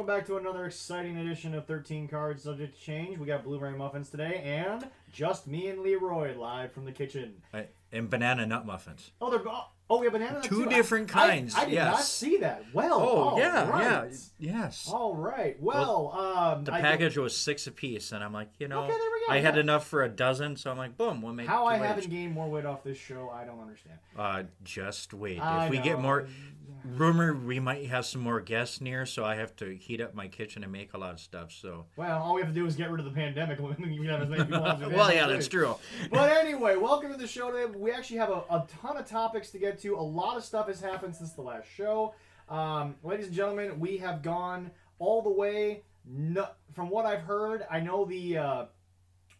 welcome back to another exciting edition of 13 Cards Subject to Change. We got blueberry muffins today, and just me and Leroy live from the kitchen. And banana nut muffins. Oh, we have banana nuts Two too? different kinds. I did not see that. Well, right. Yes. All right. Well, the package was 6 apiece, and I'm like, okay, there we go. I had enough for a dozen, so I'm like, boom, we'll make. How I haven't gained more weight off this show, I don't understand. Just wait. If we get more. Rumor we might have some more guests near, so I have to heat up my kitchen and make a lot of stuff. So all we have to do is get rid of the pandemic. We can have as many people as we well, yeah, that's true. But anyway, welcome to the show today. We actually have a ton of topics to get to. A lot of stuff has happened since the last show. Ladies and gentlemen, we have gone all the way. From what I've heard, I know the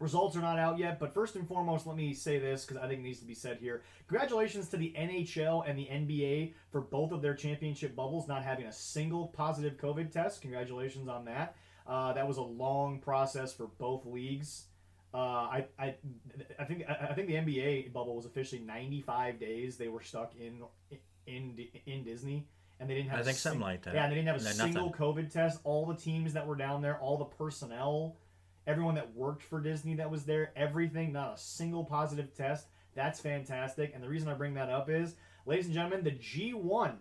results are not out yet, but first and foremost, let me say this because I think it needs to be said here. Congratulations to the NHL and the NBA for both of their championship bubbles not having a single positive COVID test. Congratulations on that. That was a long process for both leagues. I think the NBA bubble was officially 95 days. They were stuck in Disney, and they didn't have something like that. Yeah, and they didn't have a single COVID test. All the teams that were down there, all the personnel, everyone that worked for Disney that was there, everything, not a single positive test. That's fantastic. And the reason I bring that up is, ladies and gentlemen, the G1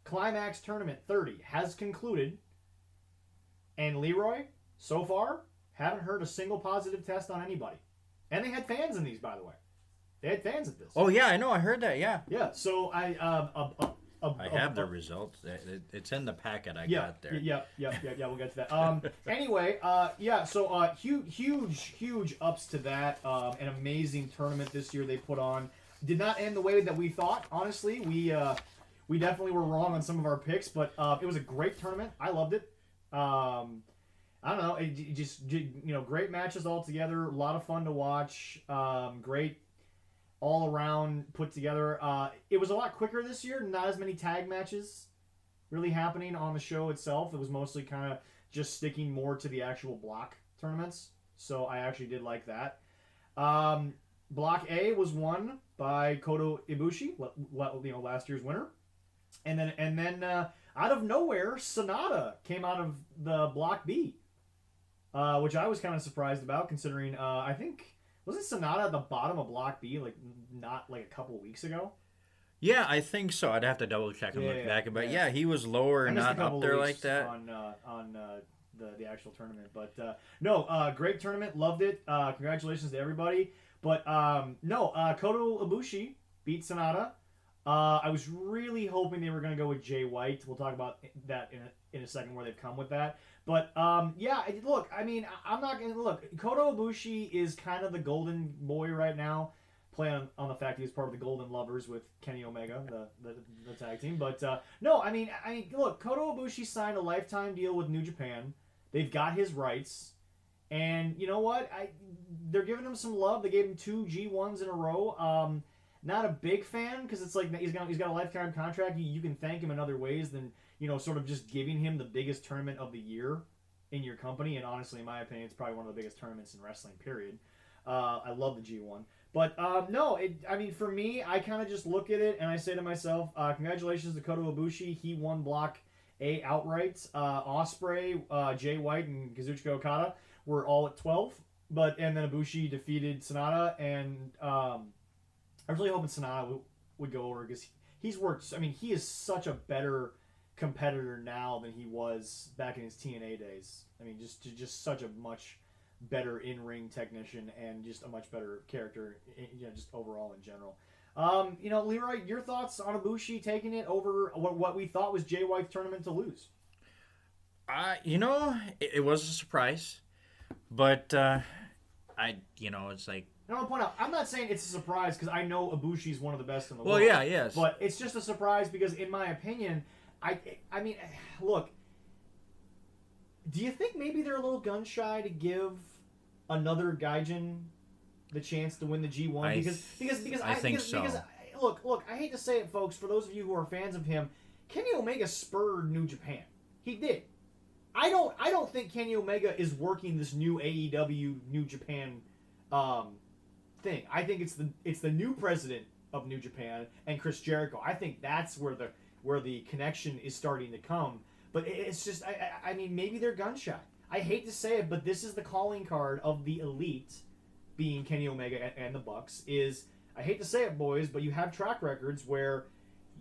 Climax Tournament 30 has concluded. And Leroy, so far, haven't heard a single positive test on anybody. And they had fans in these, by the way. They had fans at this. Oh, yeah, I know. I heard that, yeah. Yeah, so I have the results. It's in the packet I got there. Yeah, we'll get to that. Anyway, so huge ups to that. An amazing tournament this year they put on. Did not end the way that we thought, honestly. We definitely were wrong on some of our picks, but it was a great tournament. I loved it. I don't know, it just great matches all together, a lot of fun to watch. Great all around put together. It was a lot quicker this year. Not as many tag matches really happening on the show itself. It was mostly kind of just sticking more to the actual block tournaments. So I actually did like that. Block A was won by Kota Ibushi, last year's winner. And then out of nowhere, Sonata came out of the Block B, which I was kind of surprised about, considering I think. Wasn't Sonata at the bottom of Block B not a couple of weeks ago? Yeah, I think so. I'd have to double check and look back, but yeah, he was lower and not up there like that on the actual tournament. But great tournament, loved it. Congratulations to everybody. But Kota Ibushi beat Sonata. I was really hoping they were going to go with Jay White. We'll talk about that in a second where they've come with that. But, look, I mean, I'm not going to... Look, Kota Ibushi is kind of the golden boy right now, playing on the fact he was part of the Golden Lovers with Kenny Omega, the tag team. But, look, Kota Ibushi signed a lifetime deal with New Japan. They've got his rights. And you know what? They're giving him some love. They gave him 2 G1s in a row. Not a big fan, because it's like he's got a lifetime contract. You can thank him in other ways than... sort of just giving him the biggest tournament of the year in your company. And honestly, in my opinion, it's probably one of the biggest tournaments in wrestling, period. I love the G1. But, for me, I kind of just look at it and I say to myself, congratulations to Kota Ibushi. He won Block A outright. Ospreay, Jay White, and Kazuchika Okada were all at 12. And then Ibushi defeated Sonata. And I was really hoping Sonata would go over because he's worked... he is such a better... competitor now than he was back in his TNA days. Just such a much better in-ring technician and just a much better character, just overall in general. Leroy, your thoughts on Ibushi taking it over what we thought was Jay White's tournament to lose? It was a surprise, but it's like. I want to point out, I'm not saying it's a surprise because I know Ibushi's one of the best in the world. Well, yeah, yes. But it's just a surprise because, in my opinion, look, do you think maybe they're a little gun-shy to give another Gaijin the chance to win the G1? I think so. Look, I hate to say it, folks, for those of you who are fans of him, Kenny Omega spurred New Japan. He did. I don't think Kenny Omega is working this new AEW New Japan thing. I think it's the new president of New Japan and Chris Jericho. I think that's where the connection is starting to come. But it's just, I mean, maybe they're gun shy. I hate to say it, but this is the calling card of the elite, being Kenny Omega and the Bucks. Is, I hate to say it, boys, but you have track records where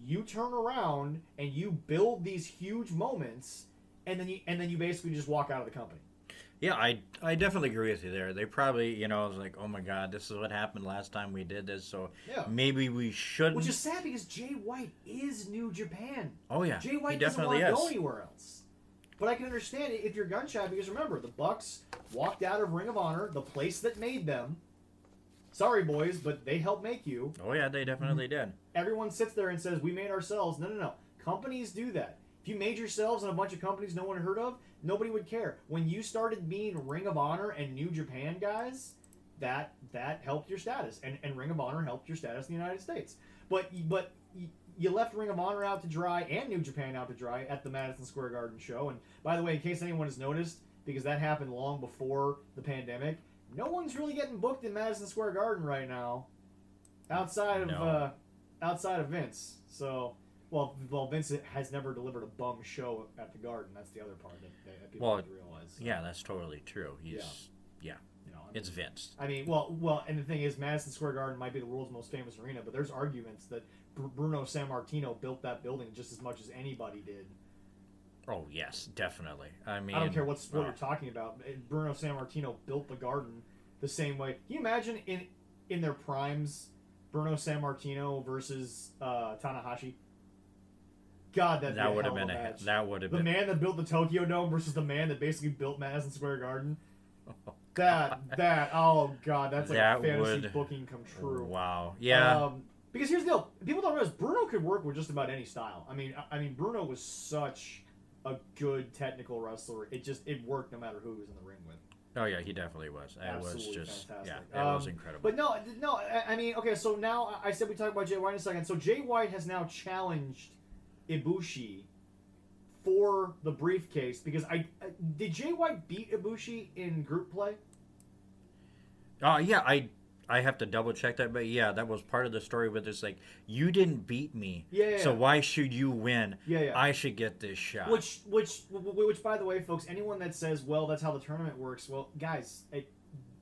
you turn around and you build these huge moments, and then you basically just walk out of the company. Yeah, I definitely agree with you there. They probably, was like, oh my God, this is what happened last time we did this, so maybe we shouldn't. Which is sad because Jay White is New Japan. Oh yeah, Jay White doesn't want to go anywhere else. But I can understand it if you're gun shy, because remember, the Bucks walked out of Ring of Honor, the place that made them. Sorry, boys, but they helped make you. Oh yeah, they definitely did. Everyone sits there and says, we made ourselves. No. Companies do that. If you made yourselves in a bunch of companies no one heard of, nobody would care. When you started being Ring of Honor and New Japan guys, that helped your status. And Ring of Honor helped your status in the United States. But you left Ring of Honor out to dry and New Japan out to dry at the Madison Square Garden show. And by the way, in case anyone has noticed, because that happened long before the pandemic, no one's really getting booked in Madison Square Garden right now outside of Vince. So... Well, Vince has never delivered a bum show at the Garden. That's the other part that people have to realize. So. Yeah, that's totally true. It's Vince. I mean, well, and the thing is, Madison Square Garden might be the world's most famous arena, but there's arguments that Bruno Sammartino built that building just as much as anybody did. Oh yes, definitely. I mean, I don't care what sport you're talking about. Bruno Sammartino built the Garden the same way. Can you imagine in their primes, Bruno Sammartino versus Tanahashi? God, that would have been the man that built the Tokyo Dome versus the man that basically built Madison Square Garden. Oh God, that's like a fantasy booking come true. Wow, yeah. Because here's the deal: people don't realize Bruno could work with just about any style. I mean, Bruno was such a good technical wrestler. It worked no matter who he was in the ring with. Oh yeah, he definitely was. It was just fantastic. It was incredible. But no. I mean, okay. So now I said we talk about Jay White in a second. So Jay White has now challenged Ibushi for the briefcase, because did Jay White beat Ibushi in group play? Yeah, I have to double check that, but yeah, that was part of the story with this, like, you didn't beat me, so why should you win? I should get this shot. Which by the way, folks, anyone that says, well, that's how the tournament works, well, guys,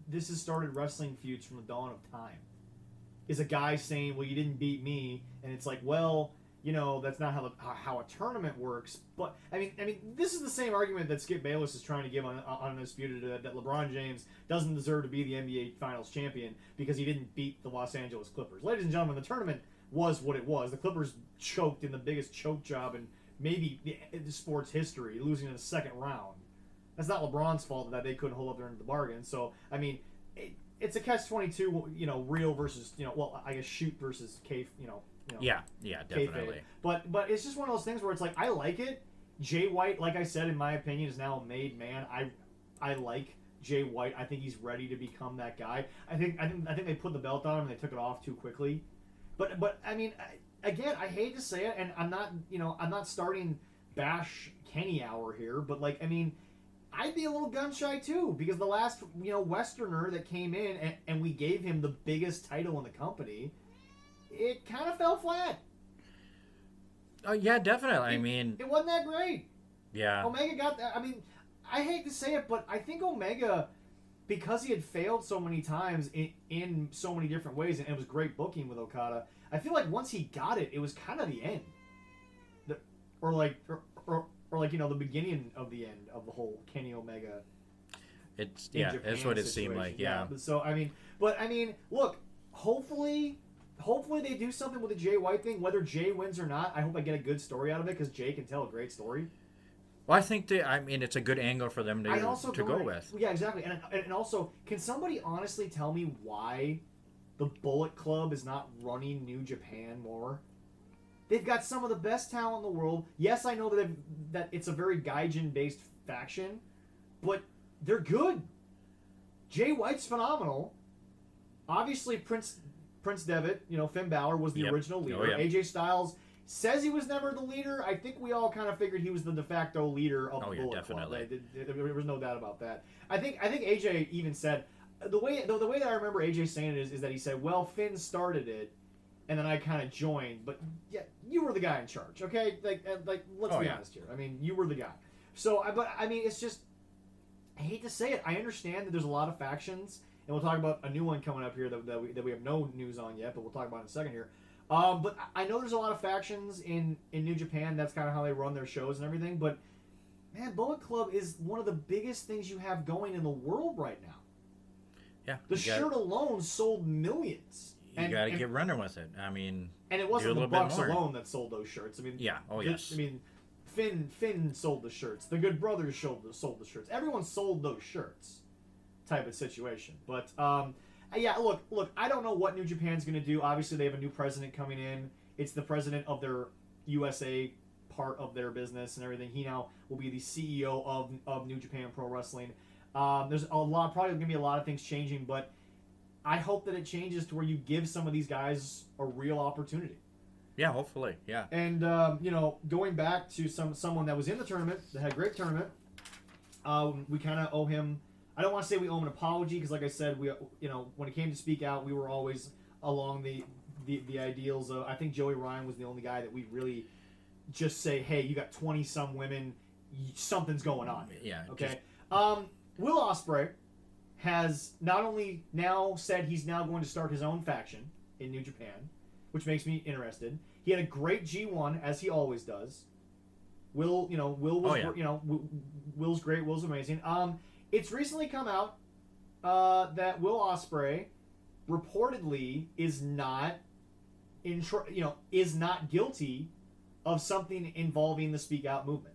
this has started wrestling feuds from the dawn of time. Is a guy saying, well, you didn't beat me, and it's like, well, that's not how a tournament works. But I mean, this is the same argument that Skip Bayless is trying to give on Undisputed, that LeBron James doesn't deserve to be the NBA Finals champion because he didn't beat the Los Angeles Clippers. Ladies and gentlemen, the tournament was what it was. The Clippers choked in the biggest choke job in maybe the sports history, losing in the second round. That's not LeBron's fault that they couldn't hold up their end of the bargain. So I mean, it's a catch-22. Real versus I guess shoot versus cave. Yeah, definitely. But it's just one of those things where it's like, I like it. Jay White, like I said, in my opinion, is now a made man. I like Jay White. I think he's ready to become that guy. I think they put the belt on him and they took it off too quickly. But I mean, again, I hate to say it, and I'm not starting bash Kenny hour here, but like, I mean, I'd be a little gun shy too, because the last Westerner that came in and we gave him the biggest title in the company, it kind of fell flat. Oh yeah, definitely. It wasn't that great. Yeah. Omega got that. I mean, I hate to say it, but I think Omega, because he had failed so many times in so many different ways, and it was great booking with Okada, I feel like once he got it, it was kind of the end. The beginning of the end of the whole Kenny Omega. That's what it seemed like. Yeah. So I mean, look, hopefully they do something with the Jay White thing. Whether Jay wins or not, I hope I get a good story out of it, because Jay can tell a great story. Well, I think it's a good angle for them to go with. Yeah, exactly. And also, can somebody honestly tell me why the Bullet Club is not running New Japan more? They've got some of the best talent in the world. Yes, I know that it's a very Gaijin-based faction, but they're good. Jay White's phenomenal. Obviously, Prince Devitt, Finn Balor was the original leader. Oh, yeah. AJ Styles says he was never the leader. I think we all kind of figured he was the de facto leader of the Bullet Club. Right? There was no doubt about that. I think AJ even said, the way that I remember AJ saying it is that he said, well, Finn started it, and then I kind of joined. But yeah, you were the guy in charge, okay? Like let's be honest here. I mean, you were the guy. So, but I mean, it's just, I hate to say it. I understand that there's a lot of factions, and we'll talk about a new one coming up here that we have no news on yet, but we'll talk about in a second here. But I know there's a lot of factions in New Japan. That's kind of how they run their shows and everything. But man, Bullet Club is one of the biggest things you have going in the world right now. Yeah. The shirt alone sold millions. You got to get running with it. I mean, and it wasn't the Bucks alone that sold those shirts. I mean, yeah. Oh yes. I mean, Finn sold the shirts. The Good Brothers sold the shirts. Everyone sold those shirts, type of situation. But yeah, look. I don't know what New Japan's going to do. Obviously, they have a new president coming in. It's the president of their USA part of their business and everything. He now will be the CEO of New Japan Pro Wrestling. There's probably going to be a lot of things changing, but I hope that it changes to where you give some of these guys a real opportunity. Yeah, hopefully, yeah. And going back to someone that was in the tournament, that had a great tournament, we kind of owe him. I don't want to say we owe him an apology because, like I said, when it came to Speak Out, we were always along the ideals of. I think Joey Ryan was the only guy that we really just say, hey, you got 20-some women, something's going on here. Yeah. Okay. Will Ospreay has not only now said he's now going to start his own faction in New Japan, which makes me interested. He had a great G1 as he always does. Will was Will's great. Will's amazing. It's recently come out that Will Ospreay reportedly is not guilty of something involving the Speak Out movement.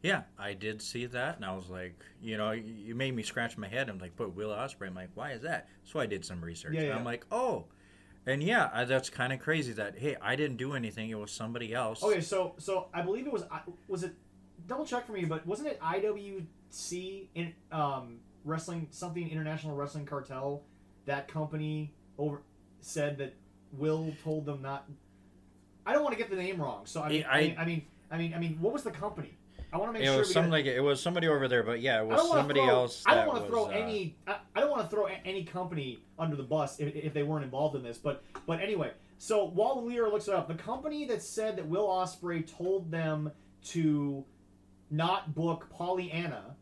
Yeah, I did see that, and I was like, you made me scratch my head. I'm like, but Will Ospreay, I'm like, why is that? So I did some research. Yeah. I'm like, oh. And yeah, that's kind of crazy that, hey, I didn't do anything. It was somebody else. Okay, so I believe it was it, double check for me, but wasn't it IWC in wrestling, something International Wrestling Cartel, that company said that Will told them not. I don't want to get the name wrong. So I mean, what was the company? I want to make sure. It was somebody over there, but yeah, it was somebody else. I don't want to throw any. I don't want to throw any company under the bus if they weren't involved in this. But anyway, so while the leader looks it up, the company that said that Will Ospreay told them to not book Pollyanna,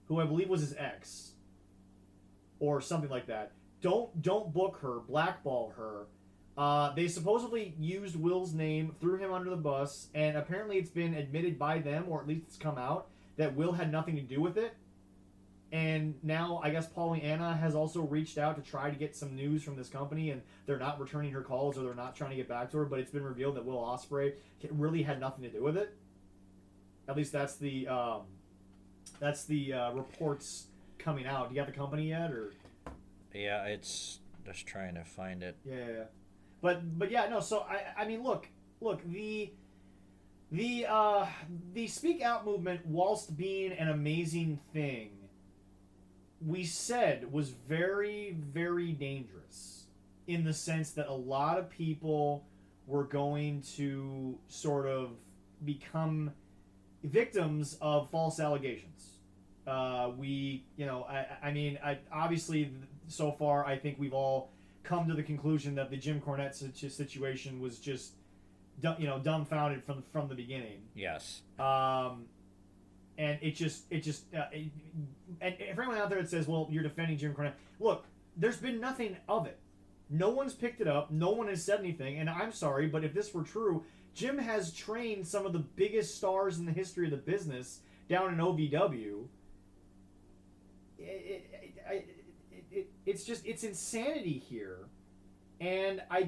who I believe was his ex, or something like that. Don't book her, blackball her. They supposedly used Will's name, threw him under the bus, and apparently it's been admitted by them, or at least it's come out, that Will had nothing to do with it. And now I guess Pollyanna has also reached out to try to get some news from this company, and they're not returning her calls or they're not trying to get back to her, but it's been revealed that Will Ospreay really had nothing to do with it. At least that's the reports coming out. Do you have the company yet, or? Yeah, it's just trying to find it. Yeah. But yeah, no. So I mean, look, the Speak Out movement, whilst being an amazing thing, we said was very, very dangerous in the sense that a lot of people were going to sort of become victims of false allegations. Obviously, so far, I think we've all come to the conclusion that the Jim Cornette situation was just, dumbfounded from the beginning. Yes. And and for anyone out there that says, well, you're defending Jim Cornette, look, there's been nothing of it. No one's picked it up. No one has said anything. And I'm sorry, but if this were true, Jim has trained some of the biggest stars in the history of the business down in OVW. It's insanity here, and I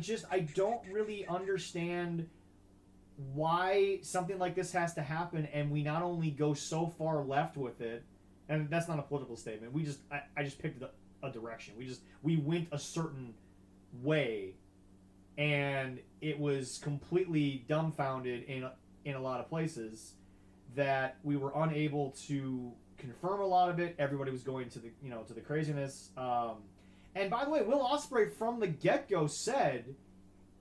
don't really understand why something like this has to happen, and we not only go so far left with it, and that's not a political statement. I just picked a direction. We went a certain way, and it was completely dumbfounded in a lot of places that we were unable to confirm a lot of it. Everybody was going to the craziness. And by the way, Will Ospreay from the get-go said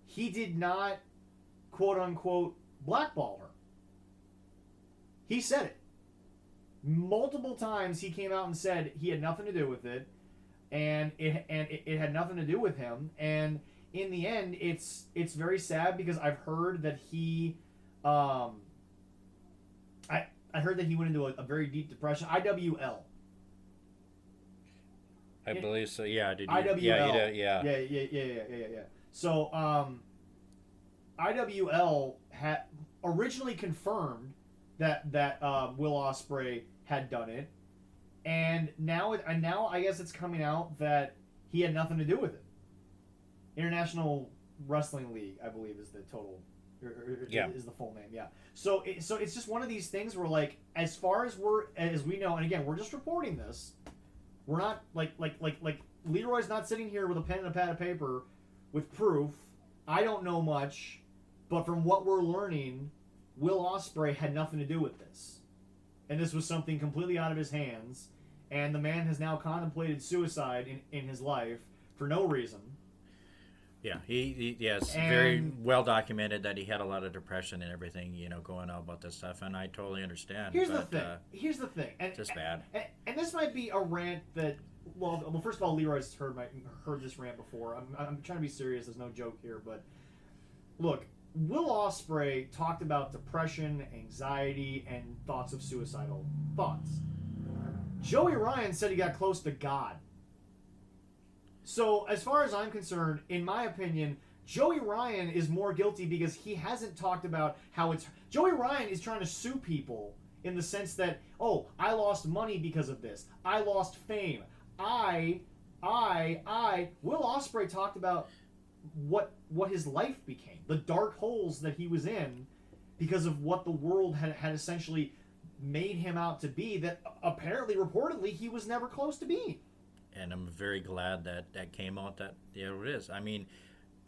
he did not, quote-unquote, blackball her. He said it. Multiple times he came out and said he had nothing to do with it, and it had nothing to do with him. And in the end, it's very sad because I've heard that he, I heard that he went into a very deep depression. IWL. I believe so. Yeah. Did you? IWL. Yeah. You did, yeah. Yeah. So, IWL had originally confirmed that Will Ospreay had done it, and now I guess it's coming out that he had nothing to do with it. International Wrestling League, I believe, is the total. Is the full name, yeah. So it's just one of these things where, like, as far as we know, and again, we're just reporting this. We're not like Leroy's not sitting here with a pen and a pad of paper with proof. I don't know much, but from what we're learning, Will Ospreay had nothing to do with this, and this was something completely out of his hands. And the man has now contemplated suicide in his life for no reason. Yeah, it's very well documented that he had a lot of depression and everything, going on about this stuff, and I totally understand. Here's the thing. And, just bad. And this might be a rant that, well, first of all, Leroy's heard this rant before. I'm trying to be serious. There's no joke here, but look, Will Ospreay talked about depression, anxiety, and thoughts of suicidal thoughts. Joey Ryan said he got close to God. So, as far as I'm concerned, in my opinion, Joey Ryan is more guilty because he hasn't talked about how it's... Joey Ryan is trying to sue people in the sense that, oh, I lost money because of this. I lost fame. Will Ospreay talked about what his life became. The dark holes that he was in because of what the world had essentially made him out to be that apparently, reportedly, he was never close to being. And I'm very glad that came out that it is. I mean,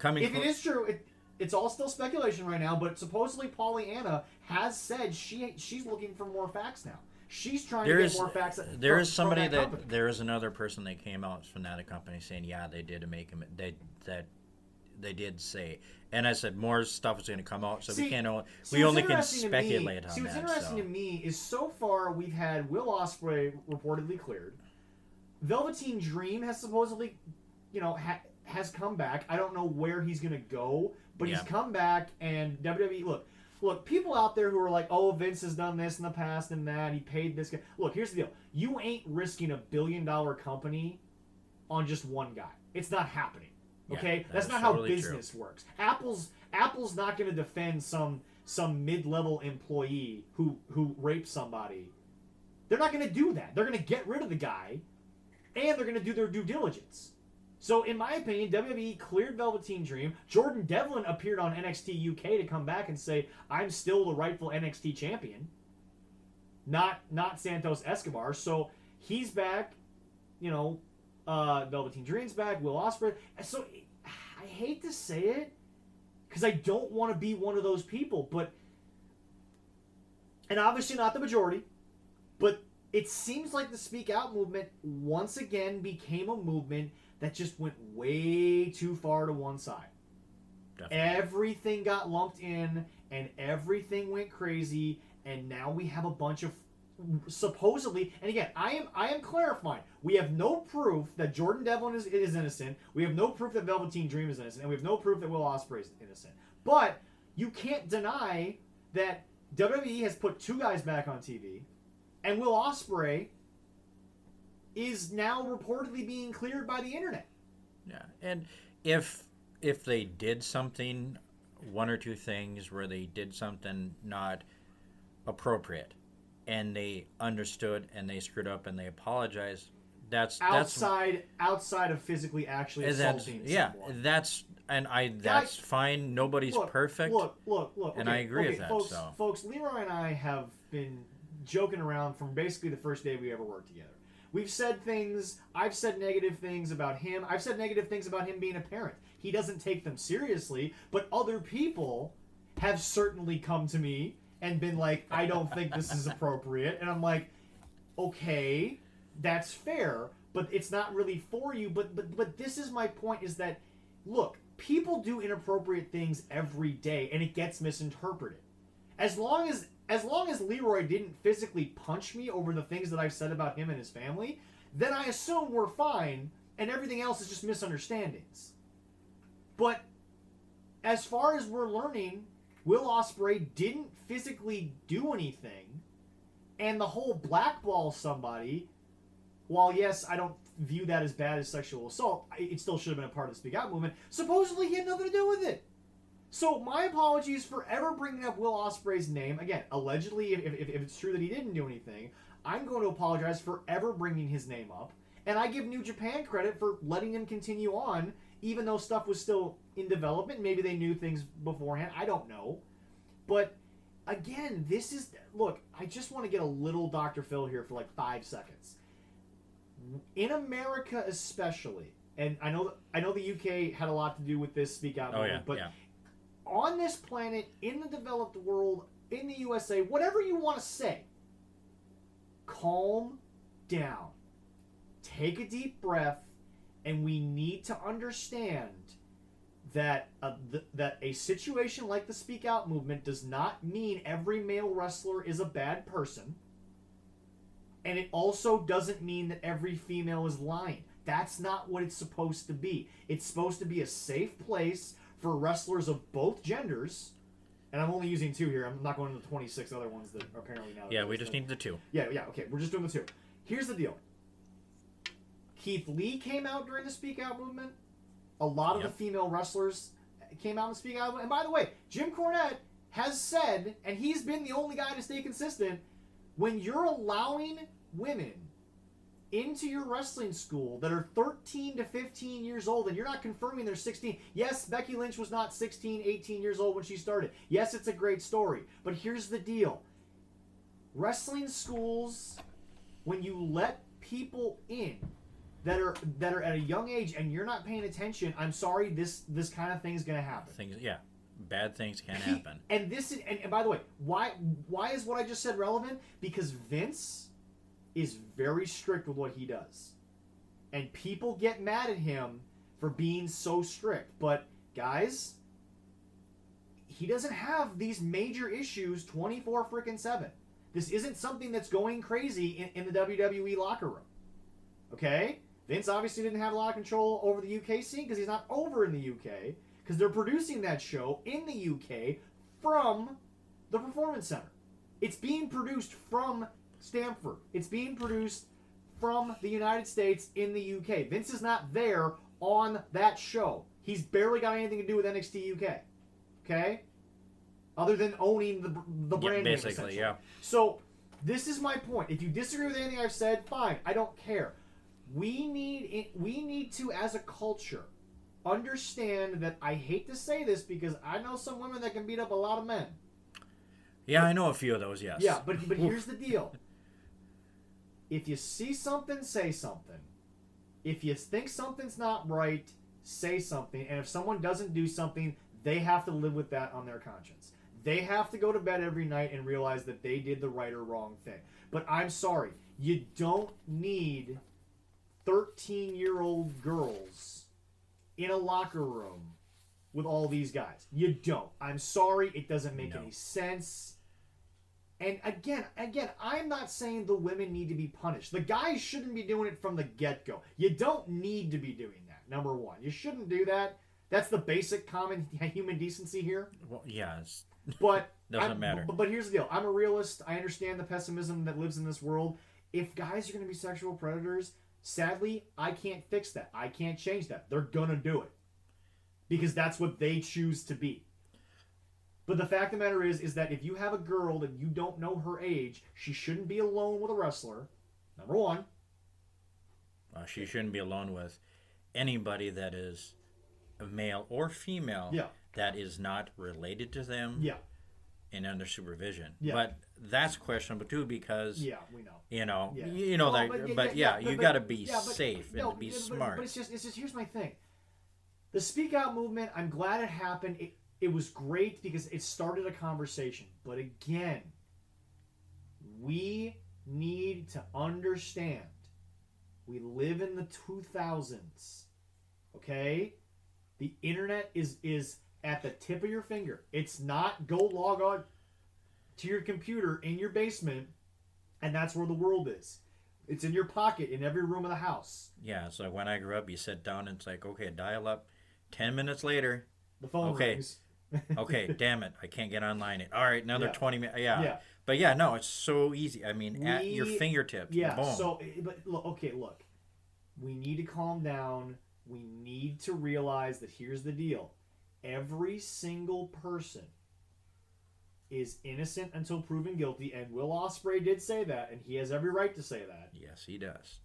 if it is true, it's all still speculation right now, but supposedly Pollyanna has said she's looking for more facts now. She's trying to get more facts. There is another person that came out from that company saying, yeah, they did make him. They did say, and I said more stuff is going to come out, so we can't. We only can speculate on that. What's interesting to me is so far we've had Will Ospreay reportedly cleared. Velveteen Dream has supposedly, has come back. I don't know where he's going to go, but he's come back, and WWE, look, people out there who are like, oh, Vince has done this in the past and that, he paid this guy. Look, here's the deal. You ain't risking $1 billion company on just one guy. It's not happening. Okay? That's not how business works. Apple's not going to defend some mid-level employee who raped somebody. They're not going to do that. They're going to get rid of the guy, and they're going to do their due diligence. So, in my opinion, WWE cleared Velveteen Dream. Jordan Devlin appeared on NXT UK to come back and say, I'm still the rightful NXT champion. Not Santos Escobar. So, he's back. Velveteen Dream's back. Will Ospreay. So, I hate to say it, because I don't want to be one of those people, and obviously not the majority, but it seems like the Speak Out movement once again became a movement that just went way too far to one side. Definitely. Everything got lumped in, and everything went crazy, and now we have a bunch of supposedly, and again, I am clarifying, we have no proof that Jordan Devlin is innocent, we have no proof that Velveteen Dream is innocent, and we have no proof that Will Ospreay is innocent. But you can't deny that WWE has put two guys back on TV, and Will Ospreay is now reportedly being cleared by the internet. Yeah, and if they did something, one or two things where they did something not appropriate, and they understood and they screwed up and they apologized, that's outside of physically actually assaulting someone. That's fine. Nobody's perfect. Look. And I agree with that. Folks, Leroy and I have been joking around from basically the first day we ever worked together. We've said things. I've said negative things about him. I've said negative things about him being a parent. He doesn't take them seriously, but other people have certainly come to me and been like, I don't think this is appropriate. And I'm like, okay, that's fair, but it's not really for you. But this is my point, is that, look, people do inappropriate things every day, and it gets misinterpreted. As long as Leroy didn't physically punch me over the things that I've said about him and his family, then I assume we're fine, and everything else is just misunderstandings. But as far as we're learning, Will Ospreay didn't physically do anything, and the whole blackball somebody, while yes, I don't view that as bad as sexual assault, it still should have been a part of the Speak Out movement. Supposedly he had nothing to do with it. So my apologies for ever bringing up Will Ospreay's name. Again, allegedly, if it's true that he didn't do anything, I'm going to apologize for ever bringing his name up. And I give New Japan credit for letting him continue on, even though stuff was still in development. Maybe they knew things beforehand. I don't know. But again, this is... Look, I just want to get a little Dr. Phil here for like 5 seconds. In America especially, and I know the UK had a lot to do with this Speak Out movement, but on this planet, in the developed world, in the USA, whatever you want to say, calm down. Take a deep breath, and we need to understand that that a situation like the Speak Out movement does not mean every male wrestler is a bad person. And it also doesn't mean that every female is lying. That's not what it's supposed to be. It's supposed to be a safe place for wrestlers of both genders. And I'm only using 2 here. I'm not going into the 26 other ones that are apparently now. Yeah, we just need the 2. Yeah, okay. We're just doing the 2. Here's the deal. Keith Lee came out during the Speak Out movement. A lot of the female wrestlers came out and Speak Out. And by the way, Jim Cornette has said, and he's been the only guy to stay consistent, when you're allowing women into your wrestling school that are 13 to 15 years old and you're not confirming they're 16. Yes, Becky Lynch was not 16, 18 years old when she started. Yes, it's a great story. But here's the deal. Wrestling schools, when you let people in that are at a young age and you're not paying attention, I'm sorry, this kind of thing is going to happen. Bad things can happen. And this is, and by the way, why is what I just said relevant? Because Vince is very strict with what he does. And people get mad at him for being so strict. But guys, he doesn't have these major issues 24/7. This isn't something that's going crazy in the WWE locker room. Okay? Vince obviously didn't have a lot of control over the UK scene because he's not over in the UK. Because they're producing that show in the UK from the Performance Center. It's being produced from Stamford. It's being produced from the United States in the UK. Vince is not there on that show. He's barely got anything to do with NXT UK. Okay? Other than owning the brand name, basically, yeah. So, this is my point. If you disagree with anything I've said, fine. I don't care. We need to, as a culture, understand that I hate to say this because I know some women that can beat up a lot of men. Yeah, I know a few of those, yes. Yeah, but here's the deal. If you see something, say something. If you think something's not right, say something. And if someone doesn't do something, they have to live with that on their conscience. They have to go to bed every night and realize that they did the right or wrong thing. But I'm sorry, you don't need 13-year-old girls in a locker room with all these guys. You don't. I'm sorry, it doesn't make any sense. And again, I'm not saying the women need to be punished. The guys shouldn't be doing it from the get-go. You don't need to be doing that, number one. You shouldn't do that. That's the basic common human decency here. Well, yes. But doesn't matter. But here's the deal. I'm a realist. I understand the pessimism that lives in this world. If guys are going to be sexual predators, sadly, I can't fix that. I can't change that. They're going to do it. Because that's what they choose to be. But the fact of the matter is that if you have a girl that you don't know her age, she shouldn't be alone with a wrestler. Number one. She shouldn't be alone with anybody that is a male or female that is not related to them and under supervision. Yeah. But that's questionable too because we know. You know you got to be safe and be smart. But it's just here's my thing. The Speak Out movement, I'm glad it happened. It was great because it started a conversation. But again, we need to understand we live in the 2000s. Okay? The internet is at the tip of your finger. It's not go log on to your computer in your basement and that's where the world is. It's in your pocket in every room of the house. Yeah, so when I grew up, you sit down and it's like, okay, dial up 10 minutes later. The phone rings. Okay, damn it. I can't get online. All right, another 20 minutes. Yeah. But yeah, no, it's so easy. I mean, at your fingertips. Yeah, Boom. so, but look. We need to calm down. We need to realize that here's the deal. Every single person is innocent until proven guilty, and Will Ospreay did say that, and he has every right to say that. Yes, he does.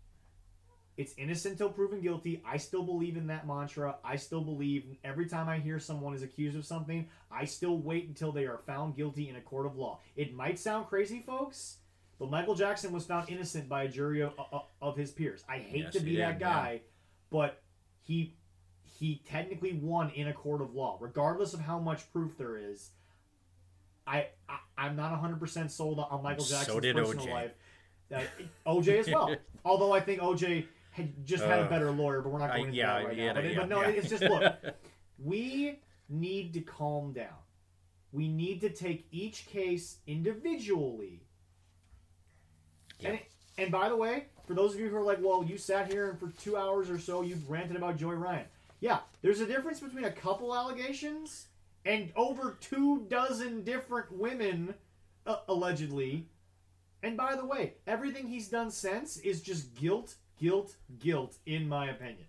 It's innocent until proven guilty. I still believe in that mantra. I still believe every time I hear someone is accused of something, I still wait until they are found guilty in a court of law. It might sound crazy, folks, but Michael Jackson was found innocent by a jury of his peers. I hate to be that guy, but he technically won in a court of law. Regardless of how much proof there is, I'm not 100% sold on Michael Jackson's personal life. OJ as well. Although I think OJ had a better lawyer, but we're not going into that right now. But no, it's just, look, we need to calm down. We need to take each case individually. Yeah. And by the way, for those of you who are like, well, you sat here and for 2 hours or so you've ranted about Joey Ryan. Yeah, there's a difference between a couple allegations and over 24 different women, allegedly. And by the way, everything he's done since is just guilt, in my opinion.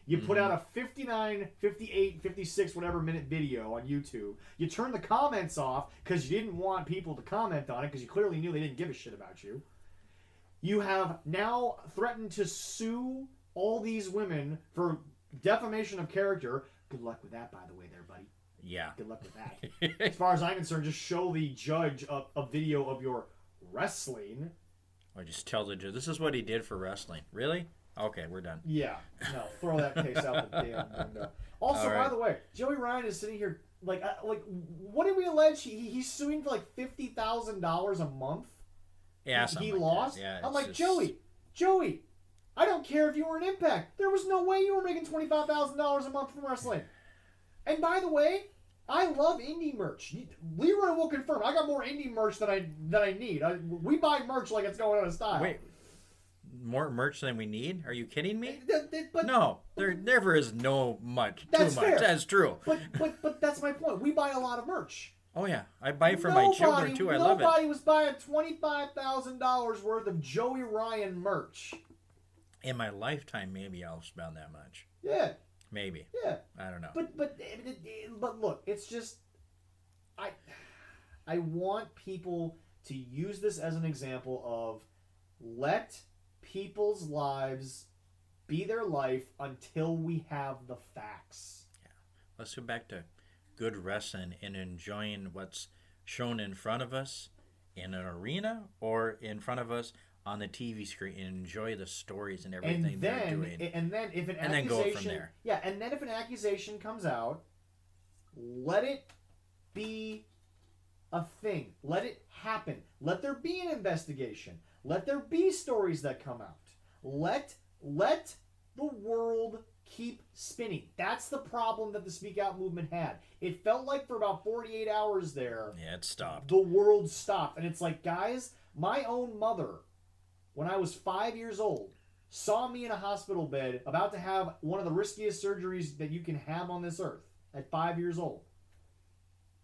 You put out a 59, 58, 56, whatever minute video on YouTube. You turn the comments off because you didn't want people to comment on it because you clearly knew they didn't give a shit about you. You have now threatened to sue all these women for defamation of character. Good luck with that, by the way, there, buddy. Yeah. Good luck with that. As far as I'm concerned, just show the judge a video of your wrestling. Or just tell the judge, this is what he did for wrestling. Really? Okay, we're done. Yeah. No, throw that case out the damn window. Also, by the way, Joey Ryan is sitting here, like what did we allege? He's suing for like $50,000 a month? Yeah, he lost? Like yeah, I'm like, just... Joey, I don't care if you were an Impact. There was no way you were making $25,000 a month from wrestling. And by the way, I love indie merch. Leroy will confirm. I got more indie merch than I need. We buy merch like it's going out of style. Wait, more merch than we need? Are you kidding me? But, no, there never is no much. That's too fair. much. That's true. But that's my point. We buy a lot of merch. Oh yeah, I buy for my children too. I love it. Nobody was buying $25,000 worth of Joey Ryan merch. In my lifetime, maybe I'll spend that much. Yeah. Maybe. Yeah. I don't know. But look, it's just I want people to use this as an example of let people's lives be their life until we have the facts. Yeah. Let's go back to good wrestling and enjoying what's shown in front of us in an arena or in front of us on the TV screen and enjoy the stories and everything they're doing. And then if then go from there. Yeah, and then if an accusation comes out, let it be a thing. Let it happen. Let there be an investigation. Let there be stories that come out. Let the world keep spinning. That's the problem that the Speak Out movement had. It felt like for about 48 hours there. Yeah, it stopped. The world stopped. And it's like, guys, my own mother, when I was 5 years old, saw me in a hospital bed about to have one of the riskiest surgeries that you can have on this earth at 5 years old.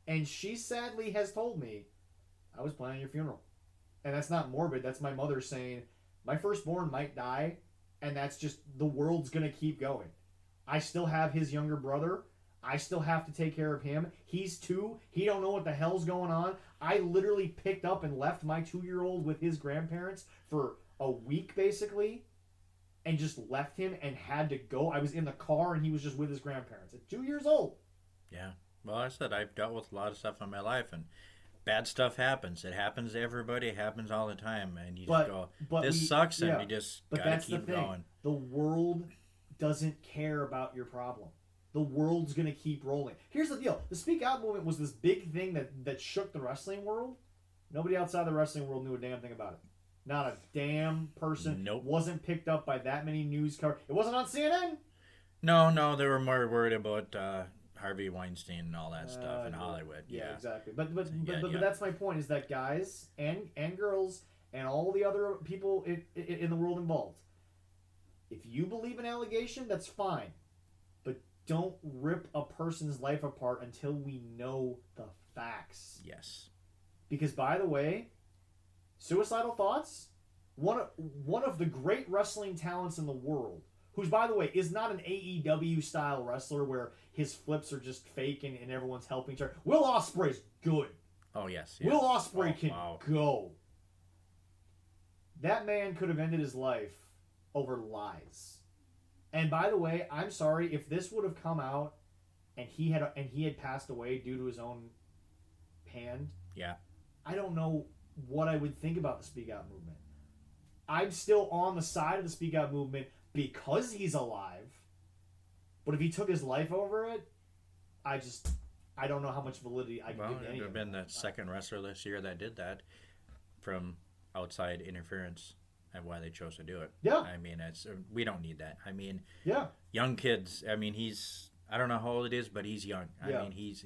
And she sadly has told me, I was planning your funeral. And that's not morbid. That's my mother saying, my firstborn might die, and that's just, the world's going to keep going. I still have his younger brother. I still have to take care of him. He's 2. He don't know what the hell's going on. I literally picked up and left my 2-year-old with his grandparents for a week, basically, and just left him and had to go. I was in the car, and he was just with his grandparents at 2 years old. Yeah. Well, I said I've dealt with a lot of stuff in my life, and bad stuff happens. It happens to everybody. It happens all the time, and you just go, "This sucks," and you just gotta keep going. The world doesn't care about your problem. The world's gonna keep rolling. Here's the deal: the Speak Out movement was this big thing that shook the wrestling world. Nobody outside the wrestling world knew a damn thing about it. Not a damn person. Nope. Wasn't picked up by that many news coverage. It wasn't on CNN. No, they were more worried about Harvey Weinstein and all that stuff in Hollywood. Yeah, exactly. But that's my point, is that guys and girls and all the other people in the world involved, if you believe an allegation, that's fine. But don't rip a person's life apart until we know the facts. Yes. Because, by the way, Suicidal Thoughts, one of the great wrestling talents in the world, who's, by the way, is not an AEW style wrestler where his flips are just fake and everyone's helping each other. Will Ospreay's good. Oh, yes. Will Ospreay can go. That man could have ended his life over lies. And by the way, I'm sorry if this would have come out and he had passed away due to his own hand. Yeah. I don't know what I would think about the Speak Out movement. I'm still on the side of the Speak Out movement because he's alive. But if he took his life over it, I don't know how much validity I can give to any of it. Well, been the second wrestler this year that did that from outside interference and why they chose to do it. Yeah. I mean, we don't need that. I mean, yeah. Young kids, I mean, I don't know how old it is, but he's young. Yeah. I mean, he's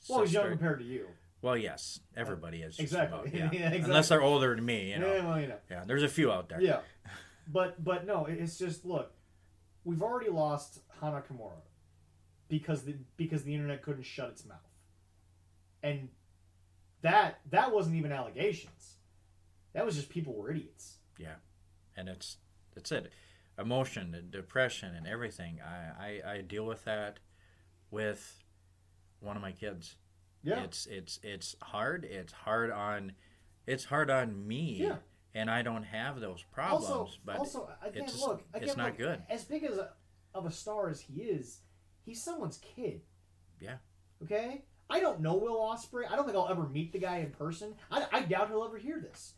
well, he's young compared to you. Well, yes, everybody is. Exactly. About, yeah, exactly. Unless they're older than me, you know. Yeah, well, you know. Yeah, there's a few out there. Yeah. But no, it's just, look, we've already lost Hana Kimura because the internet couldn't shut its mouth. And that wasn't even allegations. That was just people were idiots. Yeah. And that's it. Emotion and depression and everything. I deal with that with one of my kids. Yeah. It's hard. It's hard on me. Yeah. And I don't have those problems. Also, again, it's not good. As big of a star as he is, he's someone's kid. Yeah. Okay? I don't know Will Ospreay. I don't think I'll ever meet the guy in person. I doubt he'll ever hear this.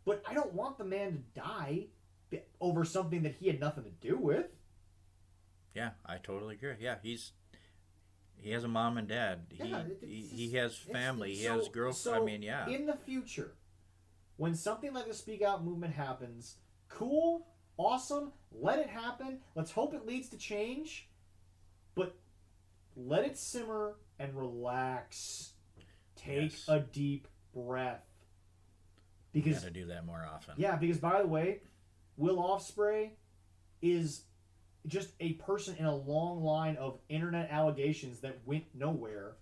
But I don't want the man to die over something that he had nothing to do with. Yeah, I totally agree. Yeah, he has a mom and dad. He has family. He has girlfriend. I mean, yeah. In the future, when something like the Speak Out movement happens, cool, awesome, let it happen. Let's hope it leads to change. But let it simmer and relax. Take a deep breath. Because you gotta do that more often. Yeah, because by the way, Will Ospreay is just a person in a long line of internet allegations that went nowhere.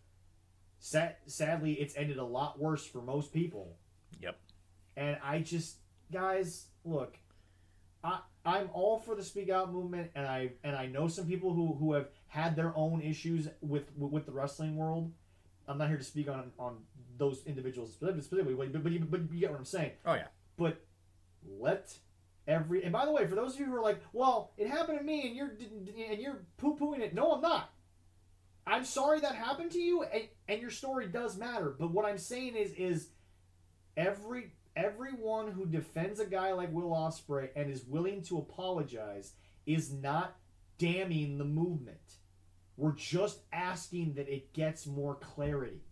Sadly, it's ended a lot worse for most people. Yep. And guys, look, I'm all for the Speak Out movement, and I know some people who have had their own issues with the wrestling world. I'm not here to speak on those individuals specifically, but you get what I'm saying. Oh yeah. But and by the way, for those of you who are like, well, it happened to me, and you're poo-pooing it. No, I'm not. I'm sorry that happened to you, and your story does matter. But what I'm saying is everyone who defends a guy like Will Ospreay and is willing to apologize is not damning the movement. We're just asking that it gets more clarity.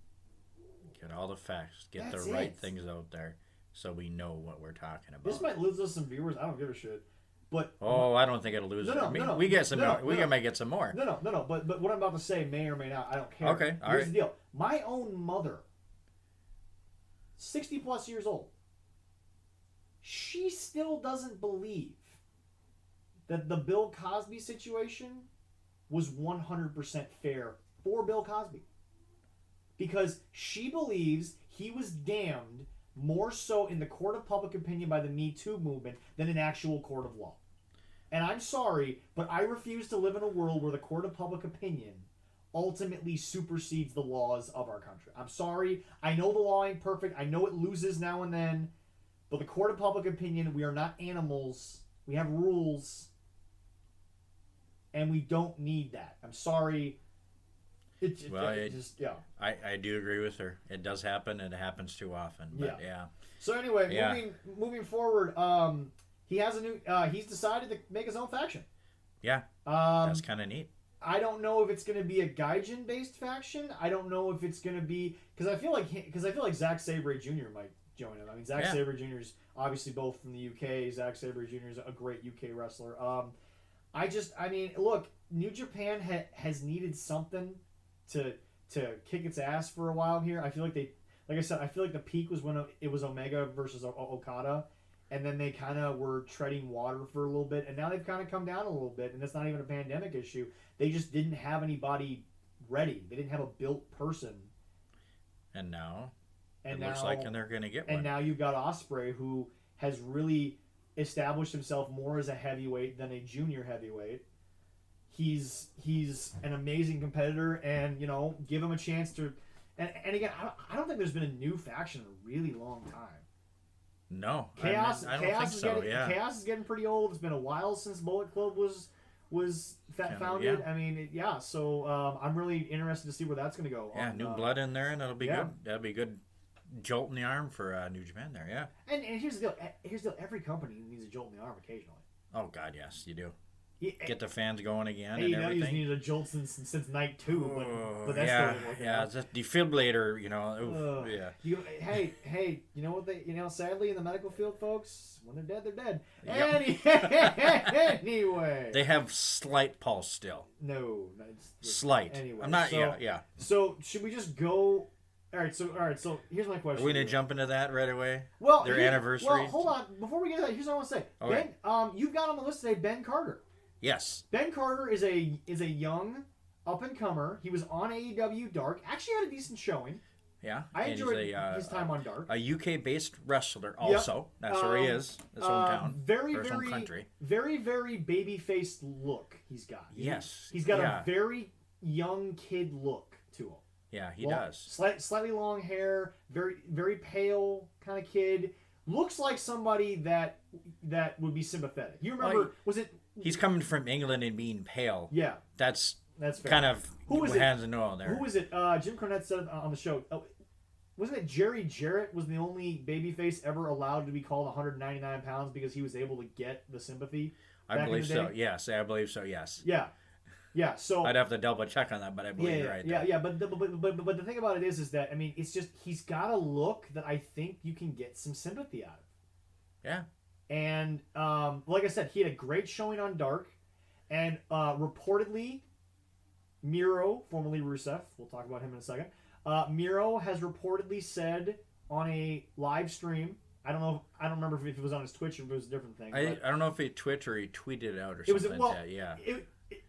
Get all the facts. Get That's the right it. things out there so we know what we're talking about. This might lose us some viewers. I don't give a shit. But I don't think it'll lose. No, we get some. We might get some more. No. But what I'm about to say may or may not. I don't care. Okay, all Here's right. the deal. My own mother, 60+ years old, she still doesn't believe that the Bill Cosby situation was 100% fair for Bill Cosby. Because she believes he was damned more so in the court of public opinion by the Me Too movement than in actual court of law. And I'm sorry, but I refuse to live in a world where the court of public opinion ultimately supersedes the laws of our country. I'm sorry. I know the law ain't perfect. I know it loses now and then. But the court of public opinion, we are not animals. We have rules. And we don't need that. I'm sorry. I do agree with her. It does happen, and it happens too often. But yeah. So anyway, moving forward, he has he's decided to make his own faction. Yeah. That's kind of neat. I don't know if it's going to be a Gaijin based faction. I don't know if it's going to be because I feel like Zack Sabre Jr. might join him. I mean, Zack Sabre Jr. is obviously both from the UK. Zack Sabre Jr. is a great UK wrestler. Look, New Japan has needed something to kick its ass for a while here. I feel like I feel like the peak was when it was Omega versus Okada, and then they kind of were treading water for a little bit, and now they've kind of come down a little bit, and it's not even a pandemic issue. They just didn't have anybody ready. They didn't have a built person. And now, and looks like they're going to get one. And now you've got Ospreay, who has really established himself more as a heavyweight than a junior heavyweight. He's an amazing competitor, and give him a chance to. And again, I don't think there's been a new faction in a really long time. No, Chaos. I don't Chaos think is so. getting, Yeah, Chaos is getting pretty old. It's been a while since Bullet Club was founded. Yeah. I mean, So I'm really interested to see where that's going to go. Yeah, new blood in there, and that'll be good. That'll be a good jolt in the arm for New Japan there. Yeah. And here's the deal. Every company needs a jolt in the arm occasionally. Oh God, yes, you do. Yeah, Get the fans going again and AEW's everything. needed a jolt since night 2, but that's yeah, still working yeah, out. it's just defibrillator, oof, yeah. Hey, you know what sadly in the medical field, folks, when they're dead, they're dead. Yep. Anyway. They have slight pulse still. No, it's Slight. Anyway, I'm not. so, yeah. So should we just go? All right. So here's my question. Are we gonna jump into that right away? Well, their anniversary. Well, hold on. Before we get to that, here's what I want to say. Okay. Ben, you've got on the list today Ben Carter. Yes. Ben Carter is a young up and comer. He was on AEW Dark. Actually had a decent showing. Yeah. I enjoyed his time on Dark. A UK based wrestler also. Yep. That's where he is. His hometown. His home country. Very, very baby faced look he's got. Yes. He's got a very young kid look to him. Yeah, he does. Slightly long hair, very, very pale kind of kid. Looks like somebody that would be sympathetic. You remember, was it... He's coming from England and being pale. Yeah. That's fair. Kind of hands and all there. Who was it? Jim Cornette said on the show. Wasn't it Jerry Jarrett was the only babyface ever allowed to be called 199 pounds because he was able to get the sympathy? I believe so. Yes, I believe so. Yes. Yeah. Yeah. So I'd have to double check on that, but I believe you're right. Yeah. But the thing about it is that I mean it's just he's got a look that I think you can get some sympathy out of. Yeah. And like I said, he had a great showing on Dark, and reportedly, Miro, formerly Rusev, we'll talk about him in a second. Miro has reportedly said on a live stream. I don't remember if it was on his Twitch or if it was a different thing. I don't know if he Twitch or he tweeted it out or something like that. Yeah.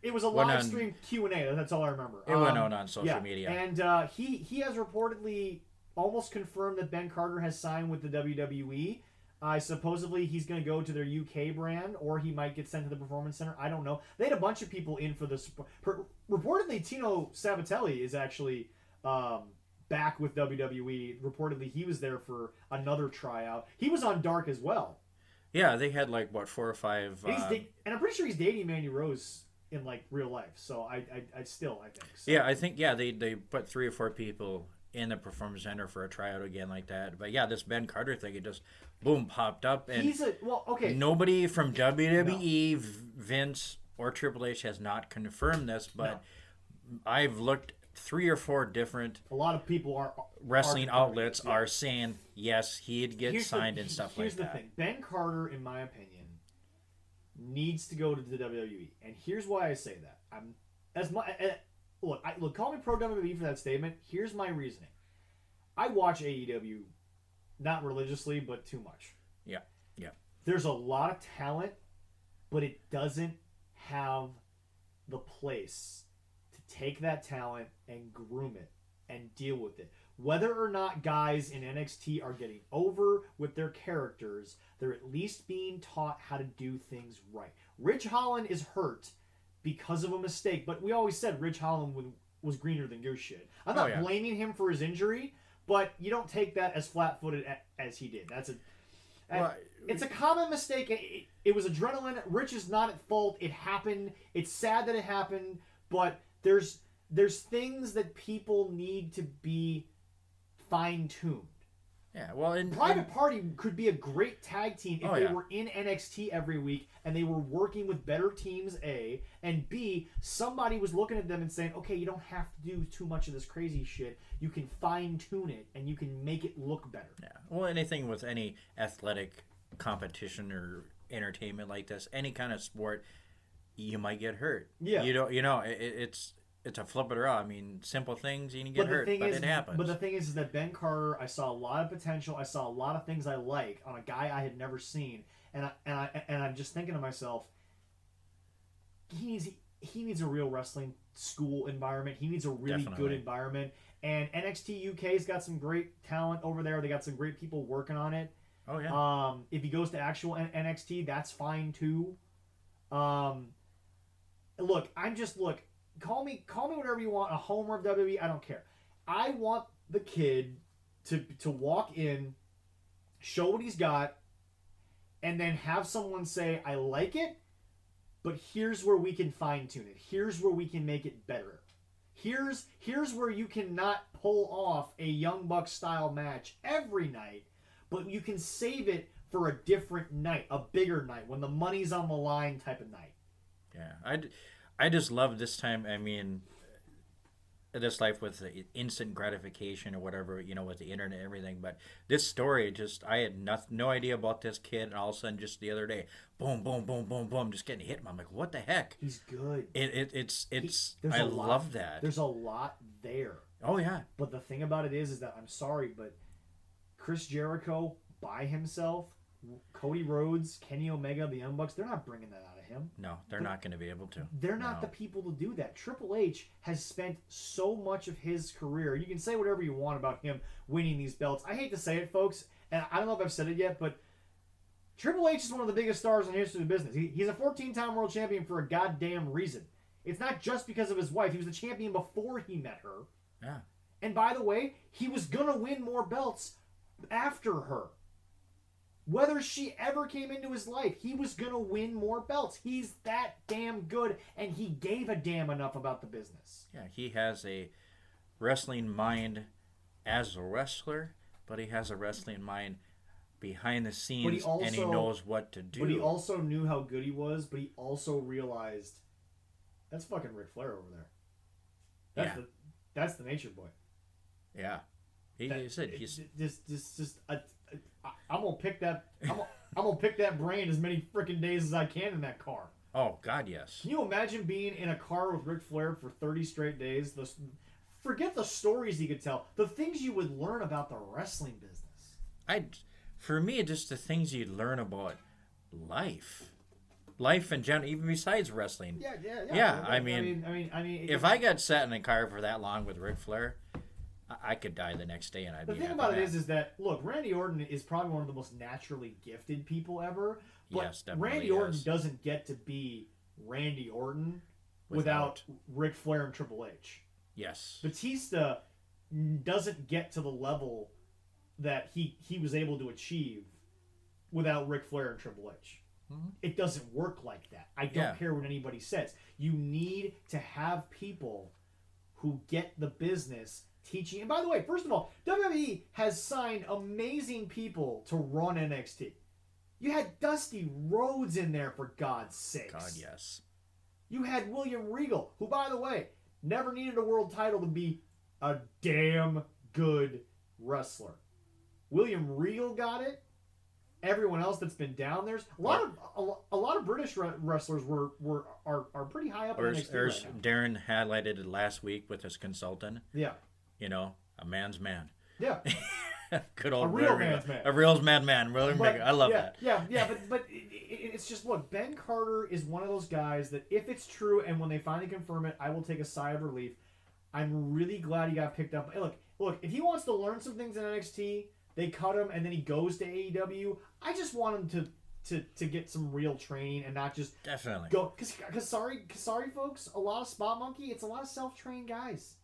It was a live stream Q&A. That's all I remember. It went on social media. And he has reportedly almost confirmed that Ben Carter has signed with the WWE. Supposedly he's going to go to their UK brand, or he might get sent to the Performance Center. I don't know. They had a bunch of people in for this. Reportedly, Tino Sabatelli is actually back with WWE. Reportedly, he was there for another tryout. He was on Dark as well. Yeah, they had 4 or 5. And I'm pretty sure he's dating Mandy Rose in real life. So I think. So. Yeah, I think they put 3 or 4 people in the Performance Center for a tryout again like that. But yeah, this Ben Carter thing, it just boom popped up, and nobody from WWE, Vince or Triple H has not confirmed this, but I've looked 3 or 4 different. A lot of people are wrestling outlets are saying yes, he'd get signed and stuff like that. Here's the thing: Ben Carter, in my opinion, needs to go to the WWE, and here's why I say that. Look, call me pro WWE for that statement. Here's my reasoning. I watch AEW, not religiously, but too much. Yeah. There's a lot of talent, but it doesn't have the place to take that talent and groom it and deal with it. Whether or not guys in NXT are getting over with their characters, they're at least being taught how to do things right. Ridge Holland is hurt because of a mistake, but we always said Ridge Holland was greener than goose shit. I'm not blaming him for his injury, but you don't take that as flat-footed as he did. It's a common mistake. It was adrenaline. Rich is not at fault. It happened. It's sad that it happened, but there's things that people need to be fine-tuned. Yeah, well, Private Party could be a great tag team if they were in NXT every week and they were working with better teams, A, and B, somebody was looking at them and saying, okay, you don't have to do too much of this crazy shit. You can fine-tune it and you can make it look better. Yeah, well, anything with any athletic competition or entertainment like this, any kind of sport, you might get hurt. Yeah. It's it's a flip it around. I mean, simple things you can get But the hurt, thing but is, it happens. but the thing is that Ben Carter, I saw a lot of potential. I saw a lot of things I like on a guy I had never seen, and I'm just thinking to myself, he needs a real wrestling school environment. He needs a really Definitely. good environment. And NXT UK's got some great talent over there. They got some great people working on it. Oh yeah. If he goes to actual NXT, that's fine too. Look, call me whatever you want, a homer of WWE, I don't care. I want the kid to walk in, show what he's got, and then have someone say, I like it, but here's where we can fine tune it. Here's where we can make it better. Here's where you cannot pull off a Young Bucks style match every night, but you can save it for a different night, a bigger night, when the money's on the line type of night. Yeah, I just love this time. I mean, this life with the instant gratification or whatever, with the internet and everything. But this story, I had no idea about this kid, and all of a sudden, just the other day, boom, boom, boom, boom, boom, just getting hit. I'm like, what the heck? He's good. I love that. There's a lot there. Oh yeah. But the thing about it is that I'm sorry, but Chris Jericho by himself, Cody Rhodes, Kenny Omega, the Young Bucks, they're not bringing that out of him. No, they're not going to be able to. They're not the people to do that. Triple H has spent so much of his career. You can say whatever you want about him winning these belts. I hate to say it, folks, and I don't know if I've said it yet, but Triple H is one of the biggest stars in the history of the business. He's a 14-time world champion for a goddamn reason. It's not just because of his wife. He was the champion before he met her. Yeah. And by the way, he was going to win more belts after her. Whether she ever came into his life, he was going to win more belts. He's that damn good, and he gave a damn enough about the business. Yeah, he has a wrestling mind as a wrestler, but he has a wrestling mind behind the scenes, and he knows what to do. But he also knew how good he was, but he also realized, that's fucking Ric Flair over there. That's the Nature Boy. Yeah. He said he's I'm gonna pick that. I'm gonna pick that brain as many freaking days as I can in that car. Oh God, yes. Can you imagine being in a car with Ric Flair for 30 straight days? Forget the stories he could tell. The things you would learn about the wrestling business. For me, just the things you learn about life in general, even besides wrestling. Yeah. I mean, if I got sat in a car for that long with Ric Flair, I could die the next day, and I'd be happy. The thing about it is that, look, Randy Orton is probably one of the most naturally gifted people ever. But yes, definitely. Randy Orton doesn't get to be Randy Orton without Ric Flair and Triple H. Yes. Batista doesn't get to the level that he was able to achieve without Ric Flair and Triple H. Mm-hmm. It doesn't work like that. I don't care what anybody says. You need to have people who get the business teaching. And by the way, first of all, WWE has signed amazing people to run NXT. You had Dusty Rhodes in there, for God's sakes. God, yes. You had William Regal, who, by the way, never needed a world title to be a damn good wrestler. William Regal got it. Everyone else that's been down there's a lot of British wrestlers are pretty high up in NXT right now. Darren highlighted it last week with his consultant. Yeah. A man's man. Yeah. Good old a real man's man. A real man's man. I love that. Yeah, but it's just, look, Ben Carter is one of those guys that if it's true and when they finally confirm it, I will take a sigh of relief. I'm really glad he got picked up. Hey, look, if he wants to learn some things in NXT, they cut him and then he goes to AEW. I just want him to get some real training and not just definitely go. Because sorry folks, a lot of Spot Monkey, it's a lot of self-trained guys.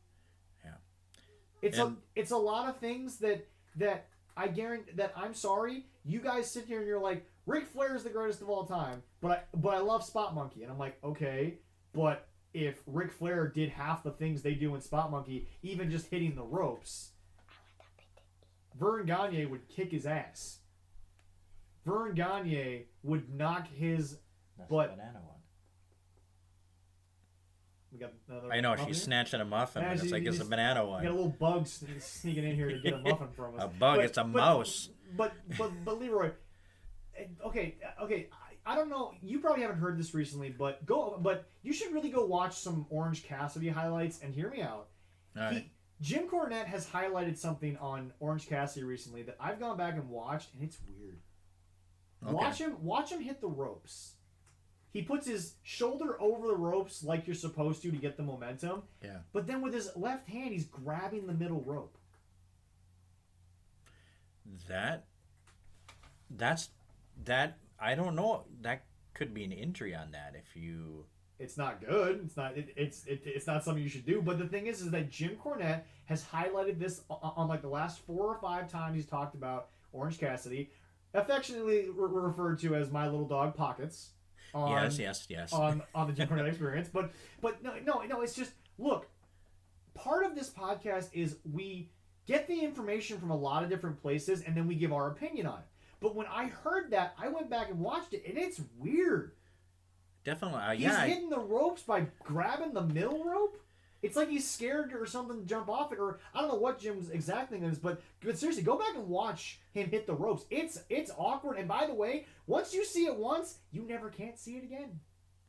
Yeah. It's a lot of things that I guarantee that I'm sorry, you guys sit here and you're like, Ric Flair is the greatest of all time, but I love Spot Monkey, and I'm like, okay, but if Ric Flair did half the things they do in Spot Monkey, even just hitting the ropes, Vern Gagne would kick his ass. Vern Gagne would knock his butt. Banana one. We got another I know, muffin she's here? snatching a muffin, but it's like it's a We banana one. got a little bug sneaking in here to get a muffin from us. A bug, it's a mouse. But Leroy, okay, I don't know. You probably haven't heard this recently, but you should really go watch some Orange Cassidy highlights and hear me out. All right. Jim Cornette has highlighted something on Orange Cassidy recently that I've gone back and watched, and it's weird. Okay. Watch him hit the ropes. He puts his shoulder over the ropes like you're supposed to get the momentum. Yeah. But then with his left hand, he's grabbing the middle rope. That's I don't know. That could be an injury on that if you. It's not good. It's not something you should do. But the thing is that Jim Cornette has highlighted this on like the last 4 or 5 times he's talked about Orange Cassidy, affectionately referred to as my little dog Pockets. Yes. On the Jim Cornette experience, but no. It's just look. Part of this podcast is we get the information from a lot of different places, and then we give our opinion on it. But when I heard that, I went back and watched it, and it's weird. Definitely, He's hitting the ropes by grabbing the middle rope. It's like he's scared or something to jump off it, or I don't know what Jim's exact thing is, but seriously, go back and watch him hit the ropes. It's awkward, and by the way, once you see it once, you never can't see it again.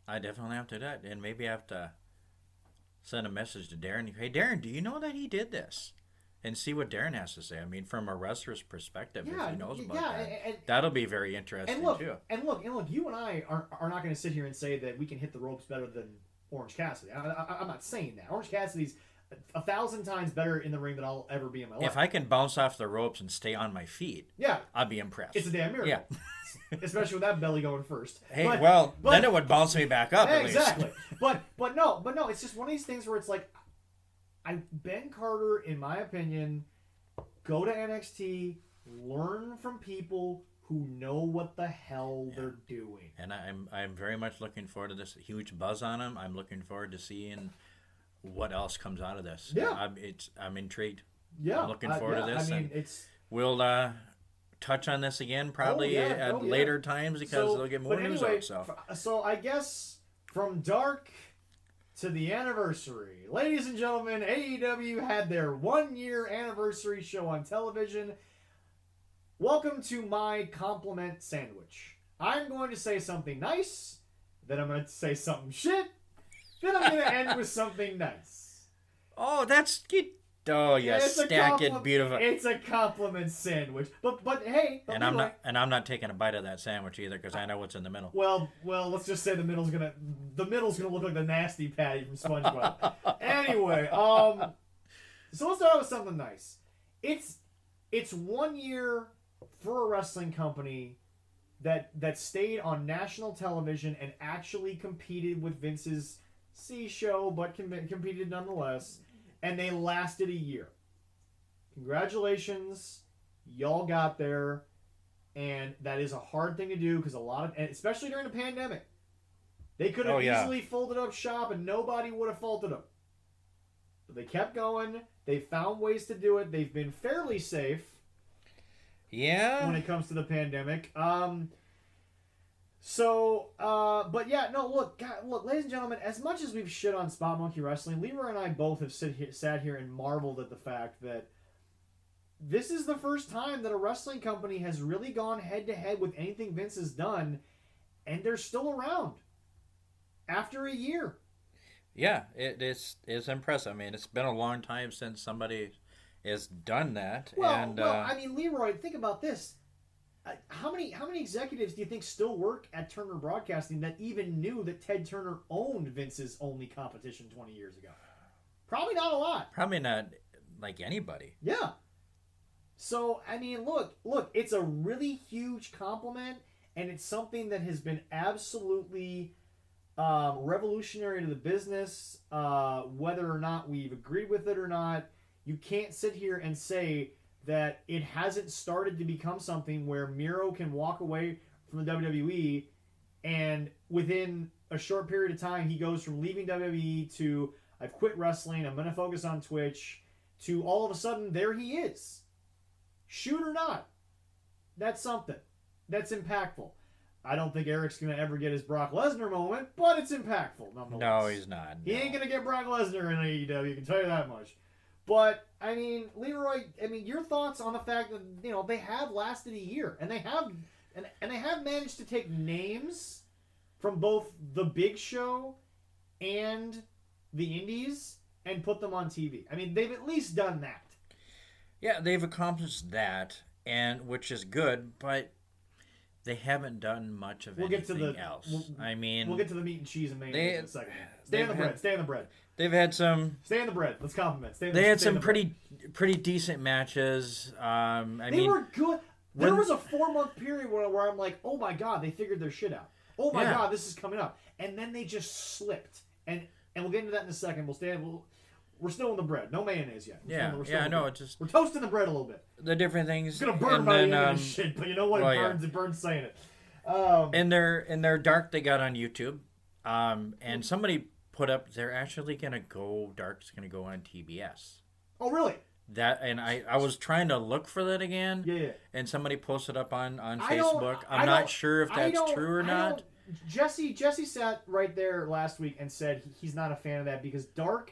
I definitely have to do that, and maybe I have to send a message to Darren. Hey, Darren, do you know that he did this? And see what Darren has to say. I mean, from a wrestler's perspective, if he knows about that. That'll be very interesting, too. And look, you and I are not going to sit here and say that we can hit the ropes better than Orange Cassidy. I'm not saying that. Orange Cassidy's 1,000 times better in the ring than I'll ever be in my life. If I can bounce off the ropes and stay on my feet, I'd be impressed. It's a damn miracle. Yeah. Especially with that belly going first. Hey, but then it would bounce me back up at least. Exactly. but no, it's just one of these things where it's like, Ben Carter, in my opinion, go to NXT, learn from people who know what the hell they're doing. And I'm very much looking forward to this huge buzz on him. I'm looking forward to seeing what else comes out of this. Yeah. I'm intrigued. Yeah. I'm looking forward to this. I mean, we'll touch on this again probably at later times because they'll get more news out. So I guess from dark to the anniversary. Ladies and gentlemen, AEW had their 1-year anniversary show on television. Welcome to my compliment sandwich. I'm going to say something nice, then I'm going to say something shit, then I'm going to end with something nice. Oh, that's good. Oh, yeah, stack it beautiful. It's a compliment sandwich. But hey, I'm not taking a bite of that sandwich either because I know what's in the middle. Well, let's just say the middle's gonna look like the nasty patty from SpongeBob. Anyway, so let's start with something nice. It's 1 year for a wrestling company that stayed on national television and actually competed with Vince's C show, but competed nonetheless. And they lasted a year. Congratulations. Y'all got there. And that is a hard thing to do because especially during the pandemic, they could have easily folded up shop and nobody would have faulted them. But they kept going. They found ways to do it. They've been fairly safe. Yeah. When it comes to the pandemic. Look, ladies and gentlemen, as much as we've shit on Spot Monkey Wrestling, Leroy and I both have sat here and marveled at the fact that this is the first time that a wrestling company has really gone head-to-head with anything Vince has done, and they're still around after a year. Yeah, it's impressive. I mean, it's been a long time since somebody has done that. I mean, Leroy, think about this. How many executives do you think still work at Turner Broadcasting that even knew that Ted Turner owned Vince's only competition 20 years ago? Probably not a lot. Probably not like anybody. Yeah. So, I mean, look, it's a really huge compliment, and it's something that has been absolutely revolutionary to the business, whether or not we've agreed with it or not. You can't sit here and say that it hasn't started to become something where Miro can walk away from the WWE and within a short period of time he goes from leaving WWE to I've quit wrestling, I'm going to focus on Twitch, to all of a sudden there he is. Shoot or not, that's something. That's impactful. I don't think Eric's going to ever get his Brock Lesnar moment, but it's impactful nonetheless. No, he's not. He ain't going to get Brock Lesnar in AEW, I can tell you that much. But, I mean, Leroy, your thoughts on the fact that, they have lasted a year, and they have and they have managed to take names from both the Big Show and the Indies and put them on TV. I mean, they've at least done that. Yeah, they've accomplished that, and which is good, but they haven't done much of anything else. We'll get to the meat and cheese and mayonnaise in a second. Stay on the bread. They've had some. Stay on the bread. Let's compliment. They had some pretty decent matches. They were good. There was a 4-month period where I'm like, oh my god, they figured their shit out. Oh my god, this is coming up, and then they just slipped. And we'll get into that in a second. We're still on the bread. No mayonnaise yet. We're toasting the bread a little bit. The different things. It's gonna burn by the end of this shit, but you know what? It burns saying it. In their dark they got on YouTube, and somebody put up they're actually gonna go dark's gonna go on TBS. Oh really? That and I was trying to look for that again. Yeah. And somebody posted up on Facebook. I'm not sure if that's true or not. Jesse sat right there last week and said he's not a fan of that because dark.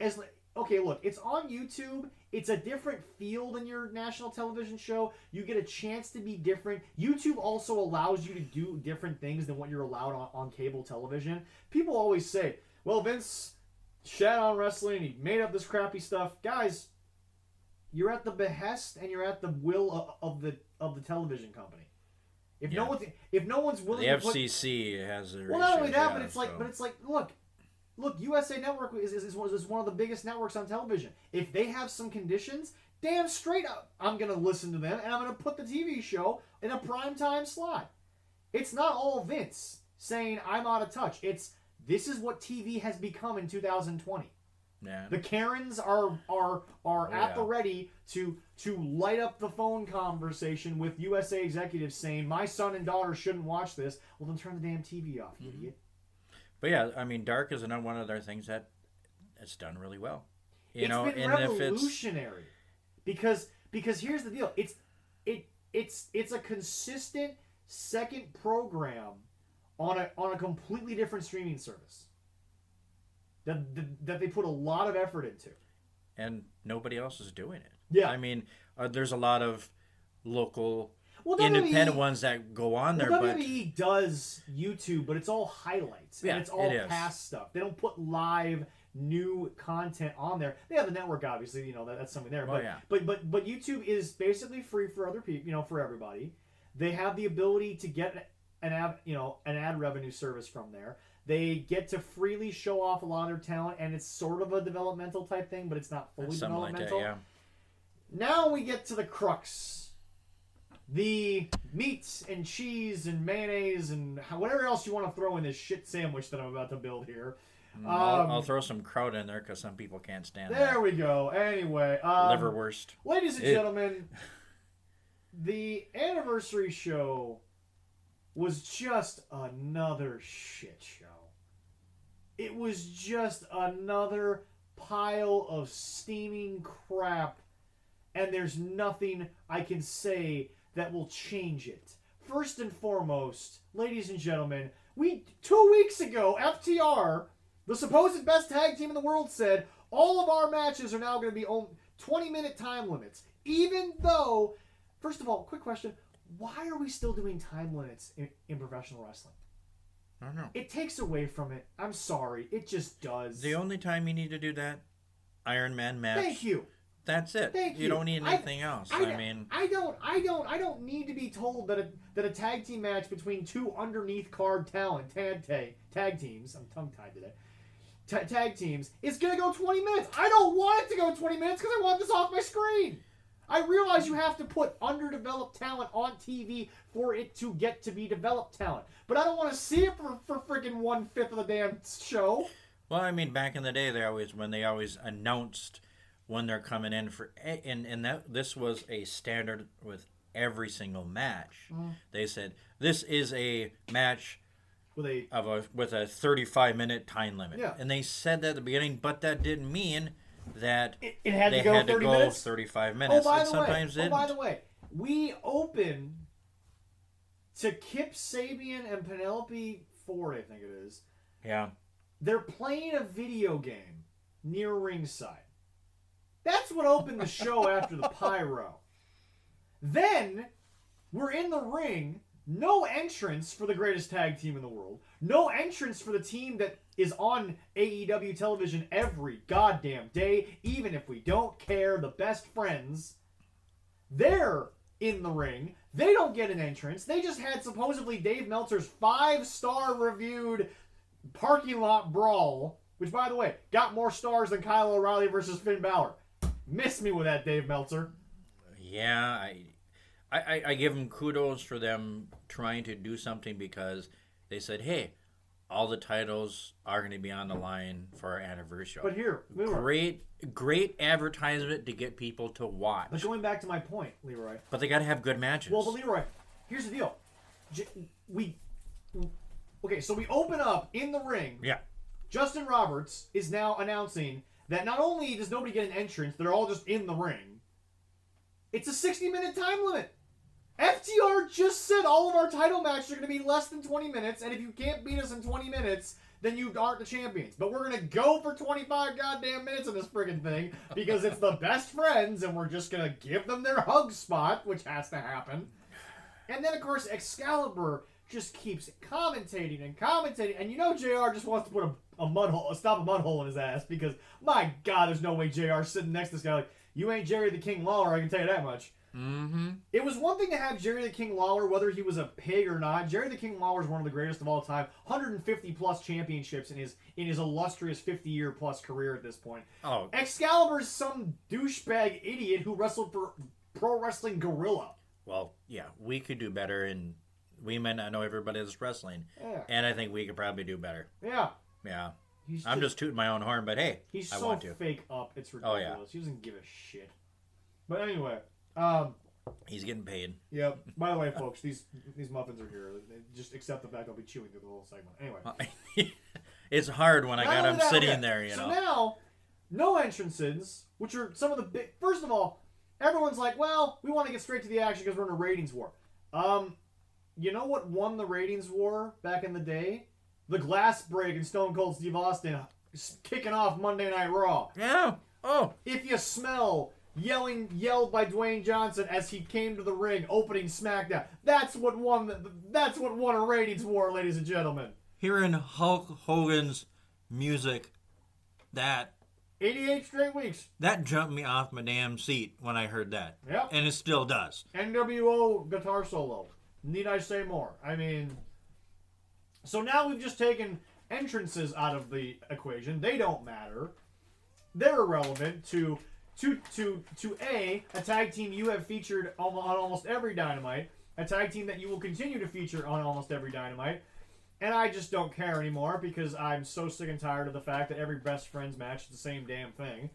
Look, it's on YouTube. It's a different feel than your national television show. You get a chance to be different. YouTube also allows you to do different things than what you're allowed on cable television. People always say, well, Vince shat on wrestling. He made up this crappy stuff. Guys, you're at the behest and you're at the will of the television company. If no one's willing, the FCC has their well, not only that, but it's like, look, USA Network is one of the biggest networks on television. If they have some conditions, damn straight up, I'm going to listen to them, and I'm going to put the TV show in a primetime slot. It's not all Vince saying, I'm out of touch. This is what TV has become in 2020. Yeah. The Karens are at the ready to light up the phone conversation with USA executives saying, my son and daughter shouldn't watch this. Well, then turn the damn TV off, you idiot. But yeah, I mean, dark is another one of their things that it's done really well. It's been revolutionary because here's the deal. It's a consistent second program on a completely different streaming service that they put a lot of effort into, and nobody else is doing it. Yeah, I mean, there's a lot of local. Independent ones that go on there, WWE does YouTube, but it's all highlights and it's all past stuff. They don't put live new content on there. They have the network, obviously, that's something there. But YouTube is basically free for other people, for everybody. They have the ability to get an ad revenue service from there. They get to freely show off a lot of their talent, and it's sort of a developmental type thing, but it's not fully developmental. Like that, Now we get to the crux. The meats and cheese and mayonnaise and whatever else you want to throw in this shit sandwich that I'm about to build here. I'll throw some kraut in there because some people can't stand that. There we go. Anyway. Liverwurst. Ladies and gentlemen, the anniversary show was just another shit show. It was just another pile of steaming crap, and there's nothing I can say that will change it. First and foremost, ladies and gentlemen, 2 weeks ago, FTR, the supposed best tag team in the world, said all of our matches are now going to be on 20-minute time limits. Even though, first of all, quick question, why are we still doing time limits in professional wrestling? I don't know. It takes away from it. I'm sorry. It just does. The only time you need to do that, Iron Man match. Thank you. That's it. Thank you. You don't need anything else. I don't need to be told that a tag team match between two underneath card talent tag teams. I'm tongue tied today. Tag teams is gonna go 20 minutes. I don't want it to go 20 minutes because I want this off my screen. I realize you have to put underdeveloped talent on TV for it to get to be developed talent, but I don't want to see it for freaking 1/5 of the damn show. Well, I mean, back in the day, they always announced when they're coming in for, and that this was a standard with every single match. They said this is a match with a 35-minute time limit, and they said that at the beginning, but that didn't mean that it had to go 30 minutes? 35 minutes. By the way, we open to Kip Sabian and Penelope Ford, I think it is. Yeah. They're playing a video game near ringside. That's what opened the show after the pyro. Then We're in the ring. No entrance for the greatest tag team in the world. No entrance for the team that is on AEW television every goddamn day, even if we don't care. The Best Friends. They're in the ring. They don't get an entrance. They just had supposedly Dave Meltzer's 5-star reviewed parking lot brawl, which, by the way, got more stars than Kyle O'Reilly versus Finn Balor. Miss me with that, Dave Meltzer. Yeah, I give them kudos for them trying to do something because they said, hey, all the titles are going to be on the line for our anniversary. But here, great advertisement to get people to watch. But going back to my point, Leroy. But they got to have good matches. Well, but Leroy, here's the deal. So we open up in the ring. Yeah. Justin Roberts is now announcing that not only does nobody get an entrance, they're all just in the ring. It's a 60-minute time limit. FTR just said all of our title matches are going to be less than 20 minutes, and if you can't beat us in 20 minutes, then you aren't the champions. But we're going to go for 25 goddamn minutes in this friggin' thing because it's the Best Friends, and we're just going to give them their hug spot, which has to happen. And then, of course, Excalibur just keeps commentating, and you know JR just wants to put stop a mud hole in his ass because, my God, there's no way JR's sitting next to this guy like, you ain't Jerry the King Lawler, I can tell you that much. Mm-hmm. It was one thing to have Jerry the King Lawler, whether he was a pig or not. Jerry the King Lawler is one of the greatest of all time. 150-plus championships in his illustrious 50-year-plus career at this point. Oh. Excalibur's some douchebag idiot who wrestled for Pro Wrestling Guerrilla. Well, yeah, we could do better, and we may not know everybody that's wrestling. Yeah. And I think we could probably do better. Yeah. Yeah. I'm just tooting my own horn, but hey, he's I so want to. fake up, it's ridiculous. Oh, yeah. He doesn't give a shit. But anyway, he's getting paid. Yep. By the way, folks, these muffins are here. Just accept the fact I'll be chewing through the whole segment. Anyway. It's hard when I got him sitting there, you know. So now, no entrances, which are some of the big... First of all, everyone's like, well, we want to get straight to the action because we're in a ratings war. You know what won the ratings war back in the day? The glass break and Stone Cold Steve Austin kicking off Monday Night Raw. Yeah. Oh. If you smell... yelled by Dwayne Johnson as he came to the ring opening SmackDown. That's what won a ratings war, ladies and gentlemen. Hearing Hulk Hogan's music, that 88 straight weeks. That jumped me off my damn seat when I heard that. Yep. And it still does. NWO guitar solo. Need I say more? I mean, so now we've just taken entrances out of the equation. They don't matter. They're irrelevant to a tag team you have featured on almost every Dynamite, a tag team that you will continue to feature on almost every Dynamite, and I just don't care anymore because I'm so sick and tired of the fact that every Best Friends match is the same damn thing.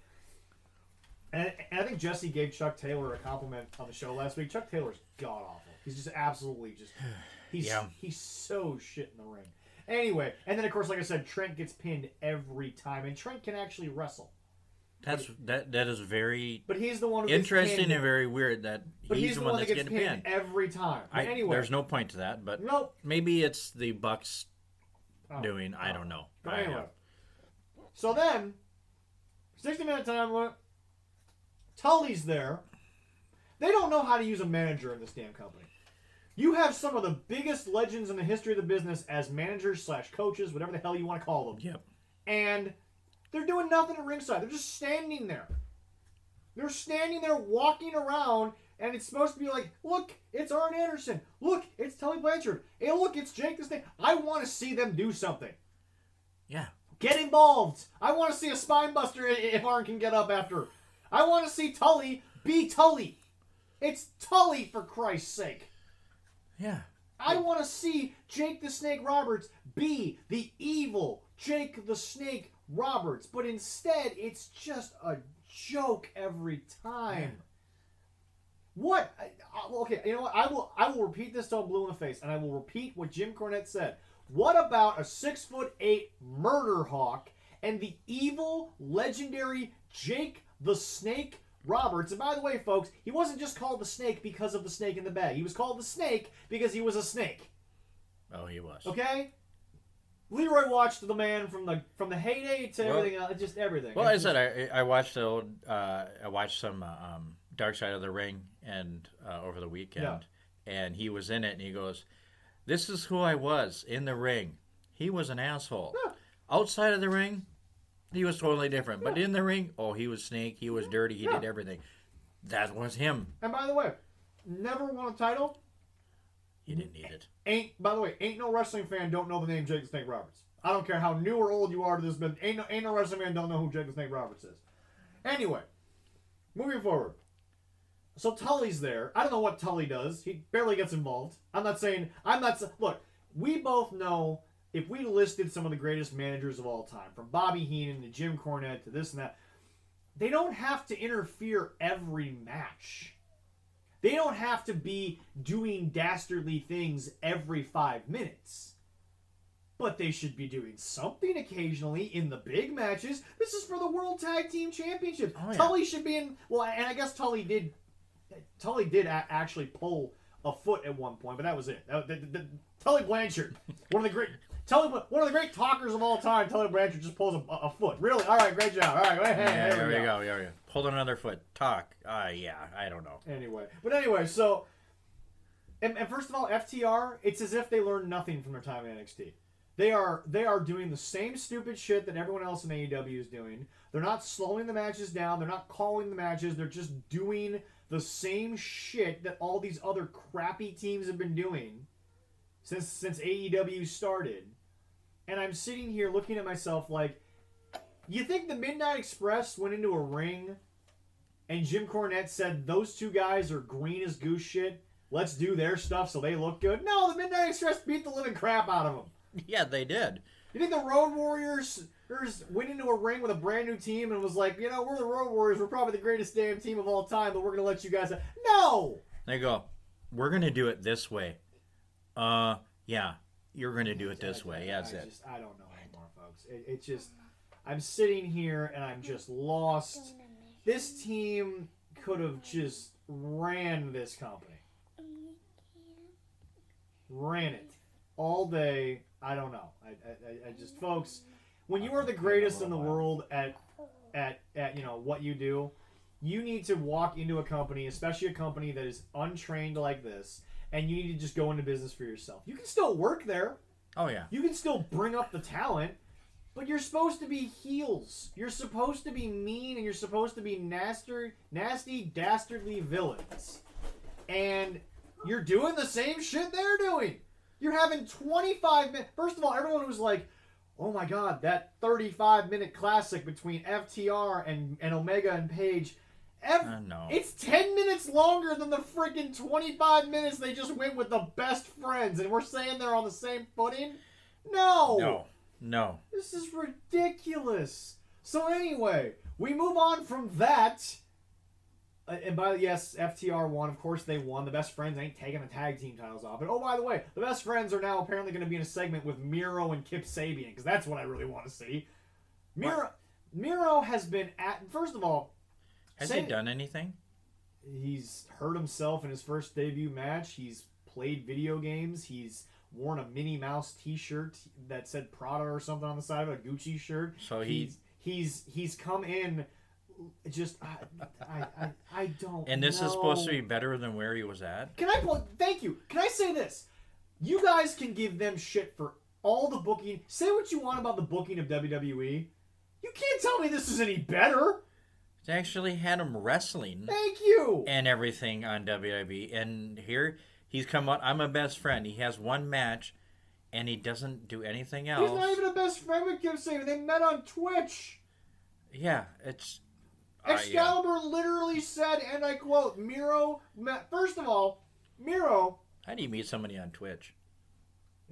And I think Jesse gave Chuck Taylor a compliment on the show last week. Chuck Taylor's god-awful. He's just absolutely he's so shit in the ring. Anyway, and then of course, like I said, Trent gets pinned every time, and Trent can actually wrestle. That is very but he's the one who interesting and very weird that he's the one that's getting pinned every time. Anyway, there's no point to that, but nope. Maybe it's the Bucks doing. I don't know. But anyway, so then 60-minute time limit. Tully's there. They don't know how to use a manager in this damn company. You have some of the biggest legends in the history of the business as managers / coaches, whatever the hell you want to call them. Yep. And they're doing nothing at ringside. They're just standing there. They're standing there walking around, and it's supposed to be like, look, it's Arn Anderson. Look, it's Tully Blanchard. Hey, look, it's Jake the Snake. I want to see them do something. Yeah. Get involved. I want to see a spine buster if Arn can get up after. I want to see Tully be Tully. It's Tully, for Christ's sake. Yeah. I want to see Jake the Snake Roberts be the evil Jake the Snake Roberts, but instead it's just a joke every time. Yeah. What? Okay, you know what? I will repeat this till I'm blue in the face, and I will repeat what Jim Cornette said. What about a 6'8" murder hawk and the evil, legendary Jake the Snake Roberts? And by the way, folks, he wasn't just called the Snake because of the snake in the bag. He was called the Snake because he was a snake. Oh, he was. Okay? Leroy watched the man from the heyday to everything else, just everything. Well, I said I watched I watched some Dark Side of the Ring and over the weekend, and he was in it, and he goes, "This is who I was in the ring." He was an asshole. Yeah. Outside of the ring, he was totally different. But in the ring, oh, he was snake. He was dirty. He did everything. That was him. And by the way, never won a title. He didn't need it. Ain't no wrestling fan don't know the name Jake the Snake Roberts. I don't care how new or old you are to this, but ain't no wrestling fan don't know who Jake the Snake Roberts is. Anyway, moving forward. So Tully's there. I don't know what Tully does. He barely gets involved. Look, we both know if we listed some of the greatest managers of all time, from Bobby Heenan to Jim Cornette to this and that, they don't have to interfere every match. They don't have to be doing dastardly things every 5 minutes. But they should be doing something occasionally in the big matches. This is for the World Tag Team Championship. Oh, yeah. Tully should be in... Well, and I guess Tully did actually pull a foot at one point, but that was it. Tully Blanchard, one of the great talkers of all time. Tully Blanchard just pulls a foot. Really? All right, great job. All right, hey, there we go. Yeah. Pulled another foot. Talk. Yeah, I don't know. Anyway, so, and first of all, FTR, it's as if they learned nothing from their time in NXT. They are doing the same stupid shit that everyone else in AEW is doing. They're not slowing the matches down. They're not calling the matches. They're just doing the same shit that all these other crappy teams have been doing since AEW started. And I'm sitting here looking at myself like, you think the Midnight Express went into a ring and Jim Cornette said, those two guys are green as goose shit, let's do their stuff so they look good? No, the Midnight Express beat the living crap out of them. Yeah, they did. You think the Road Warriors went into a ring with a brand new team and was like, we're the Road Warriors, we're probably the greatest damn team of all time, but we're going to let you guys... No! They go, we're going to do it this way. Yeah, you're going to do it this way. Yeah, that's it. I don't know anymore, folks. It's just... I'm sitting here and I'm just lost. This team could have just ran this company. Ran it. All day. I don't know. I just, folks, when you are the greatest in the world at what you do, you need to walk into a company, especially a company that is untrained like this, and you need to just go into business for yourself. You can still work there. Oh, yeah. You can still bring up the talent, but you're supposed to be heels. You're supposed to be mean, and you're supposed to be nasty, dastardly villains. And you're doing the same shit they're doing. You're having 25 minutes. First of all, everyone was like, oh my god, that 35-minute classic between FTR and Omega and Page. No. It's 10 minutes longer than the freaking 25 minutes they just went with the best friends, and we're saying they're on the same footing? No. This is ridiculous. So anyway, we move on from that. And yes, FTR won. Of course they won. The Best Friends ain't taking the tag team titles off. And oh, by the way, the Best Friends are now apparently going to be in a segment with Miro and Kip Sabian, because that's what I really want to see. Miro has been at... First of all... Has he done anything? He's hurt himself in his first debut match. He's played video games. He's worn a Minnie Mouse t-shirt that said Prada or something on the side of a Gucci shirt. So he's come in... Just, I don't And this know. is supposed to be better than where he was at? Thank you. Can I say this? You guys can give them shit for all the booking. Say what you want about the booking of WWE. You can't tell me this is any better. They actually had him wrestling. Thank you. And everything on WWE. And here, he's come out, I'm a best friend. He has one match, and he doesn't do anything else. He's not even a best friend with Kip Sabian. They met on Twitch. Yeah, it's... Excalibur literally said, and I quote, Miro... First of all, Miro... How do you meet somebody on Twitch?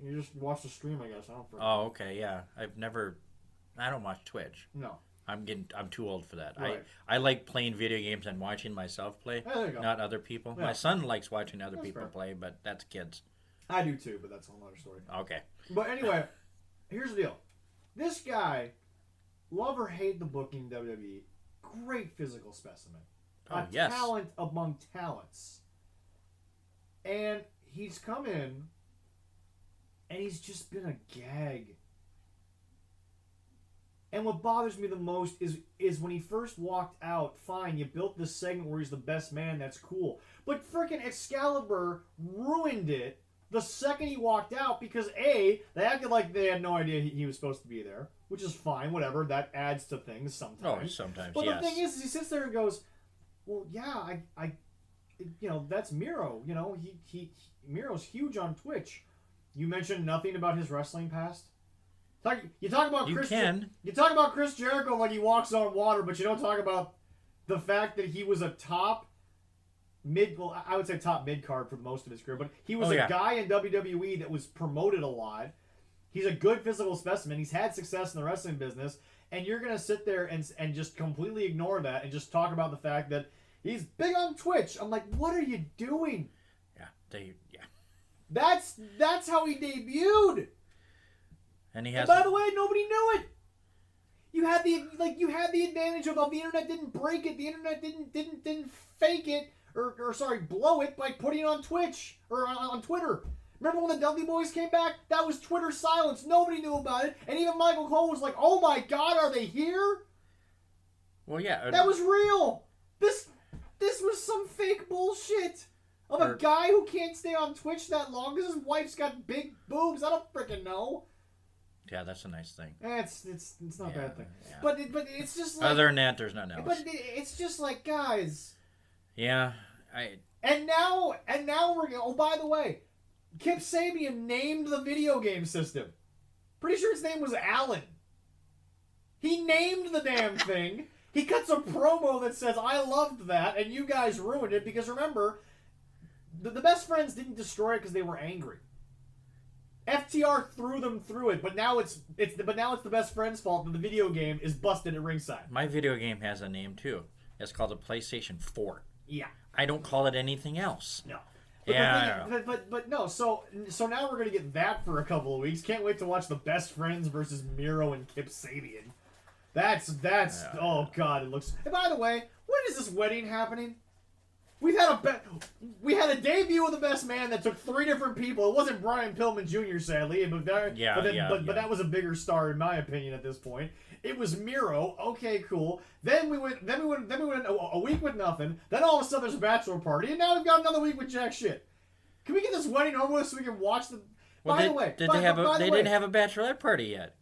You just watch the stream, I guess. I don't Oh, okay, yeah. I don't watch Twitch. No. I'm too old for that. Right. I like playing video games and watching myself play, not other people. Yeah. My son likes watching other people play, but that's kids. I do too, but that's a whole other story. Okay. But anyway, here's the deal. This guy, love or hate the booking WWE, great physical specimen. Yes. Talent among talents. And he's come in, and he's just been a gag. And what bothers me the most is when he first walked out, fine, you built this segment where he's the best man, that's cool. But freaking Excalibur ruined it the second he walked out because, A, they acted like they had no idea he was supposed to be there, which is fine, whatever. That adds to things sometimes. Oh, sometimes, but yes. the thing is he sits there and goes, well, yeah, I that's Miro. Miro's huge on Twitch. You mentioned nothing about his wrestling past? You talk about Chris Jericho like he walks on water, but you don't talk about the fact that he was a top mid card for most of his career, but he was a guy in WWE that was promoted a lot. He's a good physical specimen. He's had success in the wrestling business, and you're gonna sit there and just completely ignore that and just talk about the fact that he's big on Twitch. I'm like, what are you doing? That's how he debuted. And by the way, nobody knew it. You had the advantage of the internet didn't break it. The internet didn't fake it or blow it by putting it on Twitch or on Twitter. Remember when the Dudley Boys came back? That was Twitter silence. Nobody knew about it, and even Michael Cole was like, "Oh my God, are they here?" Well, yeah, that was real. This was some fake bullshit of a guy who can't stay on Twitch that long because his wife's got big boobs. I don't freaking know. Yeah, that's a nice thing. It's not a bad thing. Yeah. But it's just like... Other than that, there's nothing else. But it's just like, guys... Yeah, And now we're going... Oh, by the way, Kip Sabian named the video game system. Pretty sure his name was Alan. He named the damn thing. He cuts a promo that says, I loved that, and you guys ruined it, because remember, the best friends didn't destroy it because they were angry. FTR threw them through it, but now it's the best friend's fault that the video game is busted at ringside. My video game has a name too. It's called the PlayStation 4. Yeah. I don't call it anything else. No. But no. So now we're gonna get that for a couple of weeks. Can't wait to watch the best friends versus Miro and Kip Sabian. That's oh God, it looks. And by the way, when is this wedding happening? We had a debut of the best man that took 3 different people. It wasn't Brian Pillman Jr. sadly, but that was a bigger star in my opinion at this point. It was Miro. Okay, cool. Then we went a week with nothing. Then all of a sudden there's a bachelor party, and now we've got another week with jack shit. Can we get this wedding over with so we can watch the? Well, they didn't have a bachelorette party yet.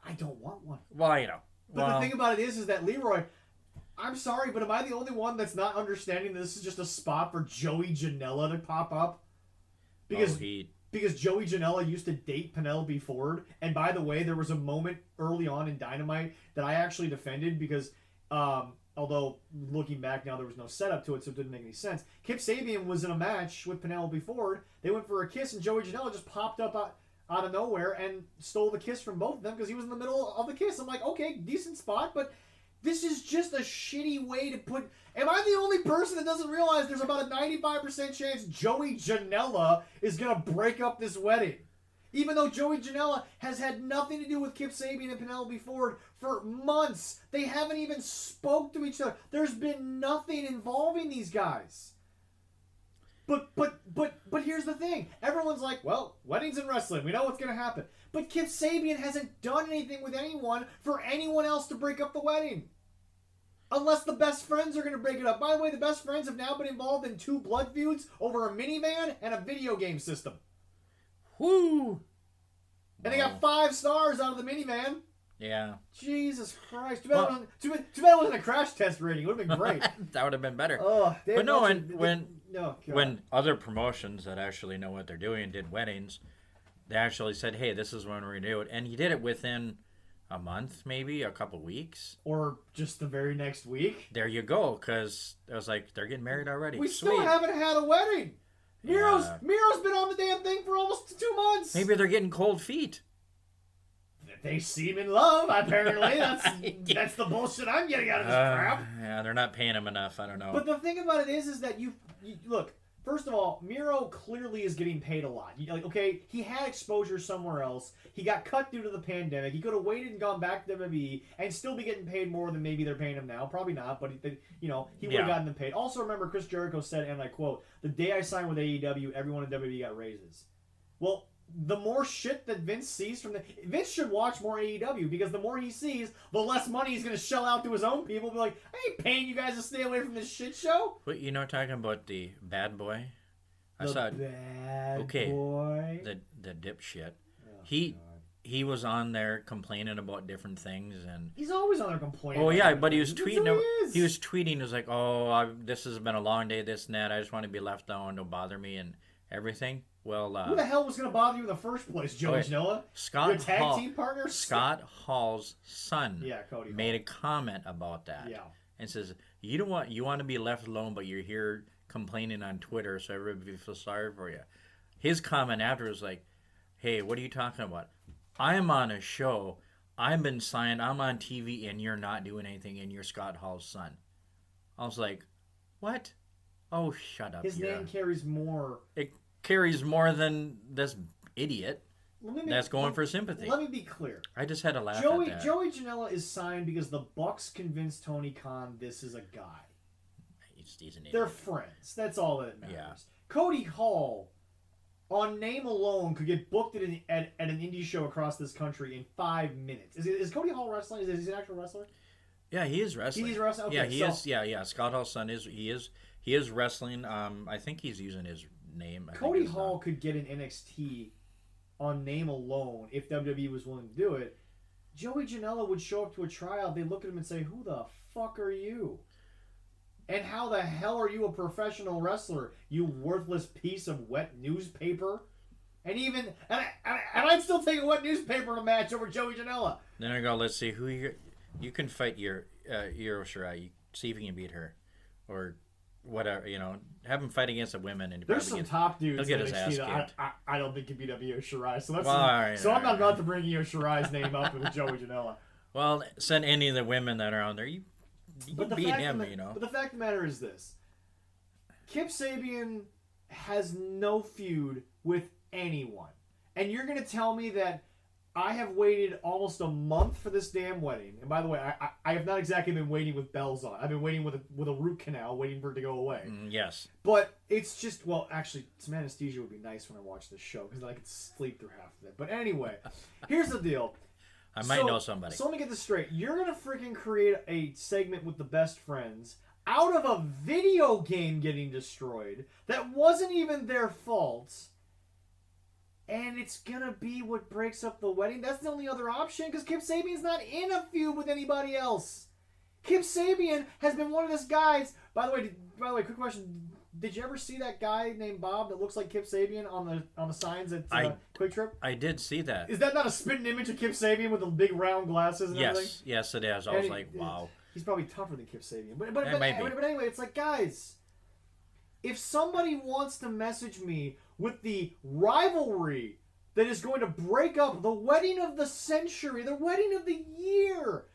I don't want one. Well, you know. But the thing about it is that Leroy. I'm sorry, but am I the only one that's not understanding that this is just a spot for Joey Janela to pop up? Because Joey Janela used to date Penelope Ford, and by the way, there was a moment early on in Dynamite that I actually defended because, although looking back now there was no setup to it, so it didn't make any sense. Kip Sabian was in a match with Penelope Ford. They went for a kiss, and Joey Janela just popped up out of nowhere and stole the kiss from both of them because he was in the middle of the kiss. I'm like, okay, decent spot, but... This is just a shitty way to put... Am I the only person that doesn't realize there's about a 95% chance Joey Janela is going to break up this wedding? Even though Joey Janela has had nothing to do with Kip Sabian and Penelope Ford for months. They haven't even spoke to each other. There's been nothing involving these guys. But here's the thing. Everyone's like, well, weddings and wrestling. We know what's going to happen. But Kip Sabian hasn't done anything with anyone for anyone else to break up the wedding. Unless the best friends are going to break it up. By the way, the best friends have now been involved in 2 blood feuds over a minivan and a video game system. Woo! And they got 5 stars out of the minivan. Yeah. Jesus Christ. Too bad it wasn't a crash test rating. It would have been great. That would have been better. Oh, but no, when other promotions that actually know what they're doing did weddings, they actually said, hey, this is when we're going to do it. And he did it within a month, maybe, a couple weeks. Or just the very next week. There you go, because I was like, they're getting married already. We still haven't had a wedding. Miro's been on the damn thing for almost 2 months. Maybe they're getting cold feet. They seem in love, apparently. That's the bullshit I'm getting out of this crap. Yeah, they're not paying him enough. I don't know. But the thing about it is that you look. First of all, Miro clearly is getting paid a lot. Okay, he had exposure somewhere else. He got cut due to the pandemic. He could have waited and gone back to WWE and still be getting paid more than maybe they're paying him now. Probably not, but he would have gotten them paid. Also, remember, Chris Jericho said, and I quote, "The day I signed with AEW, everyone in WWE got raises." Well, the more shit that Vince sees from Vince should watch more AEW, because the more he sees, the less money he's going to shell out to his own people. Be like, I ain't paying you guys to stay away from this shit show. But talking about the bad boy, Bad boy. The dipshit. Oh, he was on there complaining about different things, and he's always on there complaining. Oh yeah, but he was tweeting. He was tweeting. He was like, "Oh, this has been a long day. This and that. I just want to be left alone. Don't bother me and everything." Well, who the hell was going to bother you in the first place, Joey Janela? Your tag team partner? Scott Hall's son Cody made a comment about that. Yeah. And says, you want to be left alone, but you're here complaining on Twitter, so everybody feels sorry for you. His comment after was like, hey, what are you talking about? I'm on a show. I've been signed. I'm on TV, and you're not doing anything, and you're Scott Hall's son. I was like, what? Oh, shut up. His name carries more. It carries more than this idiot that's going for sympathy. Let me be clear. I just had to laugh at that. Joey Janela is signed because the Bucks convinced Tony Khan this is a guy. He's an idiot. They're friends. That's all that matters. Yeah. Cody Hall, on name alone, could get booked at an indie show across this country in 5 minutes. Is Cody Hall wrestling? Is he an actual wrestler? Yeah, he is wrestling. He's wrestling? Okay, yeah, he is. Yeah. Scott Hall's son is. He is wrestling. I think he's using his name. Cody Hall could get an NXT on name alone if WWE was willing to do it. Joey Janela would show up to a tryout. They'd look at him and say, who the fuck are you? And how the hell are you a professional wrestler, you worthless piece of wet newspaper? And I'd still take a wet newspaper in a match over Joey Janela. Then I go, let's see who you can fight your Io Shirai. See if you can beat her, or whatever. Have him fight against the women, and there's some top dudes. He'll get his ass kicked. I don't think can beat Io Shirai. So that's I'm not about to bring Io Shirai's name up with Joey Janela. Well, send any of the women that are on there. You beat him, But the fact of the matter is this: Kip Sabian has no feud with anyone, and you're gonna tell me that I have waited almost a month for this damn wedding. And by the way, I have not exactly been waiting with bells on. I've been waiting with a root canal, waiting for it to go away. Yes. But it's just, well, actually, some anesthesia would be nice when I watch this show, because then I could sleep through half of it. But anyway, here's the deal. I might know somebody. So let me get this straight. You're going to freaking create a segment with the best friends out of a video game getting destroyed that wasn't even their fault. And it's going to be what breaks up the wedding. That's the only other option, because Kip Sabian's not in a feud with anybody else. Kip Sabian has been one of those guys. By the way, quick question. Did you ever see that guy named Bob that looks like Kip Sabian on the signs at Quick Trip? I did see that. Is that not a spitting image of Kip Sabian with the big round glasses and everything? Yes, it is. I was like, wow. He's probably tougher than Kip Sabian. But anyway, it's like, guys, if somebody wants to message me with the rivalry that is going to break up the wedding of the century, the wedding of the year,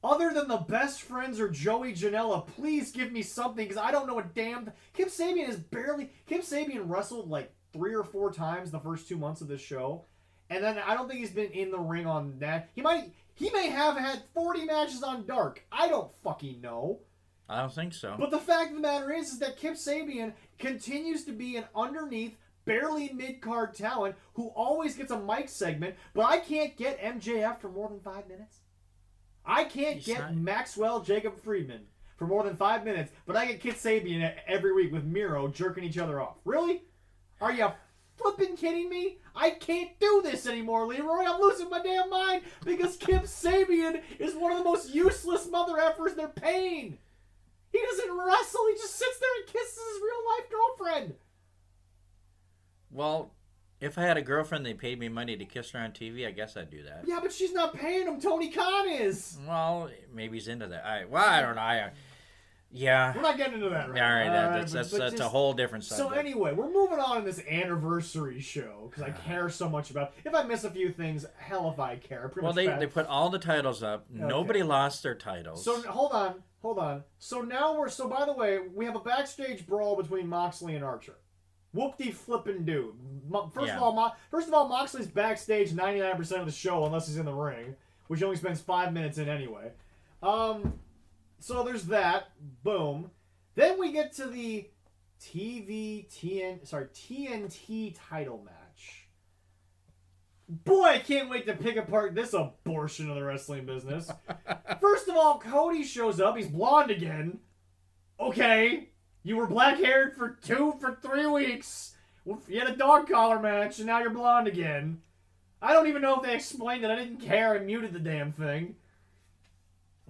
other than the best friends or Joey Janela, please give me something, because I don't know a damn... Kip Sabian wrestled like 3 or 4 times the first 2 months of this show, and then I don't think he's been in the ring on that. He may have had 40 matches on Dark. I don't fucking know. I don't think so. But the fact of the matter is that Kip Sabian continues to be an underneath, barely mid-card talent who always gets a mic segment, but I can't get MJF for more than 5 minutes. I can't get Maxwell Jacob Friedman for more than 5 minutes, but I get Kip Sabian every week with Miro jerking each other off. Really? Are you flipping kidding me? I can't do this anymore, Leroy. I'm losing my damn mind because Kip Sabian is one of the most useless mother effers they're paying. He doesn't wrestle. He just sits there and kisses his real-life girlfriend. Well, if I had a girlfriend they paid me money to kiss her on TV, I guess I'd do that. Yeah, but she's not paying him. Tony Khan is. Well, maybe he's into that. I don't know. Yeah. We're not getting into that right now. All right, now. That's a whole different subject. So anyway, we're moving on in this anniversary show, because I care so much about it. If I miss a few things, hell if I care. They put all the titles up. Okay. Nobody lost their titles. So hold on. So now by the way, we have a backstage brawl between Moxley and Archer. Whoop-de-flippin' dude. First of all, Moxley's backstage 99% of the show, unless he's in the ring, which only spends 5 minutes in anyway. So there's that. Boom. Then we get to the TNT title match Boy, I can't wait to pick apart this abortion of the wrestling business. First of all, Cody shows up. He's blonde again. Okay. You were black-haired for 3 weeks. You had a dog collar match, and now you're blonde again. I don't even know if they explained it. I didn't care. I muted the damn thing.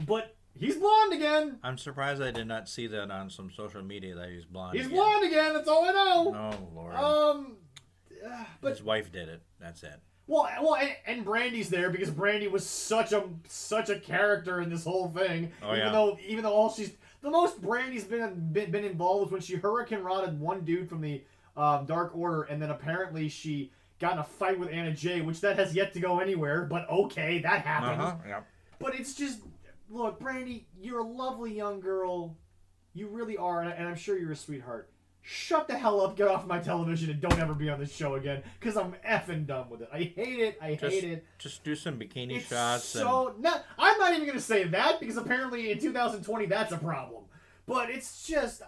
But he's blonde again. I'm surprised I did not see that on some social media that he's blonde. He's blonde again. That's all I know. Oh, Lord. But his wife did it. That's it. Well, and Brandy's there because Brandy was such a character in this whole thing. Oh, even though all the most Brandy's been involved was when she Hurricane Rotted one dude from the Dark Order, and then apparently she got in a fight with Anna Jay, which that has yet to go anywhere. But okay, that happened. Yeah. But it's just, look, Brandy, you're a lovely young girl. You really are, and I'm sure you're a sweetheart. Shut the hell up, get off my television, and don't ever be on this show again, because I'm effing done with it. I hate it. I hate it. Just do some bikini It's shots. I'm not even going to say that, because apparently in 2020 that's a problem. But it's just,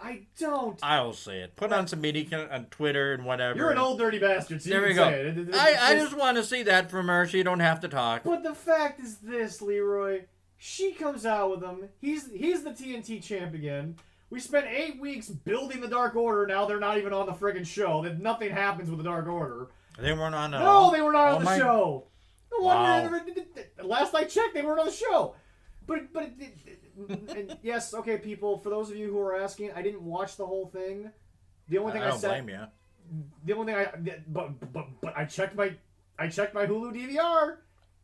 I'll say it. Put on some media on Twitter and whatever. You're an old dirty bastard, so there you we can go. say it. I just want to see that from her, so you don't have to talk. But the fact is this, Leroy. She comes out with him. He's the TNT champ again. We spent 8 weeks building the Dark Order. Now they're not even on the friggin' show. That nothing happens with the Dark Order. They weren't on at No, all? they were not on the show. Wow. Last I checked, they weren't on the show. And yes, okay, people. For those of you who are asking, I didn't watch the whole thing. The only thing I said. don't blame you. The only thing but I checked my Hulu DVR.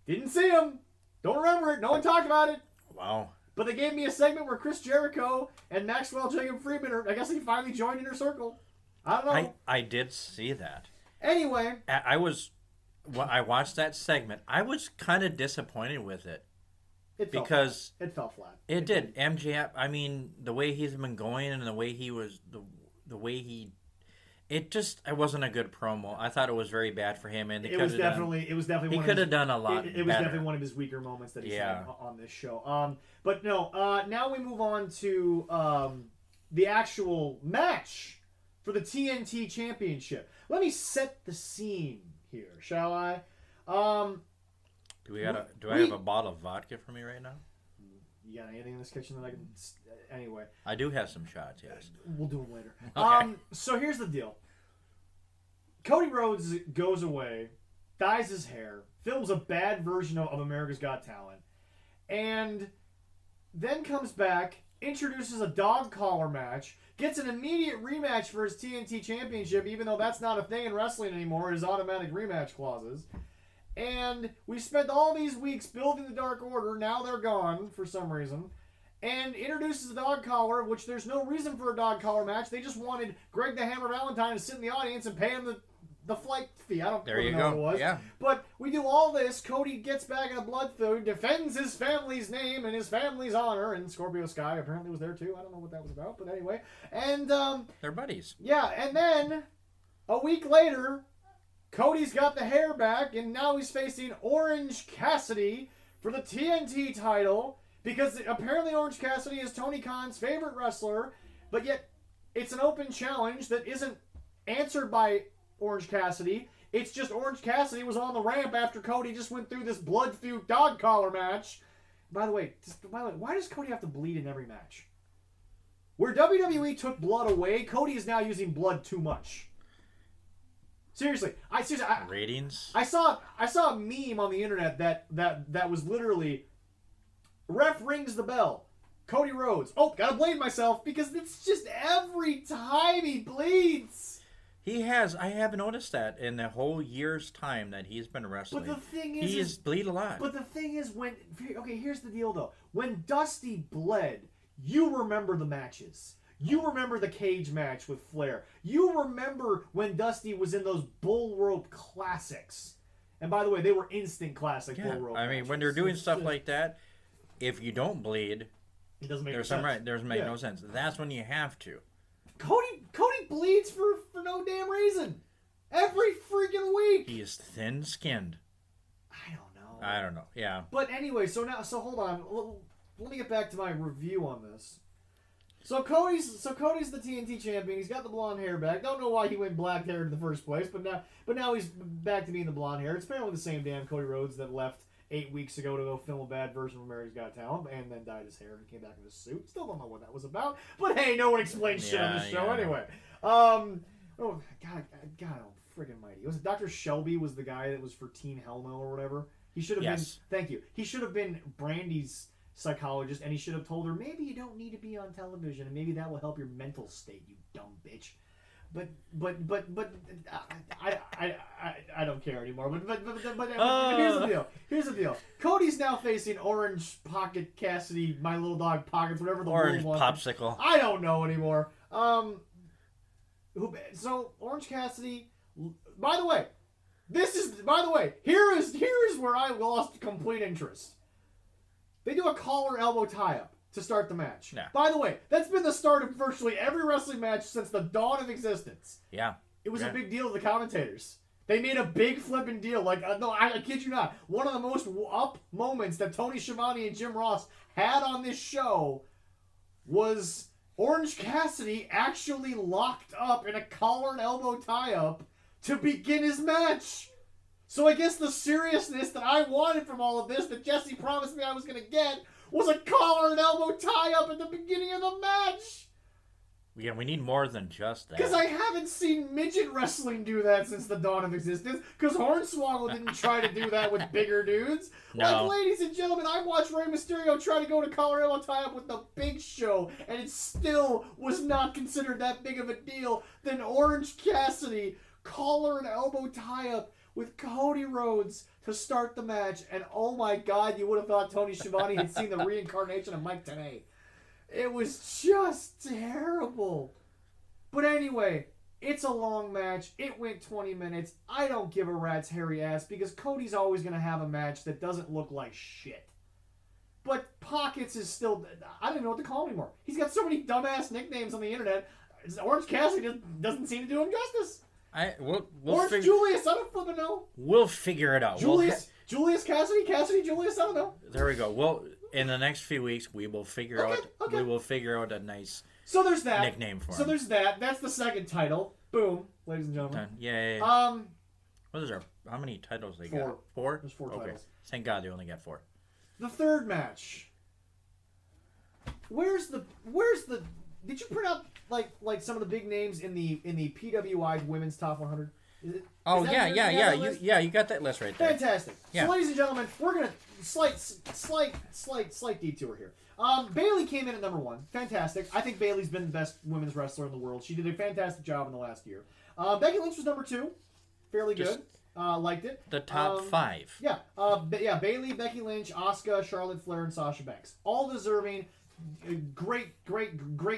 Didn't see him. Don't remember it. No one talked about it. Wow. But they gave me a segment where Chris Jericho and Maxwell Jacob Friedman I guess he finally joined Inner Circle. I don't know. I did see that. Anyway. I watched that segment. I was kind of disappointed with it. It fell flat. It did. MJF, I mean, the way he's been going and the way he was, it wasn't a good promo. I thought it was very bad for him. And it was definitely he could have done a lot It was definitely one of his weaker moments that he's had on this show. But no, now we move on to the actual match for the TNT Championship. Let me set the scene here, shall I? Do I have a bottle of vodka for me right now? You got anything in this kitchen that I can... Anyway. I do have some shots, yes. We'll do them later. Okay. So here's the deal. Cody Rhodes goes away, dyes his hair, films a bad version of America's Got Talent, and then comes back, introduces a dog collar match, gets an immediate rematch for his TNT Championship, even though that's not a thing in wrestling anymore, his automatic rematch clauses. And we spent all these weeks building the Dark Order, now they're gone for some reason, and introduces a dog collar, which there's no reason for a dog collar match. They just wanted Greg the Hammer Valentine to sit in the audience and pay him the flight fee. I don't know what it was. Yeah. But we do all this. Cody gets back in a blood feud, defends his family's name and his family's honor, and Scorpio Sky apparently was there too. I don't know what that was about, but anyway. And they're buddies. Yeah, and then a week later, Cody's got the hair back, and now he's facing Orange Cassidy for the TNT title, because apparently Orange Cassidy is Tony Khan's favorite wrestler, but yet it's an open challenge that isn't answered by Orange Cassidy. It's just Orange Cassidy was on the ramp after Cody just went through this blood feud dog collar match. By the way, why does Cody have to bleed in every match? Where WWE took blood away, Cody is now using blood too much. Seriously, ratings. I saw a meme on the internet that was literally, ref rings the bell, Cody Rhodes. Oh, gotta blame myself because it's just every time he bleeds. He has. I have noticed that in the whole year's time that he's been wrestling. But the thing is, he's bleed a lot. But the thing is, here's the deal though. When Dusty bled, you remember the matches. You remember the cage match with Flair. You remember when Dusty was in those bull rope classics. And by the way, they were instant classic bull rope I mean, matches. when they're doing stuff like that, if you don't bleed, it doesn't make sense. There's no sense. That's when you have to. Cody bleeds for no damn reason. Every freaking week. He is thin-skinned. I don't know. Yeah. But anyway, so hold on. Let me get back to my review on this. So Cody's the TNT champion. He's got the blonde hair back. Don't know why he went black hair in the first place, but now he's back to being the blonde hair. It's apparently the same damn Cody Rhodes that left 8 weeks ago to go film a bad version of America's Got Talent and then dyed his hair and came back in his suit. Still don't know what that was about, but hey, no one explains shit on this show anyway. Oh God, friggin' mighty. Was it Dr. Shelby was the guy that was for Teen Hell No or whatever? He should have been. Thank you. He should have been Brandy's psychologist, and he should have told her maybe you don't need to be on television, and maybe that will help your mental state. You dumb bitch. But I don't care anymore. But here's the deal. Cody's now facing Orange Pocket Cassidy, My Little Dog Pockets, whatever the Orange world Popsicle. I don't know anymore. So Orange Cassidy. By the way, here is where I lost complete interest. They do a collar elbow tie-up to start the match. Yeah. By the way, that's been the start of virtually every wrestling match since the dawn of existence. Yeah. It was a big deal to the commentators. They made a big flipping deal. Like, no, I kid you not. One of the most up moments that Tony Schiavone and Jim Ross had on this show was Orange Cassidy actually locked up in a collar and elbow tie-up to begin his match. So I guess the seriousness that I wanted from all of this, that Jesse promised me I was going to get, was a collar and elbow tie-up at the beginning of the match. Yeah, we need more than just that. Because I haven't seen midget wrestling do that since the dawn of existence. Because Hornswoggle didn't try to do that with bigger dudes. No. Like, ladies and gentlemen, I watched Rey Mysterio try to go to collar and elbow tie-up with the Big Show, and it still was not considered that big of a deal. Then Orange Cassidy, collar and elbow tie-up with Cody Rhodes to start the match, and oh my God, you would have thought Tony Schiavone had seen the reincarnation of Mike Tenay. It was just terrible. But anyway, it's a long match. It went 20 minutes. I don't give a rat's hairy ass because Cody's always going to have a match that doesn't look like shit. But Pockets is still... I don't even know what to call him anymore. He's got so many dumbass nicknames on the internet. Orange Cassidy just doesn't seem to do him justice. Orange Julius, I don't flipping know. We'll figure it out. Julius Cassidy, Julius, I don't know. There we go. Well, in the next few weeks, we will figure out. Okay. We will figure out a nice. So there's that nickname for him. So there's that. That's the second title. Boom, ladies and gentlemen. Yay. What is our? How many titles they got? 4. There's 4 titles. Thank God they only got 4. The third match. Where's the? Did you print out like some of the big names in the PWI Women's Top 100? You got that list right there. Fantastic. Yeah. So, ladies and gentlemen, we're gonna slight detour here. Bayley came in at number 1. Fantastic. I think Bayley's been the best women's wrestler in the world. She did a fantastic job in the last year. Becky Lynch was number 2. Fairly good. Liked it. The top 5. Yeah. Bayley, Becky Lynch, Asuka, Charlotte Flair, and Sasha Banks. All deserving. Great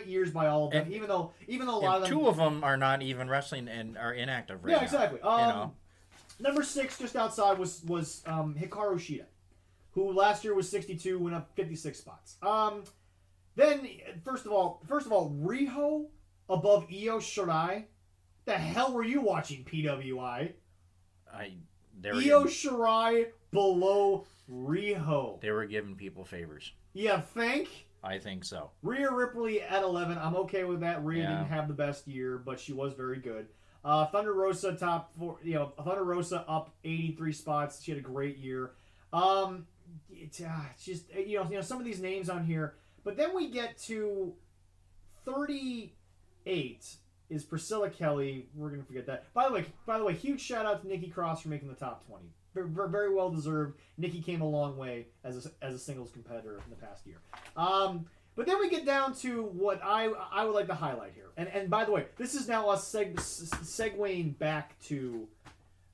years by all of them. Even though a lot of them, 2 of them are not even wrestling and are inactive right now. Yeah, exactly. Number 6, just outside, was Hikaru Shida, who last year was 62, went up 56 spots. Then first of all, Riho above Io Shirai. The hell were you watching, PWI? Io Shirai below Riho. They were giving people favors. You think? I think so. Rhea Ripley at 11. I'm okay with that. Rhea didn't have the best year, but she was very good. Thunder Rosa top 4. Thunder Rosa up 83 spots. She had a great year. It's just some of these names on here, but then we get to 38 is Priscilla Kelly. We're gonna forget that. By the way, huge shout out to Nikki Cross for making the top 20. Very, very well deserved. Nikki came a long way as a singles competitor in the past year. But then we get down to what I would like to highlight here. And by the way, this is now us segueing back to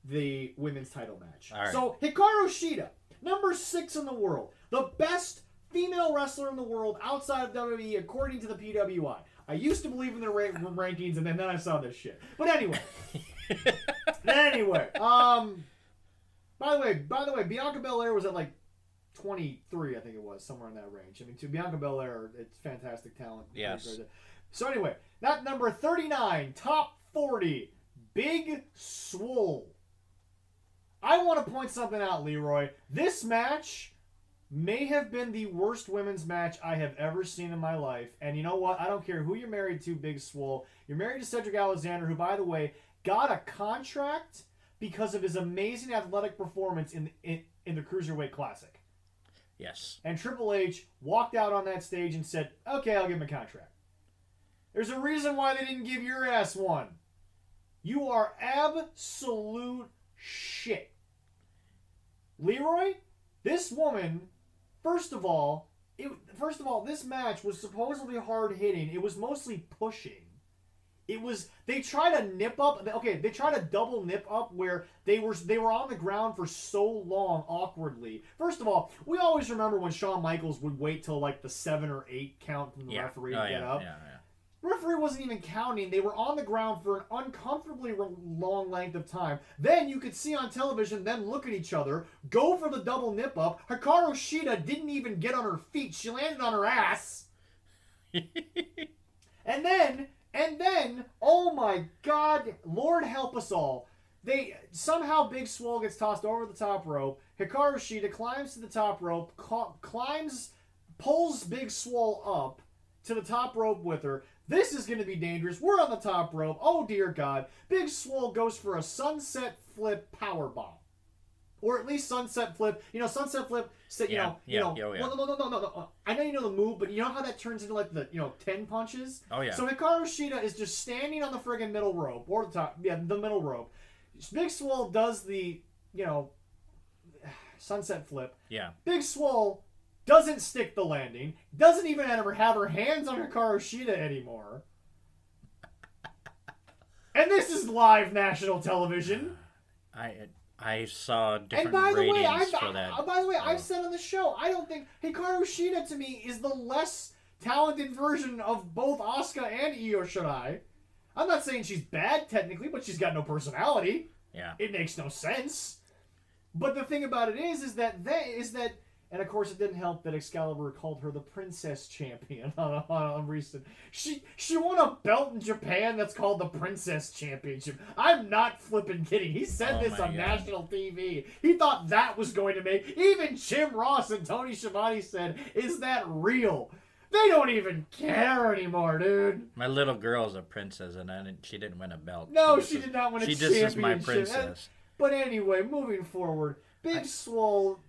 the women's title match. All right. So Hikaru Shida, number 6 in the world, the best female wrestler in the world outside of WWE according to the PWI. I used to believe in their rankings, and then I saw this shit. But anyway, By the way, Bianca Belair was at like 23, I think it was, somewhere in that range. I mean, to Bianca Belair, it's fantastic talent. Yes. So anyway, that number 39, top 40, Big Swole. I want to point something out, Leroy. This match may have been the worst women's match I have ever seen in my life. And you know what? I don't care who you're married to, Big Swole. You're married to Cedric Alexander, who, by the way, got a contract because of his amazing athletic performance in the Cruiserweight Classic. Yes. And Triple H walked out on that stage and said, okay, I'll give him a contract. There's a reason why they didn't give your ass one. You are absolute shit. Leroy, this woman, first of all, this match was supposedly hard hitting. It was mostly pushing. They tried to nip up. Okay, they tried to double nip up where they were on the ground for so long awkwardly. First of all, we always remember when Shawn Michaels would wait till like the 7 or 8 count from the referee to get up. Yeah. Referee wasn't even counting. They were on the ground for an uncomfortably long length of time. Then you could see on television them look at each other, go for the double nip up. Hikaru Shida didn't even get on her feet. She landed on her ass. And then, oh my God, Lord help us all. Somehow Big Swole gets tossed over the top rope. Hikaru Shida climbs to the top rope, pulls Big Swole up to the top rope with her. This is going to be dangerous. We're on the top rope. Oh, dear God. Big Swole goes for a sunset flip powerbomb. Or at least sunset flip. You know, sunset flip, no. I know you know the move, but you know how that turns into like the, 10 punches? Oh, yeah. So Hikaru Shida is just standing on the friggin' middle rope. Or the top, the middle rope. Big Swole does the, sunset flip. Yeah. Big Swole doesn't stick the landing, doesn't even have her hands on Hikaru Shida anymore. And this is live national television. I saw different ratings for that. By the way, I've said on the show, I don't think Hikaru Shida to me is the less talented version of both Asuka and Io Shirai. I'm not saying she's bad technically, but she's got no personality. Yeah. It makes no sense. But the thing about it is that and of course, it didn't help that Excalibur called her the Princess Champion on recent. She won a belt in Japan that's called the Princess Championship. I'm not flipping kidding. He said this on national TV. He thought that was going to make. Even Jim Ross and Tony Schiavone said, "Is that real?" They don't even care anymore, dude. My little girl's a princess, and she didn't win a belt. No, she did not win a championship. She just is my princess. But anyway, moving forward, Big Swole,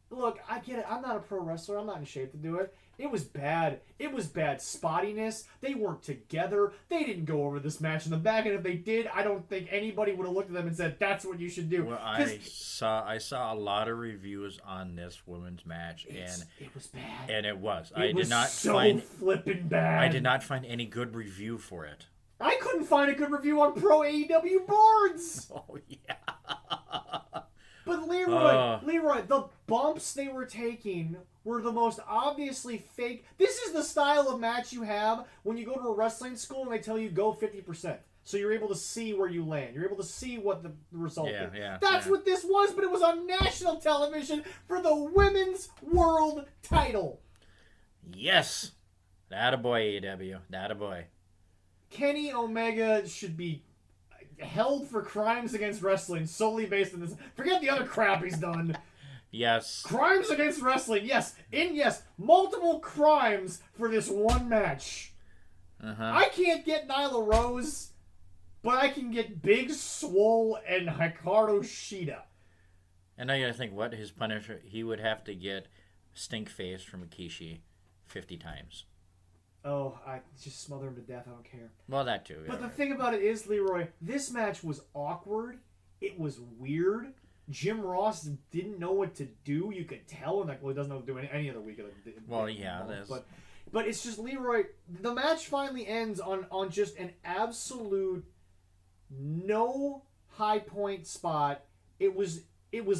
look, I get it. I'm not a pro wrestler. I'm not in shape to do it. It was bad. It was bad spottiness. They weren't together. They didn't go over this match in the back, and if they did, I don't think anybody would have looked at them and said, that's what you should do. Well, I saw a lot of reviews on this women's match, and it was bad. And it was. It was so flipping bad. I did not find any good review for it. I couldn't find a good review on Pro AEW boards. Oh, yeah. But Leroy, the bumps they were taking were the most obviously fake. This is the style of match you have when you go to a wrestling school and they tell you go 50%. So you're able to see where you land. You're able to see what the result is. That's what this was, but it was on national television for the Women's World title. Yes. Attaboy, AEW. Attaboy. Kenny Omega should be held for crimes against wrestling solely based on this. Forget the other crap he's done. Yes. Crimes against wrestling. Yes. Multiple crimes for this one match. I can't get Nyla Rose, but I can get Big Swole and Hikaru Shida. And now you gotta think, what his Punisher, he would have to get Stinkface from Akishi 50 times. Oh, I just smother him to death. I don't care. Well, that too. But the thing about it is, Leroy, this match was awkward. It was weird. Jim Ross didn't know what to do. You could tell. And he doesn't know what to do any other week. Well, yeah. But it's just, Leroy, the match finally ends on just an absolute no high point spot. It was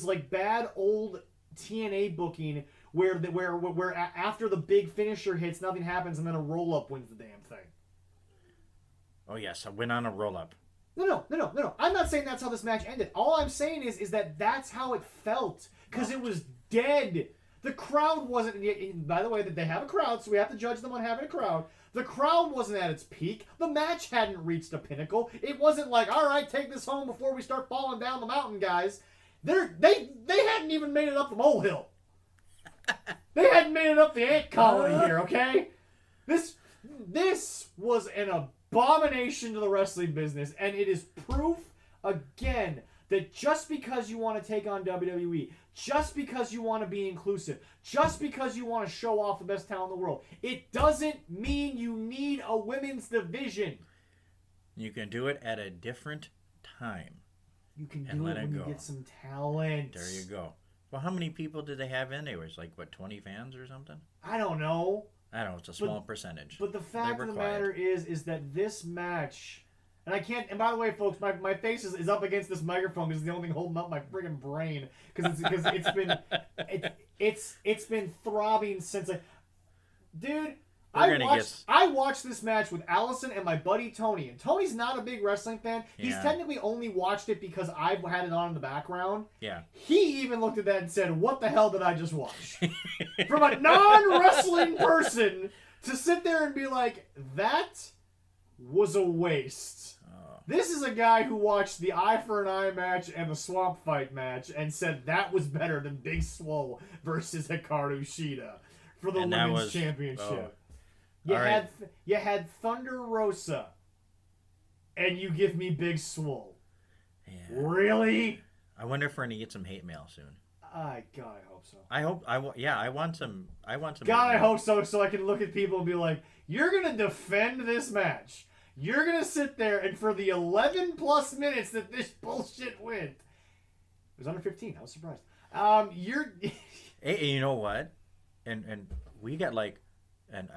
like bad old TNA booking where after the big finisher hits, nothing happens, and then a roll-up wins the damn thing. Oh, yes, I went on a roll-up. No. I'm not saying that's how this match ended. All I'm saying is that that's how it felt, because it was dead. The crowd wasn't... By the way, they have a crowd, so we have to judge them on having a crowd. The crowd wasn't at its peak. The match hadn't reached a pinnacle. It wasn't like, all right, take this home before we start falling down the mountain, guys. They hadn't even made it up the molehill. They hadn't made it up the ant colony here, okay? This was an abomination to the wrestling business, and it is proof, again, that just because you want to take on WWE, just because you want to be inclusive, just because you want to show off the best talent in the world, it doesn't mean you need a women's division. You can do it at a different time. You can do it when you get some talent. There you go. Well, how many people did they have in there? It was like, what, 20 fans or something? I don't know. I don't know. It's a small percentage. But the fact of the matter is that this match, and I can't. And by the way, folks, my face is up against this microphone because it's the only thing holding up my friggin' brain because it's been throbbing since dude. I watched this match with Allison and my buddy Tony, and Tony's not a big wrestling fan. Yeah. He's technically only watched it because I've had it on in the background. Yeah. He even looked at that and said, "What the hell did I just watch?" From a non-wrestling person to sit there and be like, "That was a waste." Oh. This is a guy who watched the Eye for an Eye match and the Swamp Fight match and said that was better than Big Swole versus Hikaru Shida for the women's championship. Oh. You had Thunder Rosa, and you give me Big Swole. Yeah. Really? I wonder if we're gonna get some hate mail soon. God, I hope so. I want some. God, I hope so I can look at people and be like, "You're gonna defend this match. You're gonna sit there, and for the 11 plus minutes that this bullshit went, it was under 15. I was surprised. Hey, you know what? And we got like. And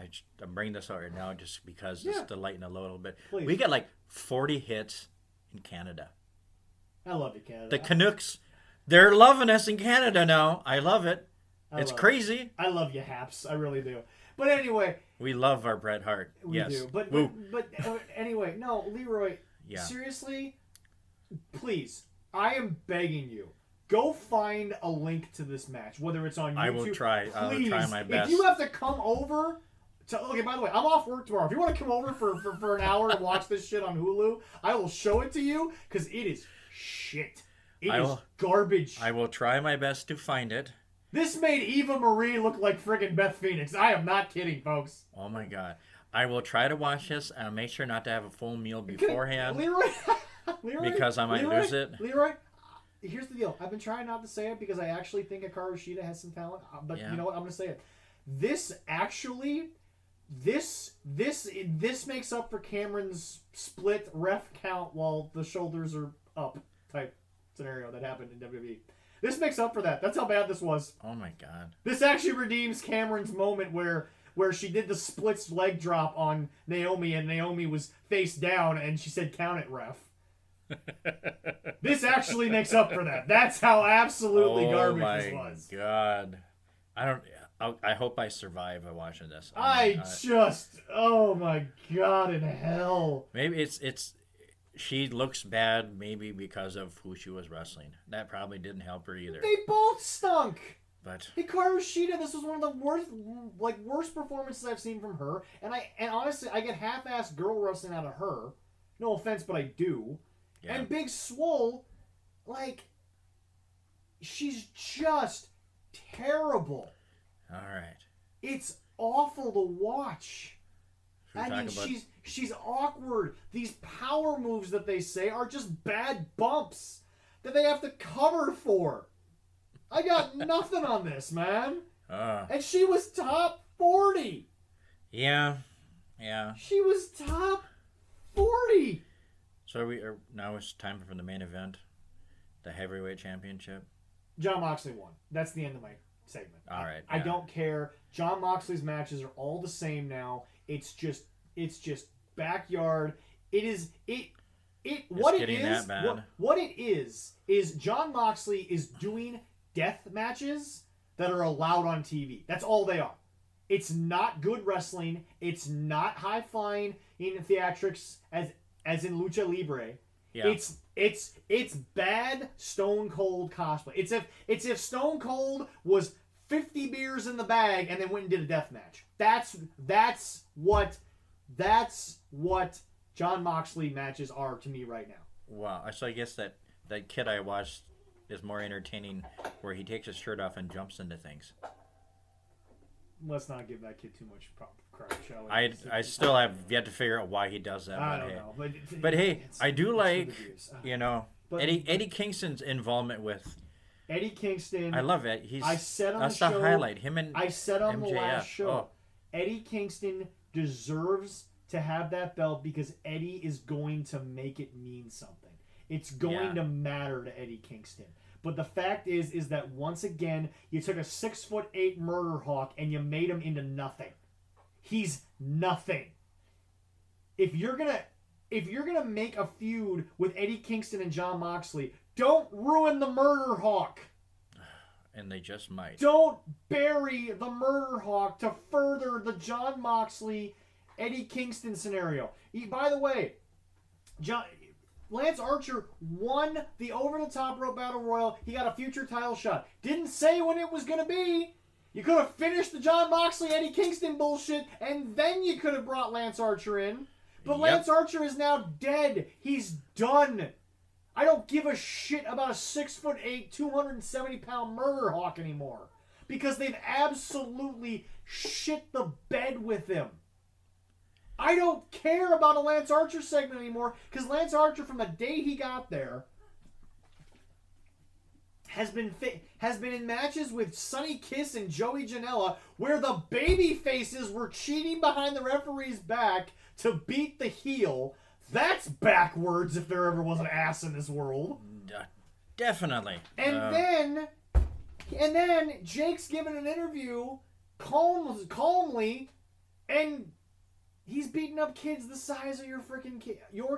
I'm bringing this out right now just because just to lighten a little bit. Please. We got like 40 hits in Canada. I love you, Canada. The Canucks, they're loving us in Canada now. I love it. It's crazy. I love you, Haps. I really do. But anyway. We love our Bret Hart. We do. But anyway, no, Leroy, seriously, please, I am begging you. Go find a link to this match, whether it's on YouTube. I will try. I'll try my best. If you have to come over to... Okay, by the way, I'm off work tomorrow. If you want to come over for an hour and watch this shit on Hulu, I will show it to you, because it is shit. It is garbage. I will try my best to find it. This made Eva Marie look like friggin' Beth Phoenix. I am not kidding, folks. Oh, my God. I will try to watch this, and I'll make sure not to have a full meal beforehand. Leroy, because I might lose it. Leroy, here's the deal. I've been trying not to say it because I actually think Hikaru Shida has some talent. But you know what? I'm going to say it. This actually, this makes up for Cameron's split ref count while the shoulders are up type scenario that happened in WWE. This makes up for that. That's how bad this was. Oh my God. This actually redeems Cameron's moment where she did the splits leg drop on Naomi and Naomi was face down and she said, "Count it, ref." This actually makes up for that. That's how absolutely garbage this was. Oh my God. I hope I survive by watching this. Oh my God in hell. Maybe it's she looks bad maybe because of who she was wrestling. That probably didn't help her either. They both stunk. But Hikaru Shida, this was one of the worst performances I've seen from her. And honestly, I get half-assed girl wrestling out of her. No offense, but I do. Yeah. And Big Swole, she's just terrible. All right. It's awful to watch. She's awkward. These power moves that they say are just bad bumps that they have to cover for. I got nothing on this, man. And she was top 40. Yeah. She was top 40. So now it's time for the main event, the heavyweight championship. Jon Moxley won. That's the end of my segment. All right. I don't care. Jon Moxley's matches are all the same now. It's just backyard. What it is Jon Moxley is doing death matches that are allowed on TV. That's all they are. It's not good wrestling. It's not high flying in theatrics as in lucha libre. Yeah. It's bad Stone Cold cosplay. It's if Stone Cold was 50 beers in the bag and then went and did a death match. That's what Jon Moxley matches are to me right now. Wow. So I guess that kid I watched is more entertaining, where he takes his shirt off and jumps into things. let's not give that kid too much credit, shall we? I still have yet to figure out why he does that. I don't know. But hey, I do like, But Eddie Kingston's involvement with Eddie Kingston. I love it. I said on that's the show, highlight. Him and I said on MJF. the last show, Eddie Kingston deserves to have that belt because Eddie is going to make it mean something. It's going to matter to Eddie Kingston. But the fact is that once again, you took a 6'8" murder hawk and you made him into nothing. He's nothing. If you're gonna make a feud with Eddie Kingston and Jon Moxley, don't ruin the murder hawk. And they just might. Don't bury the murder hawk to further the Jon Moxley, Eddie Kingston scenario. By the way, Lance Archer won the over-the-top rope battle royal. He got a future title shot. Didn't say when it was going to be. You could have finished the Jon Moxley, Eddie Kingston bullshit, and then you could have brought Lance Archer in. But Lance Archer is now dead. He's done. I don't give a shit about a 6'8", 270-pound murder hawk anymore. Because they've absolutely shit the bed with him. I don't care about a Lance Archer segment anymore because Lance Archer, from the day he got there, has been in matches with Sonny Kiss and Joey Janela where the baby faces were cheating behind the referee's back to beat the heel. That's backwards if there ever was an ass in this world. Definitely. And then Jake's given an interview calmly, and he's beating up kids the size of your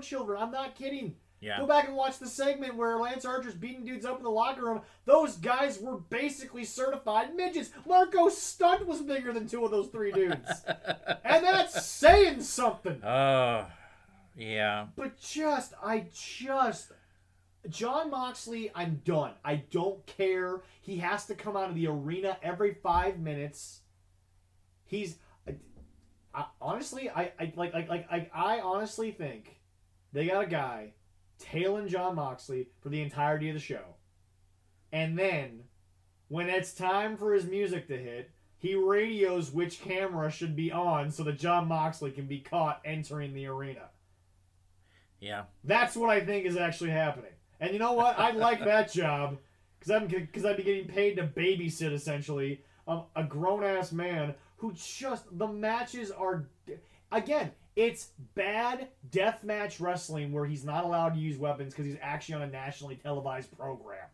children. I'm not kidding. Yeah. Go back and watch the segment where Lance Archer's beating dudes up in the locker room. Those guys were basically certified midgets. Marco Stunt was bigger than two of those three dudes. And that's saying something. Yeah. But Jon Moxley, I'm done. I don't care. He has to come out of the arena every 5 minutes. I honestly think they got a guy tailing Jon Moxley for the entirety of the show. And then, when it's time for his music to hit, he radios which camera should be on so that Jon Moxley can be caught entering the arena. Yeah. That's what I think is actually happening. And you know what? I like that job because I'd be getting paid to babysit, essentially, a grown-ass man who the matches are... Again, it's bad deathmatch wrestling where he's not allowed to use weapons because he's actually on a nationally televised program.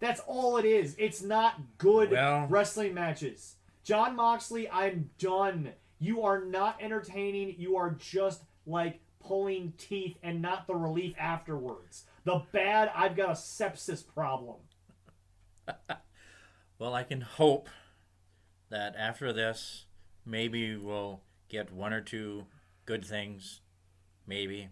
That's all it is. It's not good wrestling matches. Jon Moxley, I'm done. You are not entertaining. You are just like pulling teeth and not the relief afterwards. I've got a sepsis problem. Well, I can hope that after this, maybe we'll get one or two good things. Maybe.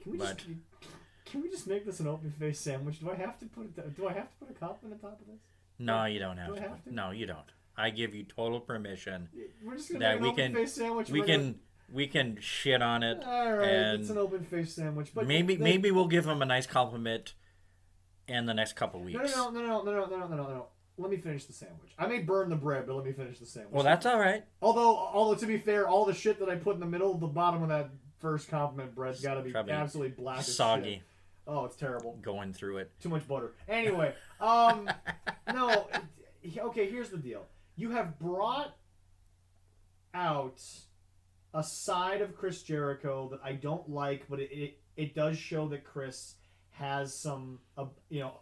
Can we just make this an open face sandwich? Do I have to put a compliment on top of this? No, you don't have to. No, you don't. I give you total permission. We're just gonna make an open face sandwich. We can shit on it. All right, it's an open face sandwich. But maybe we'll give him a nice compliment in the next couple weeks. No. Let me finish the sandwich. I may burn the bread, but let me finish the sandwich. Well, that's all right. Although to be fair, all the shit that I put in the middle, the bottom of that first compliment bread's got to be absolutely black as soggy. Shit. Oh, it's terrible. Going through it. Too much butter. Anyway, no. Okay, here's the deal. You have brought out a side of Chris Jericho that I don't like, but it does show that Chris has some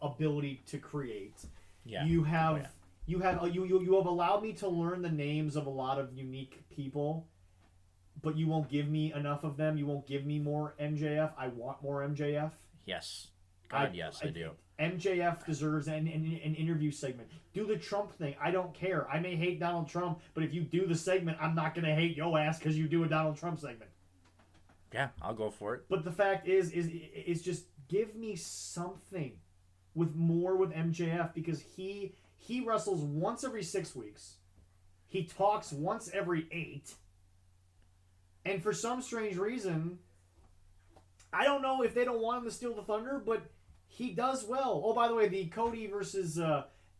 ability to create. Yeah. You have allowed me to learn the names of a lot of unique people, but you won't give me enough of them. You won't give me more MJF. I want more MJF. Yes. God, yes, I do. MJF deserves an interview segment. Do the Trump thing. I don't care. I may hate Donald Trump, but if you do the segment, I'm not going to hate your ass because you do a Donald Trump segment. Yeah, I'll go for it. But the fact is just give me something with MJF because he wrestles once every 6 weeks. He talks once every 8. And for some strange reason, I don't know if they don't want him to steal the thunder, but he does well. Oh, by the way, the Cody versus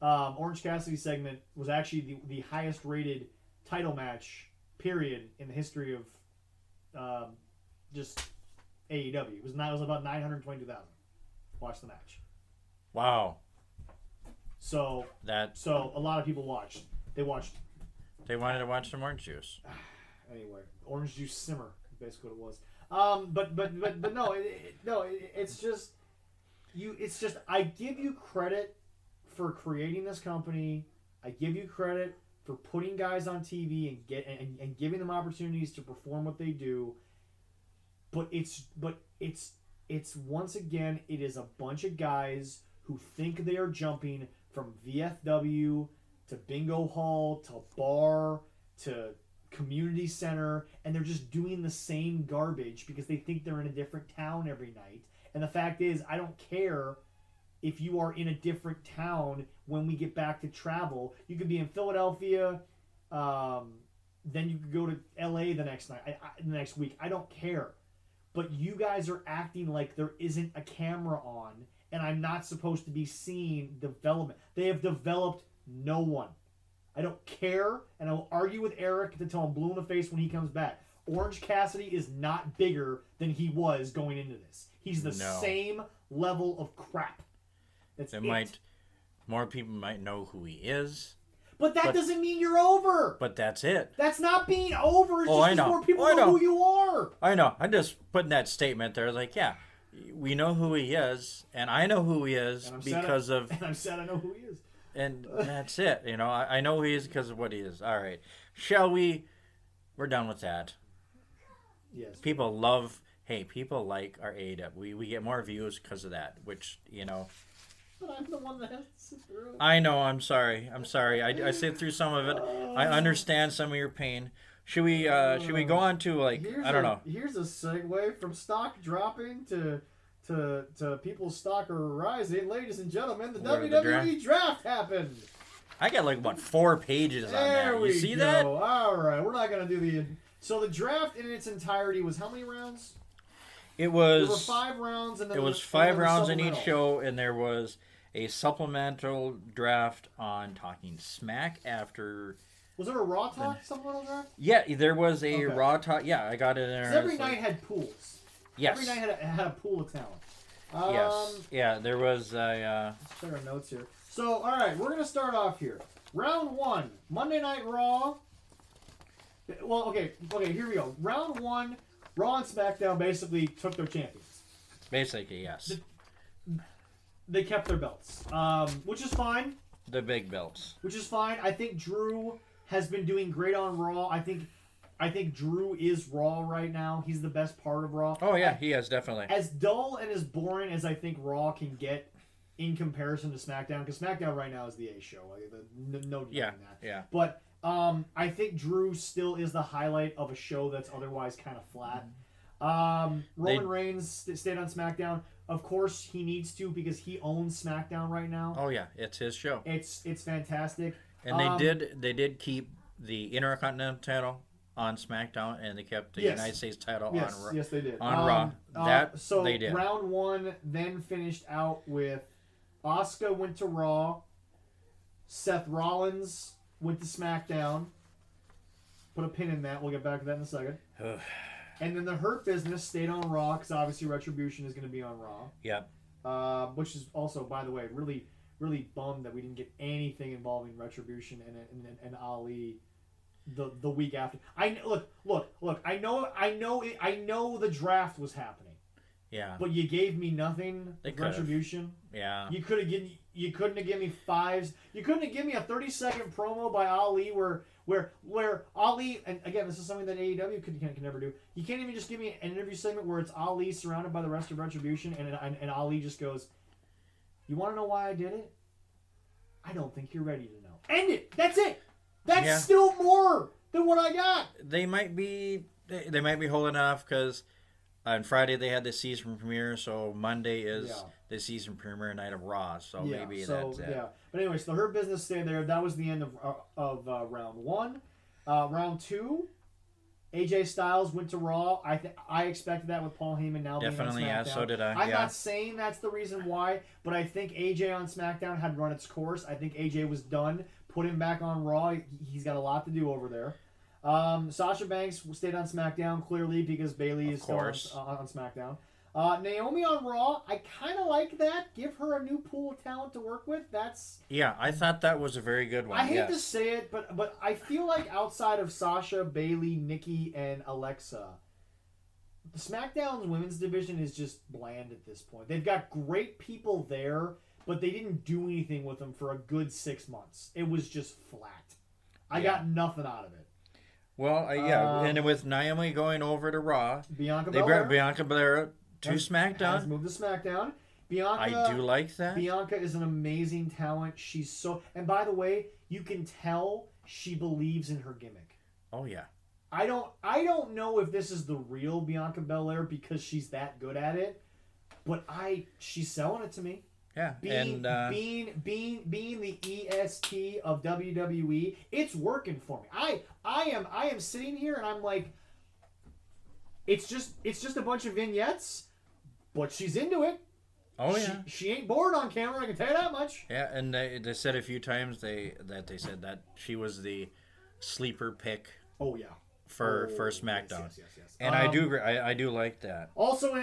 Orange Cassidy segment was actually the highest rated title match, period, in the history of just AEW. It was about 922,000. Watch the match. Wow. So a lot of people watched. They watched. They wanted to watch some orange juice. Anyway, orange juice simmer, basically what it was. But no, it's just you. It's just I give you credit for creating this company. I give you credit for putting guys on TV and giving them opportunities to perform what they do. But it's once again, it is a bunch of guys who think they are jumping from VFW to Bingo Hall to bar to community center, and they're just doing the same garbage because they think they're in a different town every night. And the fact is, I don't care if you are in a different town when we get back to travel. You could be in Philadelphia, then you could go to LA the next night, the next week. I don't care. But you guys are acting like there isn't a camera on, and I'm not supposed to be seeing development. They have developed no one. I don't care, and I will argue with Eric until I'm blue in the face when he comes back. Orange Cassidy is not bigger than he was going into this. He's the same level of crap. That's it. More people might know who he is. But that doesn't mean you're over. But that's it. That's not being over. It's just I know. More people know who you are. I know. I'm just putting that statement there. Like, yeah, we know who he is, and I know who he is because of. And I'm sad I know who he is. And that's it. You know, I know who he is because of what he is. All right. Shall we? We're done with that. Yes. People love. Hey, people like our AEW. We get more views because of that, which, you know. But I'm the one that has to sit through it. I know. I'm sorry. I sit through some of it. I understand some of your pain. Should we go on to, like, I don't know. Here's a segue from stock dropping to people's stock are rising. Ladies and gentlemen, the WWE draft happened. I got like about 4 pages on that. You see that? All right, we're not gonna do the. So the draft in its entirety was how many rounds? There were 5 rounds, and then it was 5 rounds in each show, and there was a supplemental draft on Talking Smack after. Was there a Raw Talk supplemental draft? Yeah, there was a Raw Talk. Yeah, I got it in there. Every night had pools. Yes. Every night had a pool of talent. Yes. Yeah, there was a. Let's check our notes here. So, all right, we're gonna start off here. Round 1, Monday Night Raw. Well, okay, here we go. Round 1, Raw and SmackDown basically took their champions. Basically, yes. They kept their belts, which is fine. The big belts. Which is fine. I think Drew has been doing great on Raw. I think Drew is Raw right now. He's the best part of Raw. Oh, yeah, he is, definitely. As dull and as boring as I think Raw can get in comparison to SmackDown, because SmackDown right now is the A show. Like, no denying that. Yeah. But I think Drew still is the highlight of a show that's otherwise kind of flat. Roman Reigns stayed on SmackDown. Of course, he needs to because he owns SmackDown right now. Oh yeah, it's his show. It's fantastic. And they did keep the Intercontinental title on SmackDown, and they kept the United States title on Raw. Yes, they did. On Raw. So they did. Round 1 then finished out with Asuka went to Raw, Seth Rollins went to SmackDown. Put a pin in that. We'll get back to that in a second. And then the Hurt Business stayed on Raw because obviously Retribution is going to be on Raw. Yeah. Which is also, by the way, really, really bummed that we didn't get anything involving Retribution and Ali the week after. Look. I know the draft was happening. Yeah. But you gave me nothing with Retribution. Yeah. You couldn't have given me 5s. You couldn't have given me a 30-second promo by Ali where Ali, and again, this is something that AEW can never do. You can't even just give me an interview segment where it's Ali surrounded by the rest of Retribution, and Ali just goes, "You want to know why I did it? I don't think you're ready to know." End it. That's it. That's still more than what I got. They might be holding off because on Friday they had the season premiere, so Monday is the season premiere night of Raw. So maybe that's it. Yeah. But anyways, the Hurt Business stayed there. That was the end of round 1. Round 2, AJ Styles went to Raw. I expected that with Paul Heyman now Definitely, being on SmackDown. yeah, so did I. I'm not saying that's the reason why, but I think AJ on SmackDown had run its course. I think AJ was done. Put him back on Raw. He's got a lot to do over there. Sasha Banks stayed on SmackDown clearly because Bayley is still on SmackDown. Naomi on Raw, I kind of like that. Give her a new pool of talent to work with. Yeah, I thought that was a very good one. I hate to say it, but I feel like outside of Sasha, Bayley, Nikki, and Alexa, SmackDown's women's division is just bland at this point. They've got great people there, but they didn't do anything with them for a good 6 months. It was just flat. I got nothing out of it. Well, and with Naomi going over to Raw, Bianca Belair to SmackDown. Has moved to SmackDown. Bianca, I do like that. Bianca is an amazing talent. She's so... And by the way, you can tell she believes in her gimmick. Oh, yeah. I don't know if this is the real Bianca Belair because she's that good at it, but she's selling it to me. Yeah, being the EST of WWE, it's working for me. I am sitting here and I'm like, it's just a bunch of vignettes, but she's into it. Oh yeah, she ain't bored on camera. I can tell you that much. Yeah, and they said a few times they said that she was the sleeper pick. Oh yeah. For SmackDown. Yes. And I do agree. I do like that. Also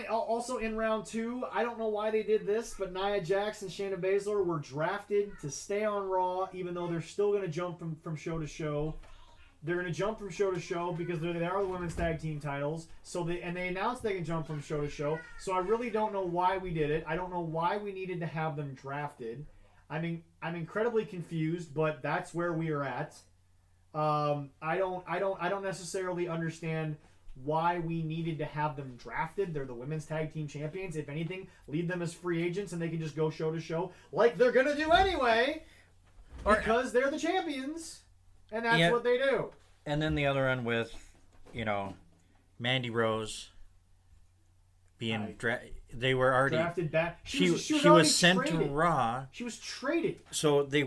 in round 2, I don't know why they did this, but Nia Jax and Shayna Baszler were drafted to stay on Raw, even though they're still going to jump from show to show. They're going to jump from show to show because they are the women's tag team titles. So they announced they can jump from show to show. So I really don't know why we did it. I don't know why we needed to have them drafted. I mean, I'm incredibly confused, but that's where we are at. I don't necessarily understand why we needed to have them drafted. They're the women's tag team champions. If anything, leave them as free agents and they can just go show to show like they're gonna do anyway, because they're the champions, and that's what they do. And then the other one with, Mandy Rose being they were already drafted back. She was sent to Raw. She was traded. So they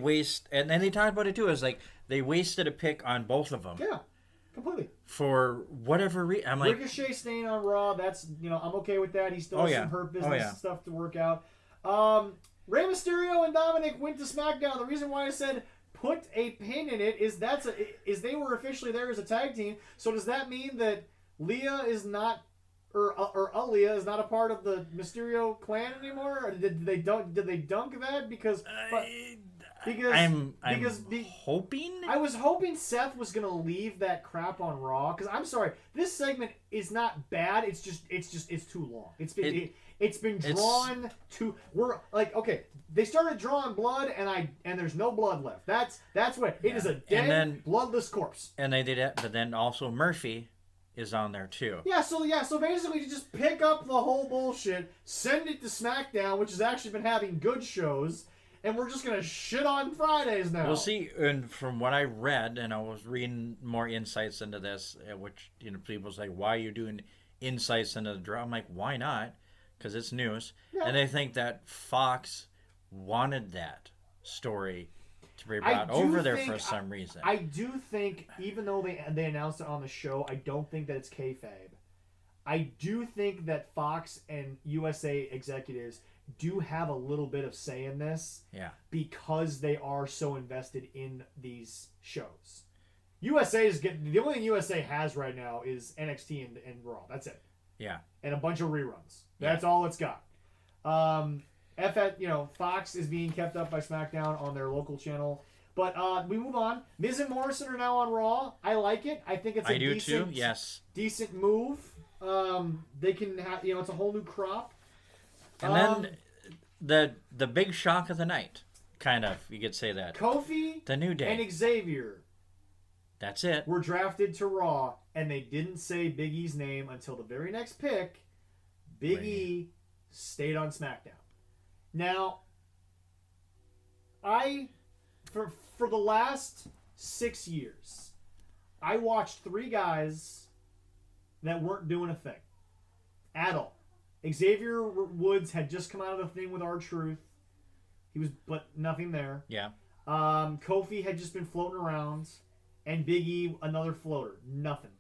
and they talked about it too. It's like they wasted a pick on both of them. Yeah, completely. For whatever reason, I'm like Ricochet staying on Raw. That's I'm okay with that. He still has some hurt business stuff to work out. Rey Mysterio and Dominic went to SmackDown. The reason why I said put a pin in it is they were officially there as a tag team. So does that mean that Leah is not? Or Aaliyah is not a part of the Mysterio clan anymore? Or did they dunk that because I'm hoping. I was hoping Seth was gonna leave that crap on Raw because I'm sorry, this segment is not bad. It's too long. It's been drawn to. We're like, okay, they started drawing blood and there's no blood left. That's what it is, a dead bloodless corpse. And they did it, but then also Murphy is on there too. So basically you just pick up the whole bullshit, send it to SmackDown, which has actually been having good shows, and we're just gonna shit on Fridays now. We'll see. And from what I read, and I was reading more insights into this, which people say, why are you doing insights into the draw? I'm like, why not? Because it's news, and they think that Fox wanted that story to be brought over there for some reason. I do think, even though they announced it on the show, I don't think that it's kayfabe. I do think that Fox and USA executives do have a little bit of say in this, because they are so invested in these shows. The only thing USA has right now is NXT and Raw. That's it. Yeah, and a bunch of reruns. That's all it's got. Fox is being kept up by SmackDown on their local channel. But we move on. Miz and Morrison are now on Raw. I like it. I think it's a decent move. They can have, it's a whole new crop. And then the big shock of the night, kind of, you could say that. Kofi, the New Day, and Xavier. That's it. Were drafted to Raw, and they didn't say Big E's name until the very next pick. Big E stayed on SmackDown. Now, for the last 6 years, I watched 3 guys that weren't doing a thing at all. Xavier Woods had just come out of the thing with R-Truth. But nothing there. Yeah. Kofi had just been floating around. and Big E another floater. Nothing.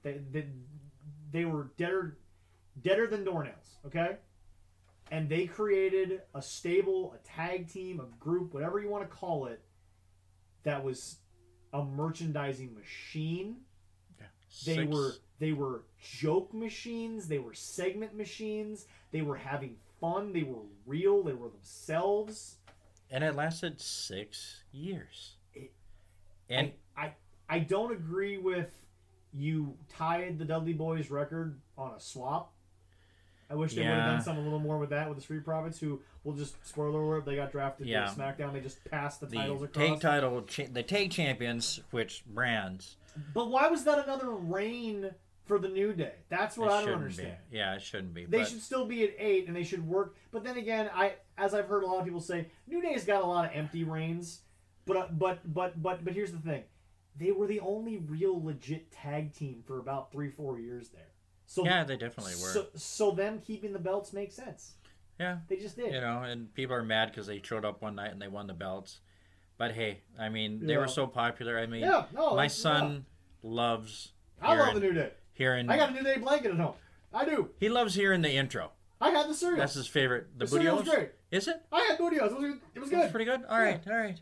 They were deader than doornails. Okay, and they created a stable, a tag team, a group, whatever you want to call it, that was a merchandising machine. Yeah. They were joke machines. They were segment machines. They were having fun. They were real. They were themselves. And it lasted 6 years. I don't agree with you tied the Dudley Boys record on a swap. I wish they would have done something a little more with that with the Street Profits, who will just spoiler alert, they got drafted to SmackDown. They just passed the titles across. The tag champions, which brands. But why was that another reign for the New Day? That's what I don't understand. Yeah, it shouldn't be. They should still be at 8, and they should work. But then again, as I've heard a lot of people say, New Day's got a lot of empty reigns. But here's the thing: they were the only real legit tag team for about 3-4 years there. So yeah, they definitely were. So them keeping the belts makes sense. Yeah, they just did. And people are mad because they showed up one night and they won the belts. But hey, I mean, they were so popular. I mean, my son loves. I love the New Day. I got a New Day blanket at home. I do. He loves hearing the intro. I had the cereal. That's his favorite. The cereal was great. Is it? I had Bootios. It was good. It's pretty good. All right.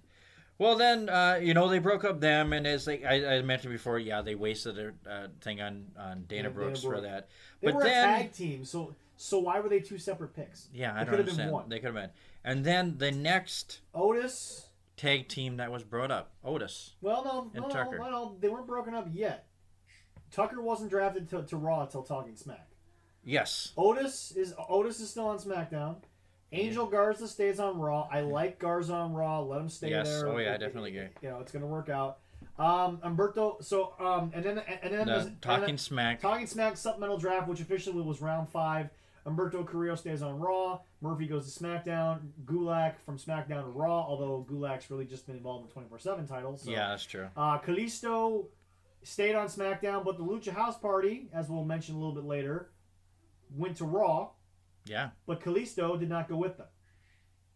Well, then, they broke up them, and as I mentioned before, they wasted a thing on Dana Brooks for that. They were a tag team, so why were they 2 separate picks? Yeah, I don't understand. They could have been. And then the next Otis tag team that was brought up, Otis. Well, no, they weren't broken up yet. Tucker wasn't drafted to Raw until Talking Smack. Yes. Otis is still on SmackDown. Angel Garza stays on Raw. I like Garza on Raw. Let him stay there. Yes. Oh yeah, definitely good. It's gonna work out. Umberto. So and then Talking Smack supplemental draft, which officially was round 5. Umberto Carrillo stays on Raw. Murphy goes to SmackDown. Gulak from SmackDown to Raw, although Gulak's really just been involved in the 24/7 title. So. Yeah, that's true. Kalisto stayed on SmackDown, but the Lucha House Party, as we'll mention a little bit later, went to Raw. Yeah. But Kalisto did not go with them.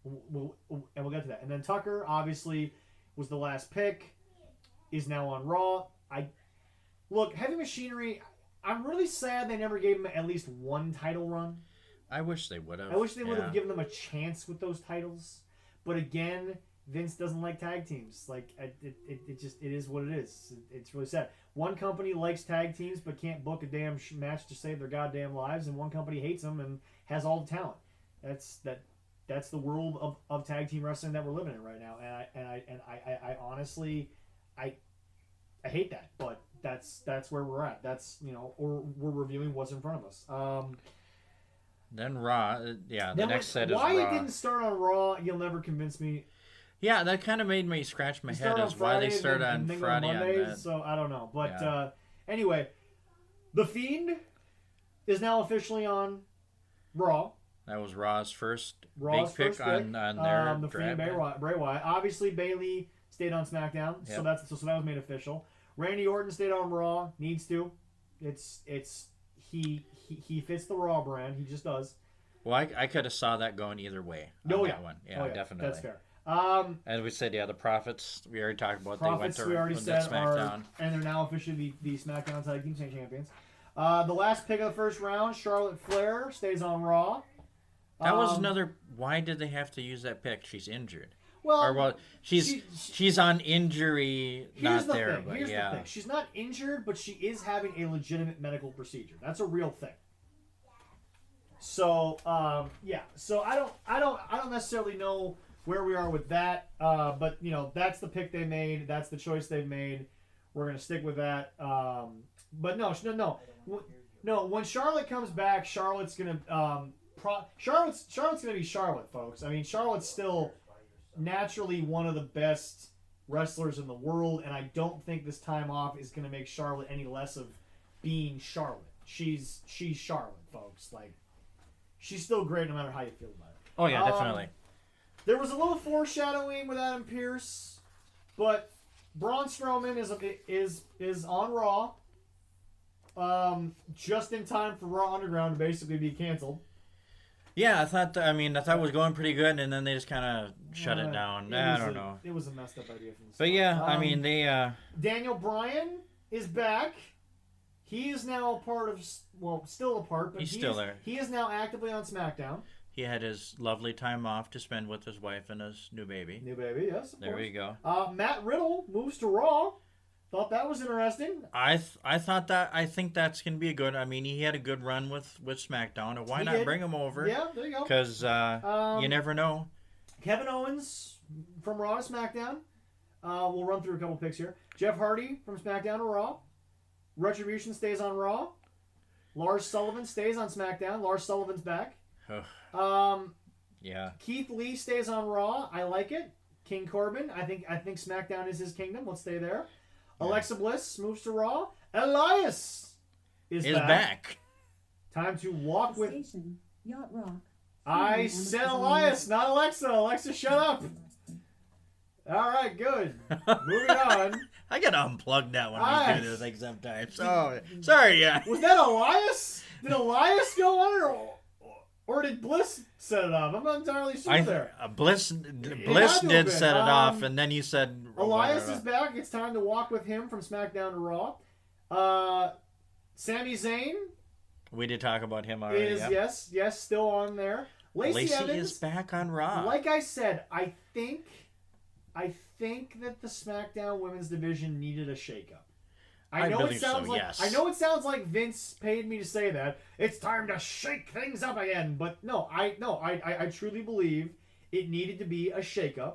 And we'll get to that. And then Tucker, obviously, was the last pick, is now on Raw. Look, Heavy Machinery, I'm really sad they never gave him at least one title run. I wish they would have. I wish they would have given them a chance with those titles. But again, Vince doesn't like tag teams. Like, it is what it is. It's really sad. One company likes tag teams but can't book a damn match to save their goddamn lives, and one company hates them and has all the talent. That's the world of tag team wrestling that we're living in right now. And I honestly hate that, but that's where we're at. That's or we're reviewing what's in front of us. Then Raw, the next set is Raw. Why it didn't start on Raw, you'll never convince me. Yeah, that kind of made me scratch my head as why they started on Friday on that. So I don't know, but anyway, The Fiend is now officially on Raw. That was Raw's first big pick on their the draft. Fiend, Bray Wyatt. Obviously, Bayley stayed on SmackDown, so that was made official. Randy Orton stayed on Raw. Needs to. He fits the Raw brand. He just does. Well, I could have saw that going either way. That one. Yeah, definitely. That's fair. As we said, the Profits, we already talked about. Profits, they we already said, SmackDown. And they're now officially the SmackDown Tag Team Champions. The last pick of the first round, Charlotte Flair, stays on Raw. That was another. Why did they have to use that pick? She's injured. Well, she's on injury, not there. But here's the thing. She's not injured, but she is having a legitimate medical procedure. That's a real thing. So So I don't necessarily know where we are with that. But that's the pick they made. That's the choice they've made. We're gonna stick with that. But no. When Charlotte comes back, Charlotte's gonna be Charlotte, folks. I mean, Charlotte's still naturally one of the best wrestlers in the world, and I don't think this time off is going to make Charlotte any less of being Charlotte. She's Charlotte, folks. Like, she's still great no matter how you feel about it. Oh yeah, definitely. There was a little foreshadowing with Adam Pearce, but Braun Strowman is on Raw, just in time for Raw Underground to basically be canceled. Yeah, I thought it was going pretty good, and then they just kind of shut it down. I don't know. It was a messed up idea from the start. But yeah, they. Daniel Bryan is back. He is now a part of, still a part, but he's still there. He is now actively on SmackDown. He had his lovely time off to spend with his wife and his new baby. New baby, yes. There we go. Matt Riddle moves to Raw. Thought that was interesting. I think that's gonna be a good. I mean, he had a good run with SmackDown. And why not bring him over? Yeah, there you go. Because you never know. Kevin Owens from Raw to SmackDown. We'll run through a couple picks here. Jeff Hardy from SmackDown to Raw. Retribution stays on Raw. Lars Sullivan stays on SmackDown. Lars Sullivan's back. Yeah. Keith Lee stays on Raw. I like it. King Corbin. I think SmackDown is his kingdom. Let's stay there. Yeah. Alexa Bliss moves to Raw. Elias is back. Time to walk with. Yacht Rock. I said Elias, not Alexa. Alexa, shut up. All right, good. Moving on. I gotta unplug that when we do this like sometimes. Oh, sorry, yeah. Was that Elias? Did Elias go on, or did Bliss set it off? I'm not entirely sure there. Bliss did set it off, and then you said Elias is back. It's time to walk with him from SmackDown to Raw. Sami Zayn. We did talk about him already. Yes, still on there. Lacey Evans is back on Raw. Like I said, I think that the SmackDown Women's Division needed a shakeup. I know it sounds like Vince paid me to say that. It's time to shake things up again. But I truly believe it needed to be a shakeup.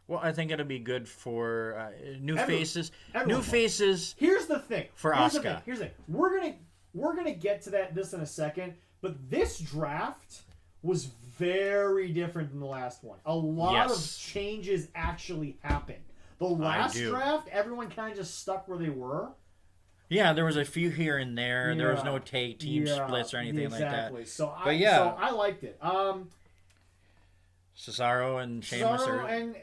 Well, I think it'll be good for new faces. Everyone. New faces. Here's the thing. For Asuka. Here's the thing. We're gonna get to this in a second. But this draft was very different than the last one. A lot of changes actually happened. The last draft, everyone kind of just stuck where they were. Yeah, there was a few here and there. Yeah. There was no team splits or anything like that. So I liked it. Cesaro and Sheamus and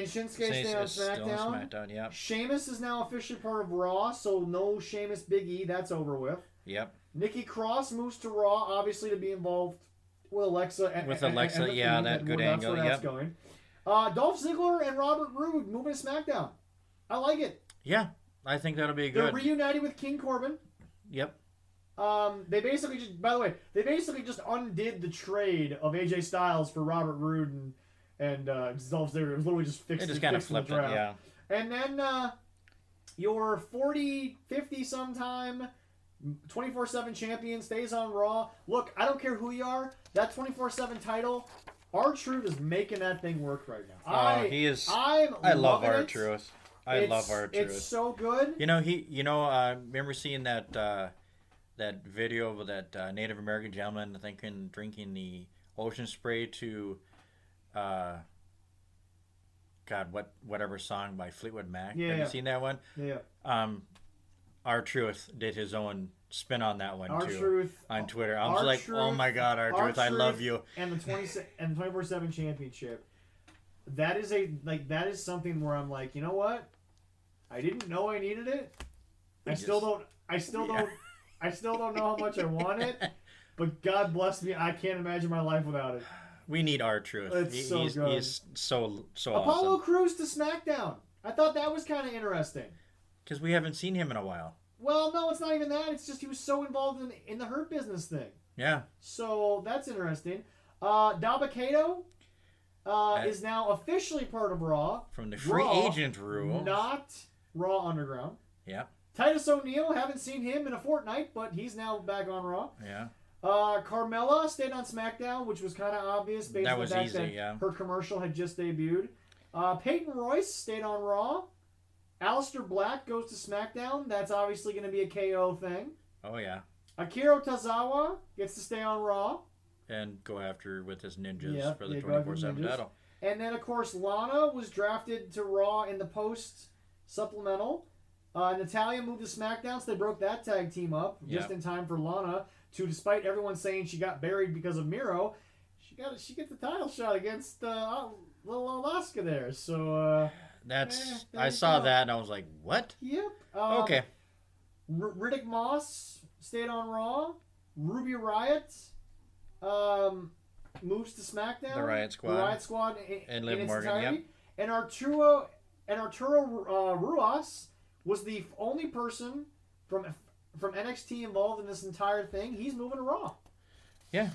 Shinsuke stay on SmackDown. Yep. Sheamus is now officially part of Raw, so no Sheamus Big E. That's over with. Yep. Nikki Cross moves to Raw, obviously to be involved with Alexa. And that good angle. That's going. Dolph Ziggler and Robert Roode moving to SmackDown. I like it. Yeah, I think that'll be good. They're reunited with King Corbin. Yep. They basically just undid the trade of AJ Styles for Robert Roode and Dolph Ziggler. It was literally just fixed. It just kind of flipped it, yeah. And then your 40, 50 sometime 24/7 champion stays on Raw. Look, I don't care who you are. That 24/7 title, R-Truth is making that thing work right now. He is. I love R-Truth. I love R-Truth. It's so good. Remember seeing that video of that Native American gentleman drinking the ocean spray to whatever song by Fleetwood Mac. Yeah. Have you seen that one? Yeah. R-Truth did his own spin on that one R-Truth, too on Twitter. I was like, oh my god, R-Truth, I love you. And the 24/7 championship. That is something where I'm like, you know what? I didn't know I needed it. I still don't know how much I want it. But God bless me, I can't imagine my life without it. We need R-Truth. He's so good. He's so Apollo awesome. Crews to SmackDown. I thought that was kind of interesting. Because we haven't seen him in a while. Well, no, it's not even that. It's just he was so involved in the Hurt Business thing. Yeah. So that's interesting. Dabba-Kato is now officially part of Raw. From the free agent rule. Not Raw Underground. Yeah. Titus O'Neil, haven't seen him in a fortnight, but he's now back on Raw. Yeah. Carmella stayed on SmackDown, which was kind of obvious based on the fact that her commercial had just debuted. Peyton Royce stayed on Raw. Aleister Black goes to SmackDown. That's obviously going to be a KO thing. Oh, yeah. Akira Tozawa gets to stay on Raw. And go after with his ninjas for the 24/7 title. And then, of course, Lana was drafted to Raw in the post-supplemental. Natalya moved to SmackDown, so they broke that tag team up just in time for Lana to, despite everyone saying she got buried because of Miro, she gets the title shot against little Asuka there. So... I saw that and I was like, what? Yep. Okay. Riddick Moss stayed on Raw. Ruby Riott moves to SmackDown. The Riot Squad. The Riot Squad And in Liv its Morgan, entirety. yep. And Arturo Ruas was the only person from NXT involved in this entire thing. He's moving to Raw. Yeah.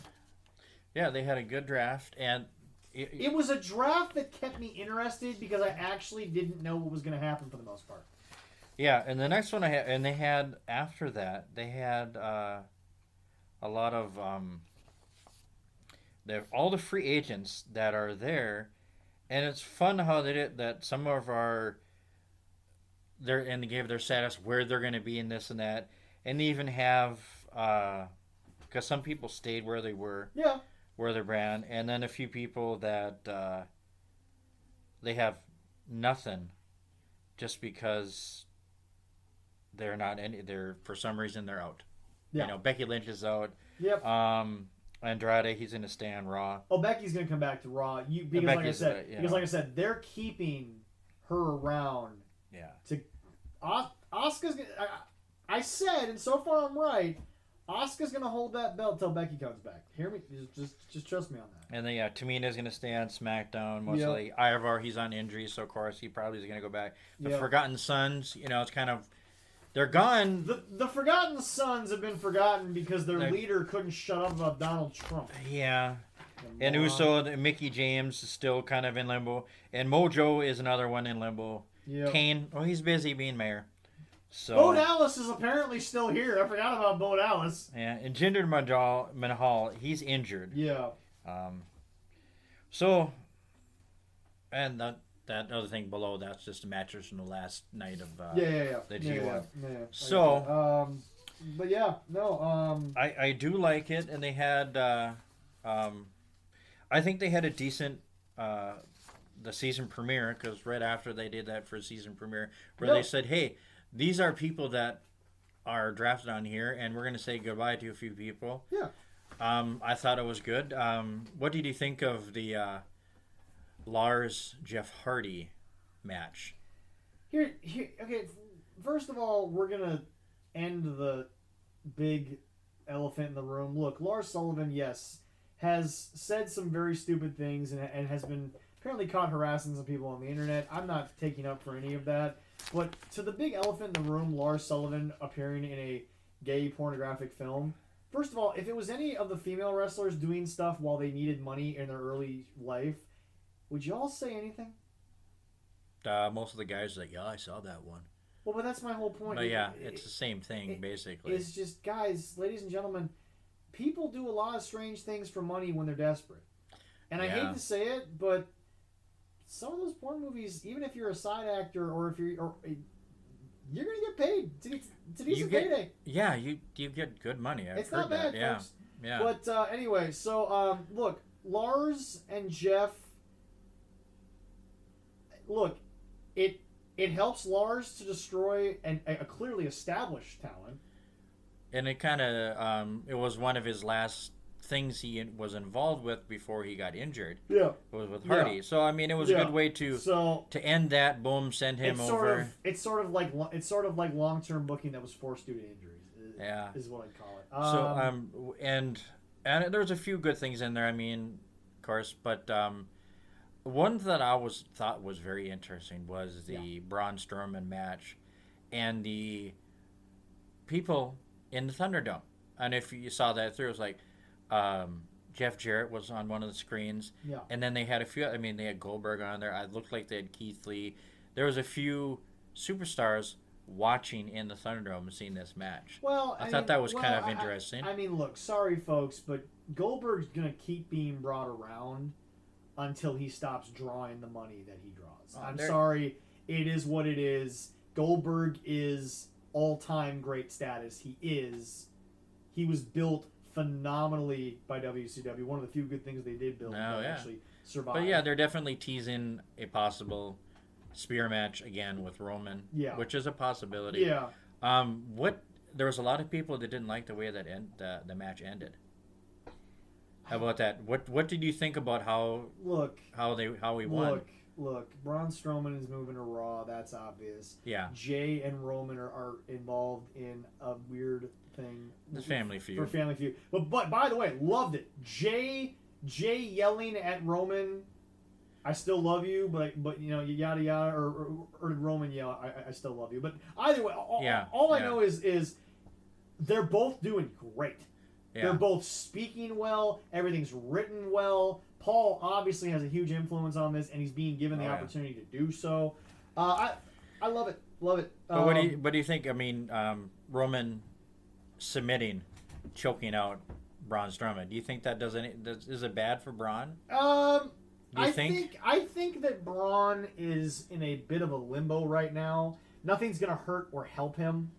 Yeah, they had a good draft, and it was a draft that kept me interested because I actually didn't know what was going to happen for the most part. Yeah, and the next one they had after that, they had a lot of all the free agents that are there, and it's fun how they did that. Some of they gave their status where they're going to be in this and that, and they even have because some people stayed where they were. Yeah. Where their brand, and then a few people that they have nothing, just because they're not any. They're for some reason they're out. Yeah. You know, Becky Lynch is out. Yep. Andrade, he's going to stay on Raw. Oh, Becky's going to come back to Raw. Because like I said, they're keeping her around. Yeah. To Asuka's. I said, and so far I'm right. Asuka's going to hold that belt until Becky comes back. Hear me? Just trust me on that. And then, Tamina's going to stay on SmackDown mostly. Yep. Ivar, he's on injury, so of course he probably is going to go back. The Forgotten Sons, it's kind of... They're gone. The Forgotten Sons have been forgotten because their leader couldn't shut up about Donald Trump. Yeah. And Uso, Mickey James is still kind of in limbo. And Mojo is another one in limbo. Yep. Kane, he's busy being mayor. So, Bo Dallas is apparently still here. I forgot about Bo Dallas. Yeah, and Jinder Mahal, he's injured. Yeah. So, and that other thing below, that's just a mattress from the last night of the G1. Yeah. So, but yeah, no. I do like it, and they had, I think they had a decent, the season premiere, because right after they did that for season premiere, where they said, hey, these are people that are drafted on here, and we're going to say goodbye to a few people. Yeah. I thought it was good. What did you think of the Lars Jeff Hardy match? Okay. First of all, we're going to end the big elephant in the room. Look, Lars Sullivan, yes, has said some very stupid things and has been apparently caught harassing some people on the internet. I'm not taking up for any of that. But to the big elephant in the room, Lars Sullivan appearing in a gay pornographic film. First of all, if it was any of the female wrestlers doing stuff while they needed money in their early life, would y'all say anything? Most of the guys are like, yeah, I saw that one. Well, but that's my whole point. But it's the same thing, basically. It's just, guys, ladies and gentlemen, people do a lot of strange things for money when they're desperate. And I hate to say it, but some of those porn movies, even if you're a side actor or if you're gonna get paid to decent payday. Yeah, you get good money. It's not bad, folks. Yeah. But anyway, so look, Lars and Jeff. Look, it helps Lars to destroy a clearly established talent. And it kind of it was one of his last things he was involved with before he got injured. Yeah, it was with Hardy. Yeah. So I mean, it was a good way to end that. Boom, send him over. It's sort of like long-term booking that was forced due to injuries. Is what I'd call it. And there's a few good things in there. I mean, of course, but one that I thought was very interesting was the Braun Strowman match, and the people in the Thunderdome. And if you saw that through, it was like. Jeff Jarrett was on one of the screens. Yeah. And then they had a few, they had Goldberg on there. It looked like they had Keith Lee. There was a few superstars watching in the Thunderdome and seeing this match. Well, I thought that was kind of interesting. I mean, look, sorry, folks, but Goldberg's going to keep being brought around until he stops drawing the money that he draws. I'm sorry. It is what it is. Goldberg is all-time great status. He was built phenomenally by WCW. One of the few good things they did build actually survive. But yeah, they're definitely teasing a possible spear match again with Roman, which is a possibility. Yeah. There was a lot of people that didn't like the way that the match ended. How about that? What did you think about how he won? Look, Braun Strowman is moving to Raw. That's obvious. Yeah. Jay and Roman are involved in a weird thing. The Family Feud. For Family Feud. But by the way, loved it. Jay Jay yelling at Roman, "I still love you," but you know, yada yada, or did Roman yell, "I still love you"? But either way, all I know is they're both doing great. Yeah. They're both speaking well. Everything's written well. Paul obviously has a huge influence on this, and he's being given the opportunity to do so. I love it. Love it. But what do you think? I mean, Roman submitting, choking out Braun Strowman. Do you think that is it bad for Braun? I think that Braun is in a bit of a limbo right now. Nothing's gonna hurt or help him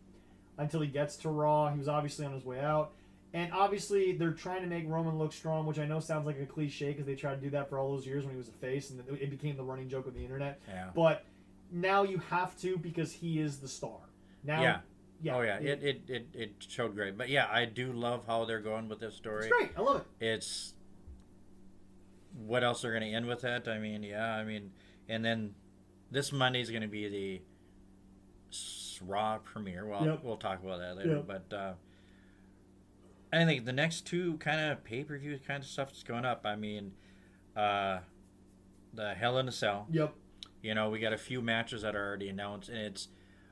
until he gets to Raw. He was obviously on his way out. And obviously, they're trying to make Roman look strong, which I know sounds like a cliche because they tried to do that for all those years when he was a face, and it became the running joke of the internet. Yeah. But now you have to because he is the star. Now, it showed great. But yeah, I do love how they're going with this story. It's great. I love it. It's what else they're going to end with that? I mean, and then this Monday is going to be the Raw premiere. Well, we'll talk about that later. Yep. But I think the next two kind of pay-per-view kind of stuff that's going up. I mean, the Hell in a Cell. Yep. You know, we got a few matches that are already announced, and it's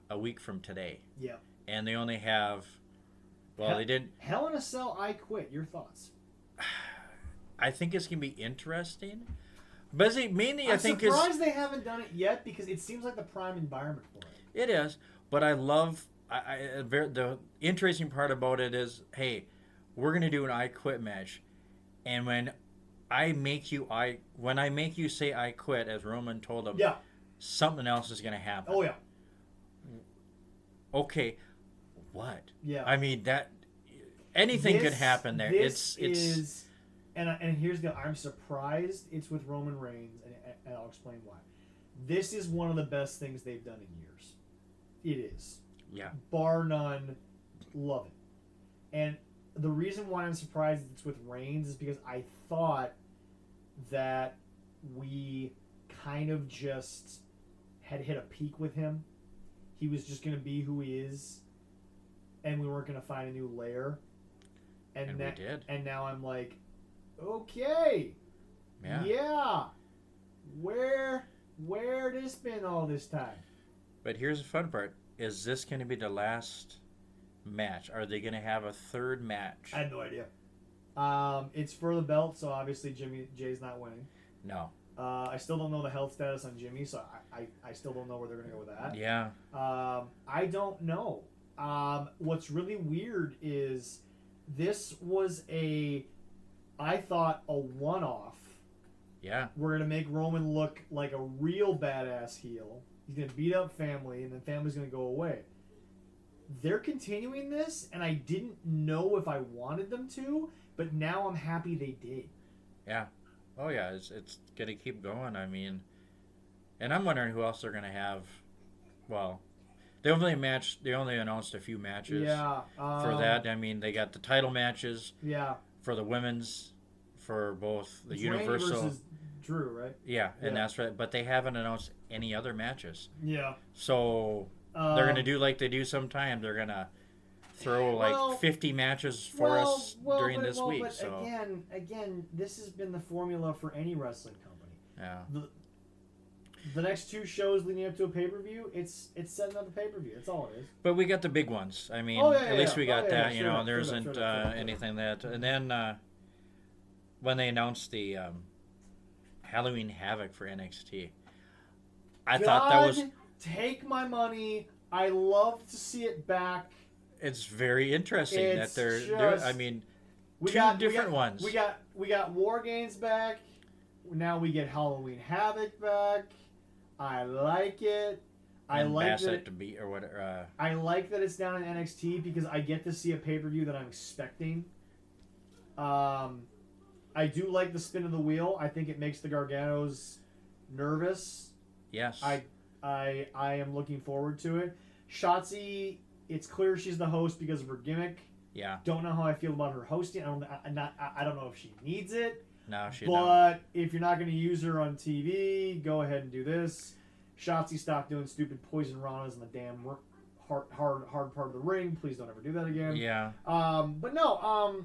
a week from today. Yep. And they only have, they did. Hell in a Cell, I Quit. Your thoughts? I think it's going to be interesting. But mainly, I'm surprised they haven't done it yet because it seems like the prime environment for it. It is. But I love, the interesting part about it is, hey, we're going to do an I Quit match. And when I make you say I quit, as Roman told him, something else is going to happen. Oh, yeah. Okay, what? Yeah. I mean, anything could happen there. It's and here's I'm surprised it's with Roman Reigns, and I'll explain why. This is one of the best things they've done in years. It is. Yeah. Bar none. Love it. And the reason why I'm surprised it's with Reigns is because I thought that we kind of just had hit a peak with him. He was just going to be who he is, and we weren't going to find a new layer. And we did. And now I'm like, okay, yeah. Where this been all this time? But here's the fun part: is this going to be the last match? Are they going to have a third match? I have no idea. It's for the belt, so obviously Jay's not winning. No. I still don't know the health status on Jimmy, so I still don't know where they're going to go with that. Yeah. I don't know. What's really weird is this was I thought a one-off. Yeah. We're going to make Roman look like a real badass heel. He's going to beat up Family, and then Family's going to go away. They're continuing this, and I didn't know if I wanted them to, but now I'm happy they did. Yeah. Oh, yeah. It's going to keep going. I mean, and I'm wondering who else they're going to have. Well, they only announced a few matches for that. I mean, they got the title matches for the women's, for both the Universal. Randy versus Drew, right? Yeah, and that's right. But they haven't announced any other matches. Yeah. So they're going to do like they do sometimes. They're going to throw 50 matches for us during this week. But so again, this has been the formula for any wrestling company. Yeah. The next two shows leading up to a pay-per-view, it's setting up a pay-per-view. That's all it is. But we got the big ones. I mean, at least we got that. You know, there isn't anything that. And then when they announced the Halloween Havoc for NXT, I thought that was take my money. I love to see it back. It's very interesting that they're I mean, two different ones. We got War Games back. Now we get Halloween Havoc back. I like it. I like that to be or whatever. I like that it's down in NXT because I get to see a pay-per-view that I'm expecting. I do like the spin of the wheel. I think it makes the Garganos nervous. Yes. I am looking forward to it. Shotzi, it's clear she's the host because of her gimmick. Yeah. Don't know how I feel about her hosting. I don't know if she needs it. No, she doesn't. But if you're not going to use her on TV, go ahead and do this. Shotzi, stop doing stupid poison ranas in the damn hard part of the ring. Please don't ever do that again. Yeah. But no.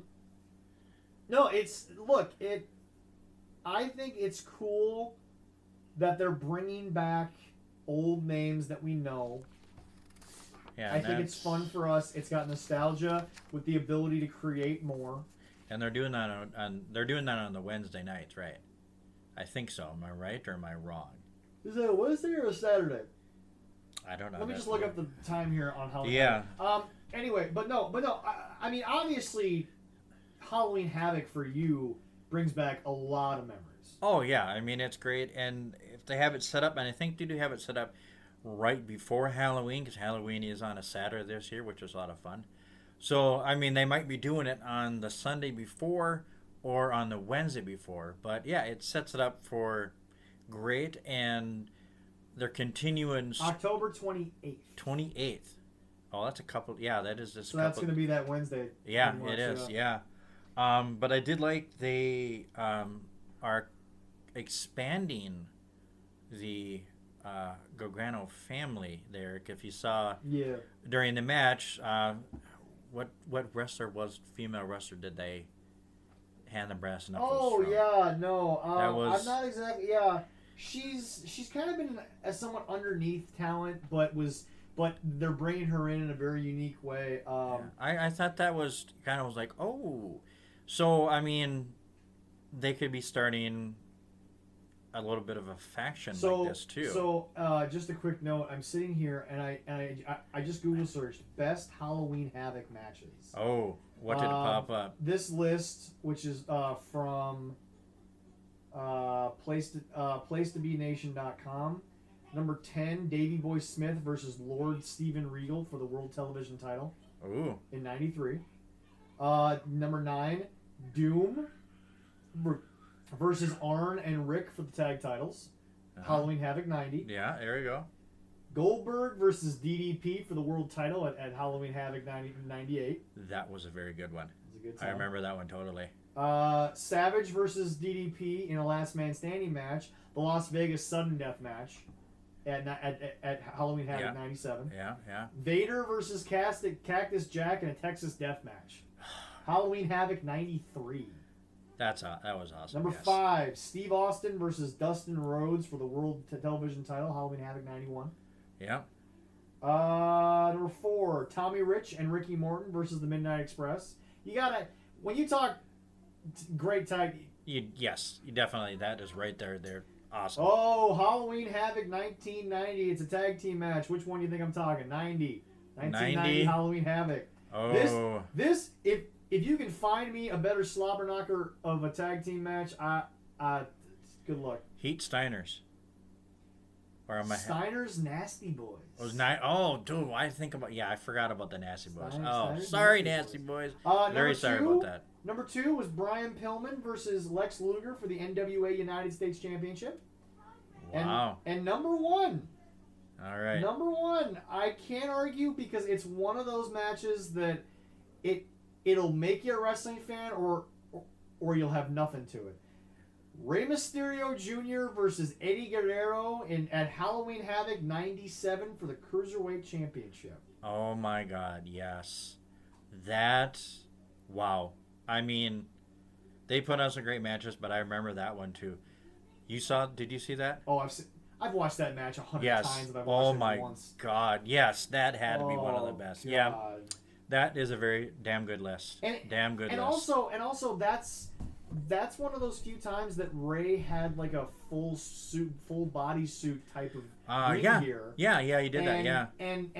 No, I think it's cool that they're bringing back old names that we know. Yeah, I think it's fun for us. It's got nostalgia with the ability to create more. And they're doing that on the Wednesday nights, right? I think so. Am I right or am I wrong? Is it a Wednesday or a Saturday? I don't know. Let me just look up the time here on Halloween. Yeah. Anyway, but no. I mean, obviously, Halloween Havoc for you brings back a lot of memories. Oh yeah, I mean it's great, and if they have it set up, and I think they do have it set up right before Halloween, because Halloween is on a Saturday this year, which is a lot of fun. So I mean, they might be doing it on the Sunday before or on the Wednesday before, but yeah, it sets it up for great, and they're continuing October 28th. 28th. Oh, that's a couple. Yeah, that is just. So that's going to be that Wednesday. Yeah, it is. Yeah, but I did like they are expanding the Gargano family there. If you saw during the match, what female wrestler did they hand the brass knuckles from? That was, I'm not exactly. Yeah, she's kind of been a somewhat underneath talent, but they're bringing her in a very unique way. I thought that was kind of like, oh, so I mean, they could be starting a little bit of a faction like this too. So just a quick note, I'm sitting here and I just Google searched best Halloween Havoc matches. Oh, what did it pop up? This list, which is from placetobenation.com. Number 10, Davey Boy Smith versus Lord Steven Regal for the World Television title. Ooh. In '93. Number 9, Doom versus Arn and Rick for the tag titles. Halloween Havoc 90. Yeah, there you go. Goldberg versus DDP for the world title at Halloween Havoc 98. That was a very good one. It was a good time. I remember that one totally. Savage versus DDP in a last man standing match. The Las Vegas sudden death match at Halloween Havoc 97. Yeah. Vader versus Cactus Jack in a Texas death match. Halloween Havoc 93. That was awesome. Number 5, Steve Austin versus Dustin Rhodes for the World Television title, Halloween Havoc 91. Yeah. Number 4, Tommy Rich and Ricky Morton versus the Midnight Express. You gotta, when you talk great tag... Yes, you definitely, that is right there. They're awesome. Oh, Halloween Havoc 1990. It's a tag team match. Which one do you think I'm talking? 1990 Halloween Havoc. Oh. This if you can find me a better slobber knocker of a tag team match, good luck. Heat Steiners. Or am I Steiner's Nasty Boys. Dude, I forgot about the Nasty Boys. Steiner's Sorry, Nasty Boys. Very sorry about that. Number 2 was Brian Pillman versus Lex Luger for the NWA United States Championship. Wow. And number 1. All right. Number 1, I can't argue because it's one of those matches that it'll make you a wrestling fan or you'll have nothing to it. Rey Mysterio Jr. versus Eddie Guerrero at Halloween Havoc 97 for the Cruiserweight Championship. Oh my God, yes. Wow. I mean, they put on some great matches, but I remember that one too. Did you see that? Oh, I've watched that match 100 times. And I've watched it my once. God, yes, that had to be one of the best. God. Yeah, that is a very damn good list. And also that's one of those few times that Ray had like a full body suit type of ring gear. Yeah, he did that. Yeah, and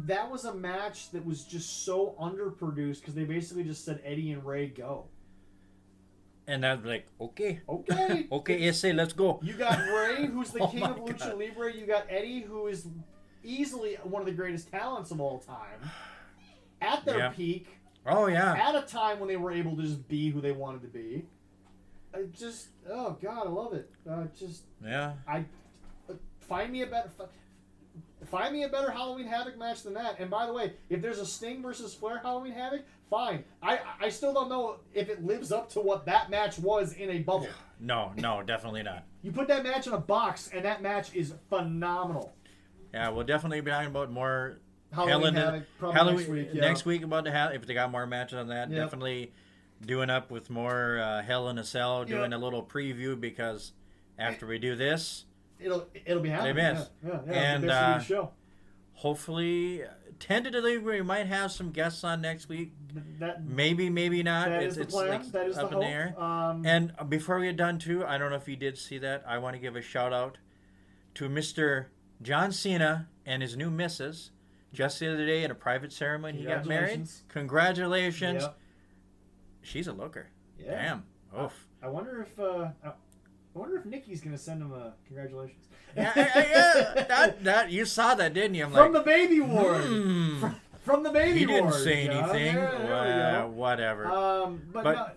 that was a match that was just so underproduced because they basically just said Eddie and Ray go. And I was like, okay, okay, SA, let's go. You got Ray, who's the king of Lucha God. Libre. You got Eddie, who is easily one of the greatest talents of all time. At their peak. Oh, yeah. At a time when they were able to just be who they wanted to be. Oh, God, I love it. Find me a better Halloween Havoc match than that. And by the way, if there's a Sting versus Flair Halloween Havoc, fine. I still don't know if it lives up to what that match was in a bubble. No, definitely not. You put that match in a box, and that match is phenomenal. Yeah, we'll definitely be talking about more Halloween Havoc probably next week. Yeah. Next week about if they got more matches on that. Yep. Definitely doing up with more Hell in a Cell, doing a little preview because after we do this, it'll be happening. Yeah, and show. Hopefully, tentatively, we might have some guests on next week. Maybe not. It's the plan. Like that is up the in hope. the air. And before we get done, too, I don't know if you did see that. I want to give a shout out to Mr. John Cena and his new missus. Just the other day at a private ceremony, he got married. Congratulations. Yep. She's a looker. Yeah. Damn. Oof. I wonder if Nikki's gonna send him a congratulations. That you saw that, didn't you? I'm from like, the baby ward. From the baby ward. He didn't say anything. There whatever. But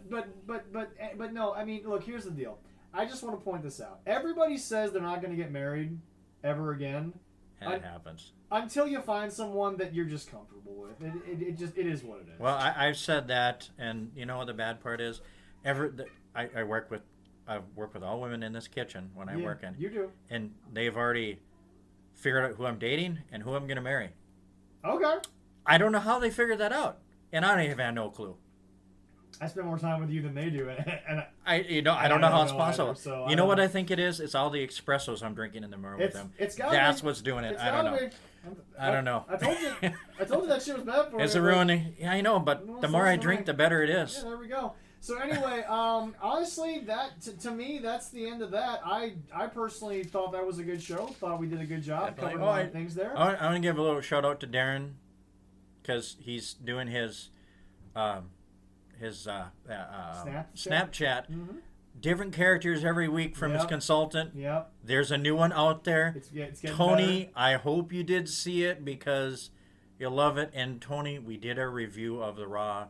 no. I mean, look. Here's the deal. I just want to point this out. Everybody says they're not going to get married ever again. And it happens. Until you find someone that you're just comfortable with. It is what it is. Well, I've said that, and you know what the bad part is? I work with all women in this kitchen when I work in. You do. And they've already figured out who I'm dating and who I'm going to marry. Okay. I don't know how they figured that out, and I don't even have no clue. I spend more time with you than they do, and I don't know how it's possible. Either, so you know what I think it is? It's all the espressos I'm drinking in the morning with them. That's what's doing it. I don't know. I don't know. I told you that shit was bad for you. It's a ruining. Yeah, I know, but the more I drink, the better it is. Yeah, there we go. So anyway, honestly, that to me, that's the end of that. I personally thought that was a good show. Thought we did a good job covering a lot of things there. I want to give a little shout out to Darren because he's doing his Snapchat. Mm-hmm. Different characters every week from his consultant. Yep. There's a new one out there. It's getting Tony, better. I hope you did see it because you'll love it. And Tony, we did a review of the Raw.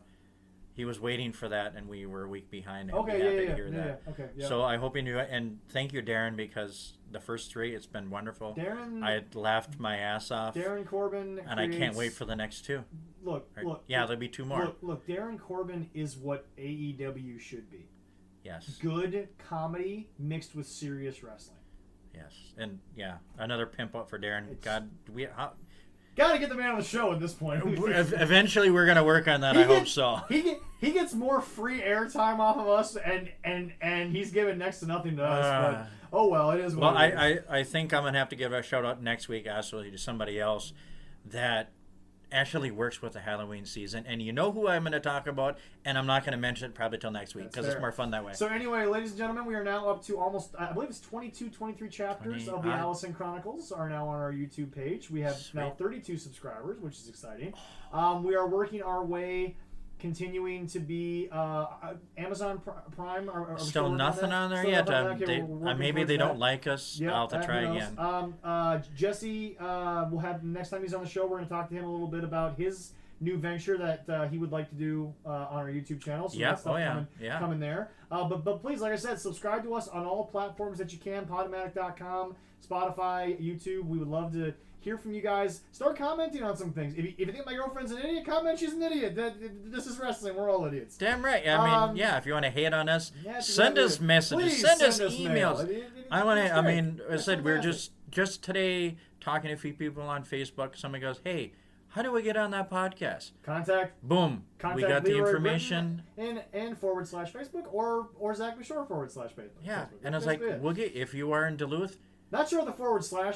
He was waiting for that, and we were a week behind. And Okay, happy to hear that. Yeah, okay, yeah. So I hope you knew it. And thank you, Darren, because the first three, it's been wonderful. Darren, I laughed my ass off. Darren Corbin and I can't wait for the next two. Look. Yeah, there'll be two more. Look, Darren Corbin is what AEW should be. Yes. Good comedy mixed with serious wrestling. Yes, and another pimp up for Darren. Gotta get the man on the show at this point. Eventually, we're gonna work on that. I hope so. He gets more free airtime off of us, and he's giving next to nothing to us. But oh well, it is what it is. I think I'm gonna have to give a shout out next week, actually, to somebody else that actually works with the Halloween season, and you know who I'm going to talk about, and I'm not going to mention it probably till next week because it's more fun that way. So anyway, ladies and gentlemen, we are now up to almost, I believe it's 22, 23 chapters of the Allison Chronicles are now on our YouTube page. We have now 32 subscribers, which is exciting. We are working our way, continuing to be Amazon Prime. Are still nothing on there yet. Maybe they don't like us. I'll have to try again. Jesse will have next time he's on the show. We're going to talk to him a little bit about his new venture that he would like to do on our YouTube channel. So that's coming there. But please, like I said, subscribe to us on all platforms that you can. Podomatic.com, Spotify, YouTube. We would love to hear from you guys. Start commenting on some things. If you think my girlfriend's an idiot, comment she's an idiot. This is wrestling. We're all idiots. Damn right. I mean, if you want to hate on us, send us messages. Please send us emails. I said we were just today talking to a few people on Facebook. Somebody goes, "Hey, how do we get on that podcast?" Boom. We got the information. And /Facebook or Zach Bashore /Facebook. Yeah, and I was like, we'll get if you are in Duluth. Not sure the /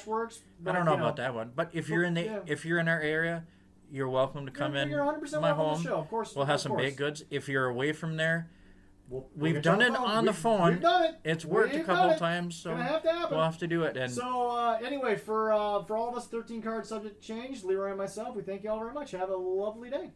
works. I don't know about that one, but if you're in if you're in our area, you're welcome to come in. You're 100% my welcome home. to the show. Of course, we'll have some baked goods. If you're away from there, we've done it on the phone. We've done it. It's worked a couple times, so we'll have to do it. And so anyway, for all of us, 13 card subject change, Leroy and myself, we thank you all very much. Have a lovely day.